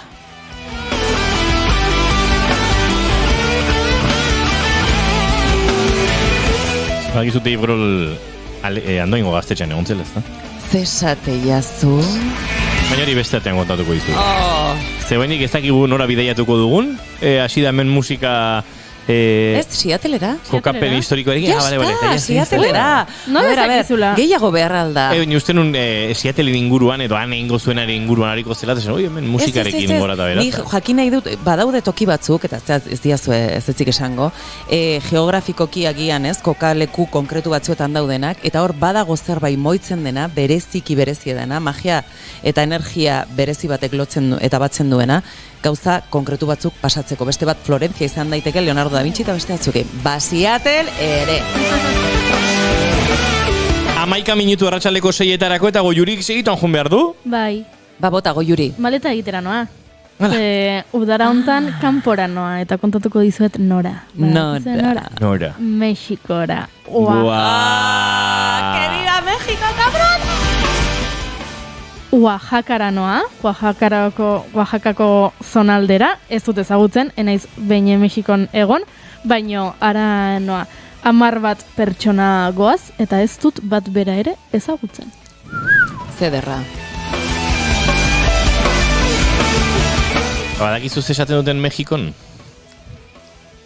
Bagizu Dave Grohl andoingo gaztetxean egon zela, ez da? Zesate jazu. Baina hori besteatean kontatuko dizu. Zebainik ez dakigu nora bideiatuko dugun, hasi da hemen musika... Ez, Seattlera. Kokapen historikoarekin. Jazta, Seattlera. Gehiago beharra alda. Ni uste nun Seattle inguruan edo han egingo zuenari inguruan hariko zela, hemen musikarekin gora eta berat. Ni jakin nahi dut, badaude toki batzuk, eta ez diazu ez etzik esango, geografikoki agian ez, kokaleku konkretu batzuetan daudenak, eta hor badago zerbait moitzen dena, bereziki berezia dena, magia eta energia berezi batek lotzen eta batzen duena, gauza konkretu batzuk pasatzeko. Beste bat Florencia izan daiteke, Leonardo da Vinci eta beste batzuke. Seattle ere. 11 minutu arratsaleko 6etarako eta Goiurik segitan joan behar du? Bai. Bota Goiuri. Maleta egitera noa. Udara hontan kanpora noa, eta kontatuko dizuet Nora. Nora. Mexikora. ¡Que viva México, cabrón! Oaxacara noa, Oaxacako zonaldera, ez dut ezagutzen, enaiz behin Mexikon egon, baino ara noa. 10 bat pertsona goaz, eta ez dut bat bera ere ezagutzen. Zederra. Badakizu esaten duten Mexikon?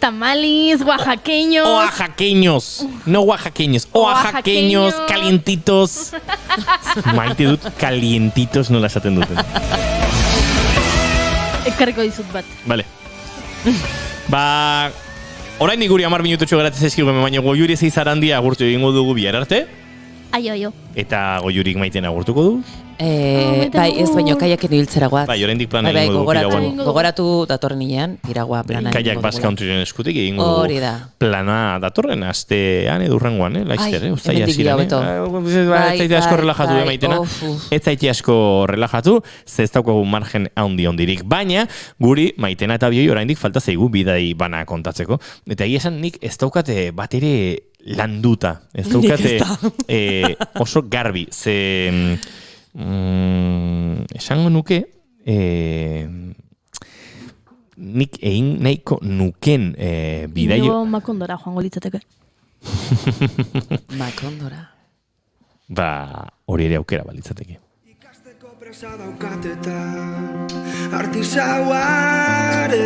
Tamales, oaxaqueños. Oaxaqueños. No oaxaqueños. Oaxaqueños, calientitos. Maite dut calientitos nola esaten duten. Ekarriko dizut bat. Vale. Orain guri 10 minututxo geratzen zaizkigu, baina Goiuri Zeizarandia agurtu egingo dugu bihar arte. Aio. Eta Goiurik Maiten agurtuko du. Bai, ez baino kaiaken ibiltzera goaz. Bai, oraindik plana egingo dugu Piraguan. Gogoratu datorren hilean, Piragua plana egingo dugu. Kayak Basque Countryren eskutik egingo dugu. Hori da. Plana datorren astean edo urrengoan, laizter, uztaila hemendik ziren. hobeto. Ez zaite asko relajatu, Maitena. Ez zaite asko relajatu, ze ez daukagu margen handirik. Baina, guri Maitena eta bioi oraindik falta zaigu bidai bana kontatzeko. Eta egia esan nik ez daukate bat ere landuta. Ez daukate oso garbi. Ze... esango nuke nik egin nahiko nuken bidaio. Inigo Makondora joango litzateke. Makondora. Hori ere aukera balitzateke. Ikasteko presa daukateta artisauaren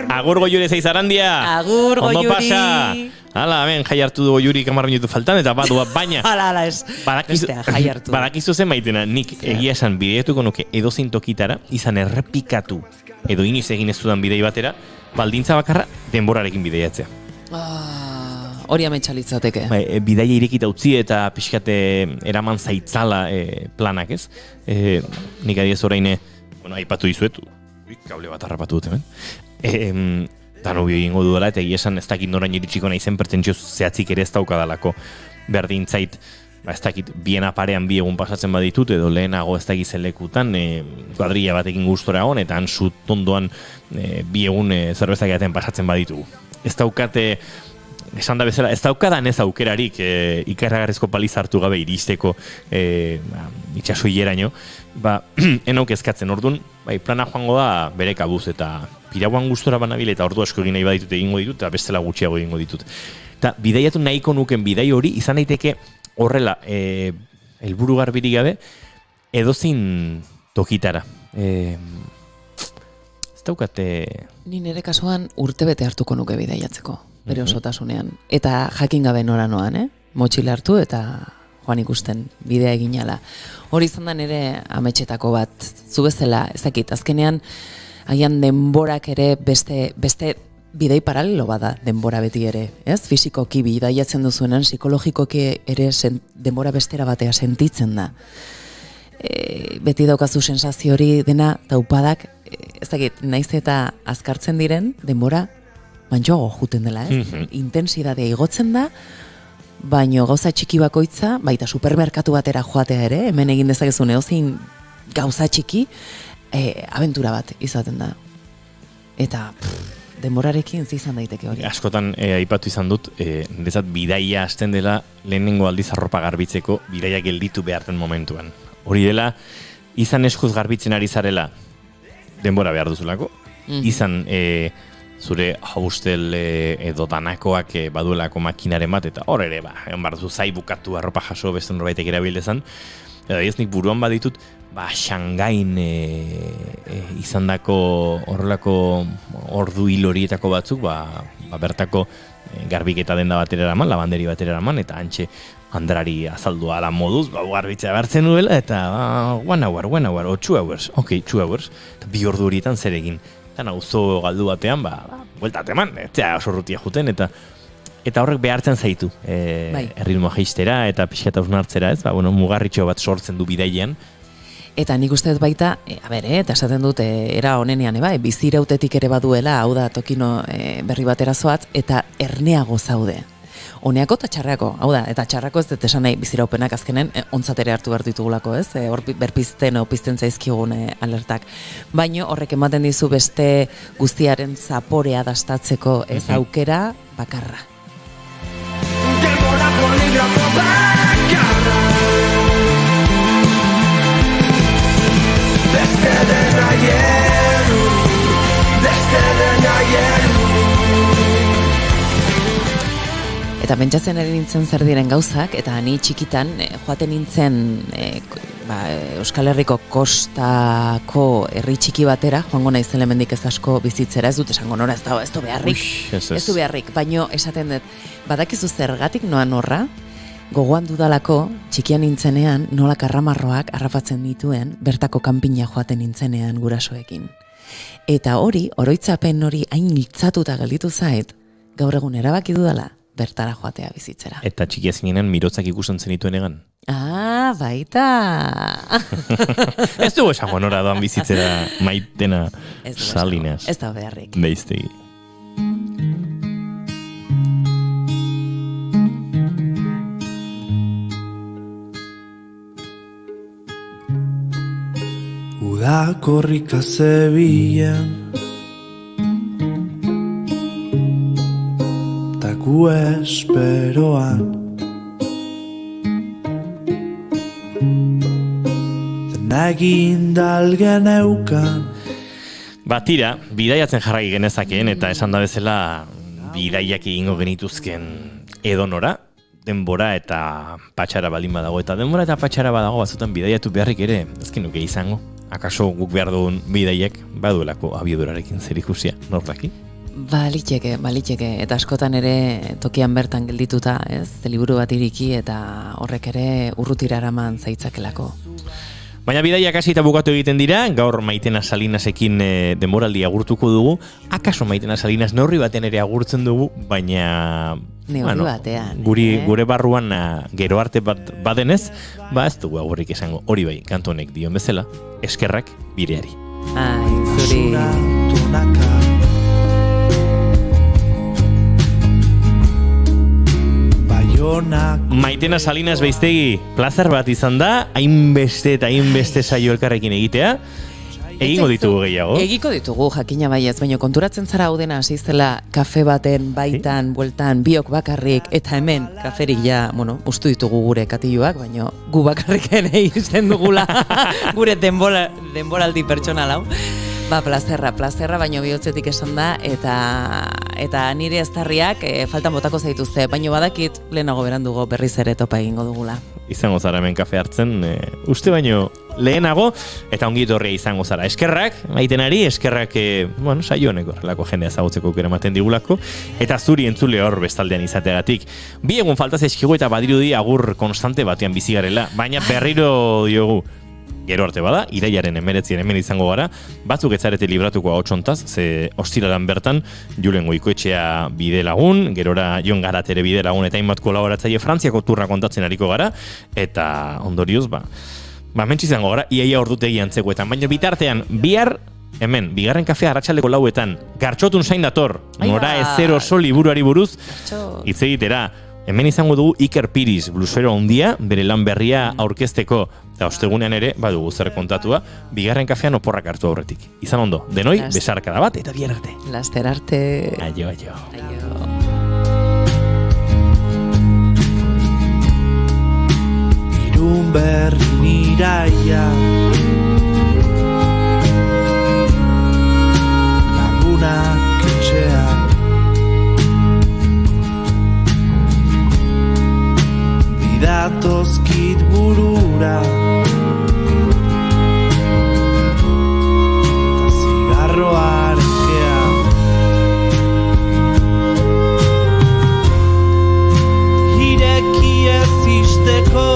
Agur Goiuri Zeizarandia. Agur Goiuri. Ondo pasa. Hala, hemen jai hartu du Goiurik 10 minutu faltan eta badua baina. Hala, ez. Jai hartu. Badakizu zen Maitena, nik egia esan bideatuko nuke edozein tokitara izan errepikatu edo inoiz egin ez dudan bidei batera, baldintza bakarra denborarekin bideiatzea. Hori ametxalitzateke. Bidaia irekita utzi eta pixkate eraman zaitzala planak, ez? Nik adiez orain, aipatu dizuet, kable bat harrapatu dut hemen. Danobio egingo dudala, eta egia esan ez dakit norain iritsiko naizen pertentzio zehatzik ere ez daukadalako berdin zait, ez dakit biena parean bi egun pasatzen baditut, edo lehenago ez dakit zelekutan, kuadrilla batekin gustora egon, eta han tondoan bi egun zerbezak edaten pasatzen baditugu. Ez daukate, esan da bezala, ez daukadan ez aukerarik ikarragarrizko paliz hartu gabe iristeko itxasoieraino, enauk ezkatzen orduan, plana joango da bere kabuz, eta Piraguan gustora banabil eta ordu asko egin nahi baditut egingo ditut, eta bestela gutxiago egingo ditut. Eta bidaiatu nahiko nuken bidai hori, izan daiteke horrela, helburu garbirik gabe, edozein tokitara. Ez daukate... Ni nire kasuan urtebete hartuko nuke bidaiatzeko, bere osotasunean. Eta jakin gabe nora noan, motxila hartu eta joan ikusten bidea eginala. Hori izan da nire ametxetako bat, zu bezala, ez dakit, azkenean, agian denborak ere beste bidei paralelo bada denbora beti ere, ez? Fisikoki bidaiatzen duzuenan, psikologikoki ere denbora bestera batea sentitzen da. Beti daukazu sensazio hori dena taupadak, ez dakit, naiz eta azkartzen diren, denbora mantxoago juten dela, ez? Intensidadea igotzen da, baino gauza txiki bakoitza, baita supermerkatu batera joatea ere, hemen egin dezakezun edozein gauza txiki, abentura bat izaten da. Eta denborarekin izan daiteke hori. Askotan aipatu izan dut, dezat bidaia hasten dela lehenengo aldiz arropa garbitzeko bidaia gelditu behar den momentuan. Hori dela, izan eskuz garbitzen ari zarela denbora behar duzulako, izan zure haustel edo danakoak baduelako makinaren bat, eta hor ere, behar duzu zai bukatu arropa jaso beste norbaitek erabildezan, eta ez nik buruan baditut, Shangain izandako horrelako ordu hil horietako batzuk, bertako garbiketa denda batera eraman, labanderi batera eraman, eta antxe handrari azaldua ala moduz, garbitzea behartzen nuela, eta 1 hour, o 2 hours, ok, 2 hours, eta 2 ordu horietan zer egin. Eta nauzo galdu batean, bueltat eman, eta oso rutia juten, eta horrek behartzen zaitu erritmoa jeistera, eta pixka hausnartzera, ez? Mugarritxo bat sortzen du bidaian. Eta nik uste baita, eta esaten dut, era honenean, bizirautetik ere baduela, hau da tokino berri batera zoatz, eta erneago zaude. Honeako eta txarrako, hau da, eta txarrako ez dut esan nahi biziraupenak azkenen, ontzatere hartu behar ditugulako, ez? Hor berpizten o pizten zaizkigun alertak. Baino horrek ematen dizu beste guztiaren zaporea dastatzeko ez aukera bakarra. Denbora poligrafo bakarra Beste den ayer Eta pentsatzen ari nintzen zer diren gauzak, eta ni txikitan joaten nintzen Euskal Herriko kostako herri txiki batera, joango naizela hemendik ez asko bizitzera, ez dut esango nora, ez du beharrik, ez du beharrik, baino esaten dut, badakizu zergatik noan horra, gogoan dudalako, txikian nintzenean, nola karramarroak harrapatzen dituen, bertako kanpina joaten nintzenean gurasoekin. Eta hori, oroitzapen hori hain hiltzatuta gelditu zait, gaur egun erabaki dudala, bertara joatea bizitzera. Eta txikia zinenan mirotzak ikusten zenituen egan? Ah, baita! Ez dugu esango nora doan bizitzera Maitena Salinas. Ez da beharrik. Beiztegi. Uda korrika zebilen Taku esperoan Denagin dalgen eukan Tira, bidaiatzen jarrai genezakeen eta esan da bezala bidaiak egingo genituzken edonora, denbora eta patxara baldin badago, eta denbora eta patxara badago batzutan bidaiatu beharrik ere, ezkin nuke izango. Akaso guk behar dugun bidaiak baduelako abiadurarekin zerikusia, nordaki? Baliteke, eta askotan ere tokian bertan geldituta, ez? Liburu bat iriki eta horrek ere urrutira eraman zaitzakelako. Baina bidaiak hasi eta bukatu egiten dira, gaur Maitena Salinasekin denboraldi agurtuko dugu, akaso Maitena Salinas neurri batean ere agurtzen dugu, baina neurri batean. Gure barruan gero arte bat badenez, ez dugu agurrik esango, hori bai, kantu honek dion bezala, eskerrak bireari. Ai, zuri. Maitena Salinas Beiztegi, plazer bat izan da, hainbeste eta hainbeste saio elkarrekin egitea. Egingo ditugu gehiago. Egiko ditugu, jakina baiez, baina konturatzen zara hau dena hasi zela kafe baten, baitan, bueltan, biok bakarrik, eta hemen kaferik ustu ditugu gure katiluak, baina gu bakarriken egiten dugula gure denboraldi pertsonal hau. Plazerra, baino bihotzetik esan da, eta nire eztarriak faltan botako zaituzte, baino badakit lehenago berandugo berriz ere topa egingo dugula. Izango zara hemen kafe hartzen, uste baino lehenago, eta ongi etorria izango zara. Eskerrak, Maitenari, eskerrak, saio honeko relako jendea ezagutzeko aukera ematen digulako, eta zuri entzule hor bestaldean izateagatik. Bi egun falta zaizkigu eta badirudi agur konstante batean bizi garela, baina berriro diogu. Gero arte bada, iraiaren 19 hemen izango gara, batzuk etzarete libratuko ahotsontaz, ze ostiralan bertan Julen Goikoetxea bide lagun, gerora Jon Garatere bide lagun eta hainbat kolaboratzaile Frantziako turra kontatzen ariko gara, eta ondorioz, mentsi izango gara, iaia ordutegi antzekoetan, baina bitartean, bihar, hemen, bigarren kafea arratsaldeko 4etan, gartxotun zain dator, nora ezer oso liburuari buruz, hitz egitera. Hemen izango dugu Iker Piriz, blusero handia, bere lan berria aurkezteko, eta ostegunean ere, badugu zer kontatua, bigarren kafean oporrak hartu aurretik. Izan ondo, denoi, besarkada bat, eta bihar arte. Laster arte. Aio. Irun berri niraia Lagunak etxea Datozkit burura Eta zigarroaren kea Ireki ez izteko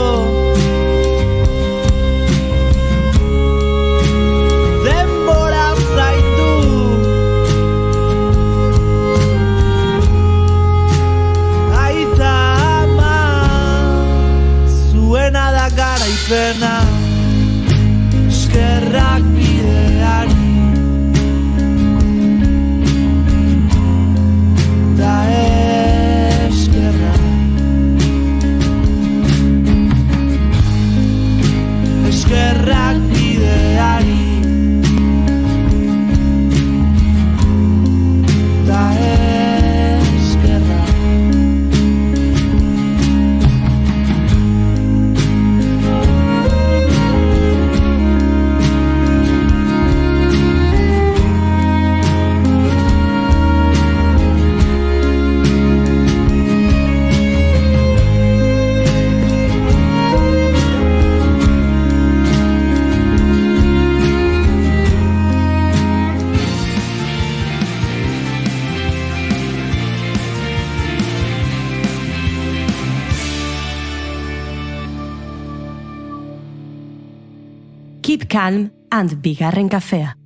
Keep calm and bigarren kafea.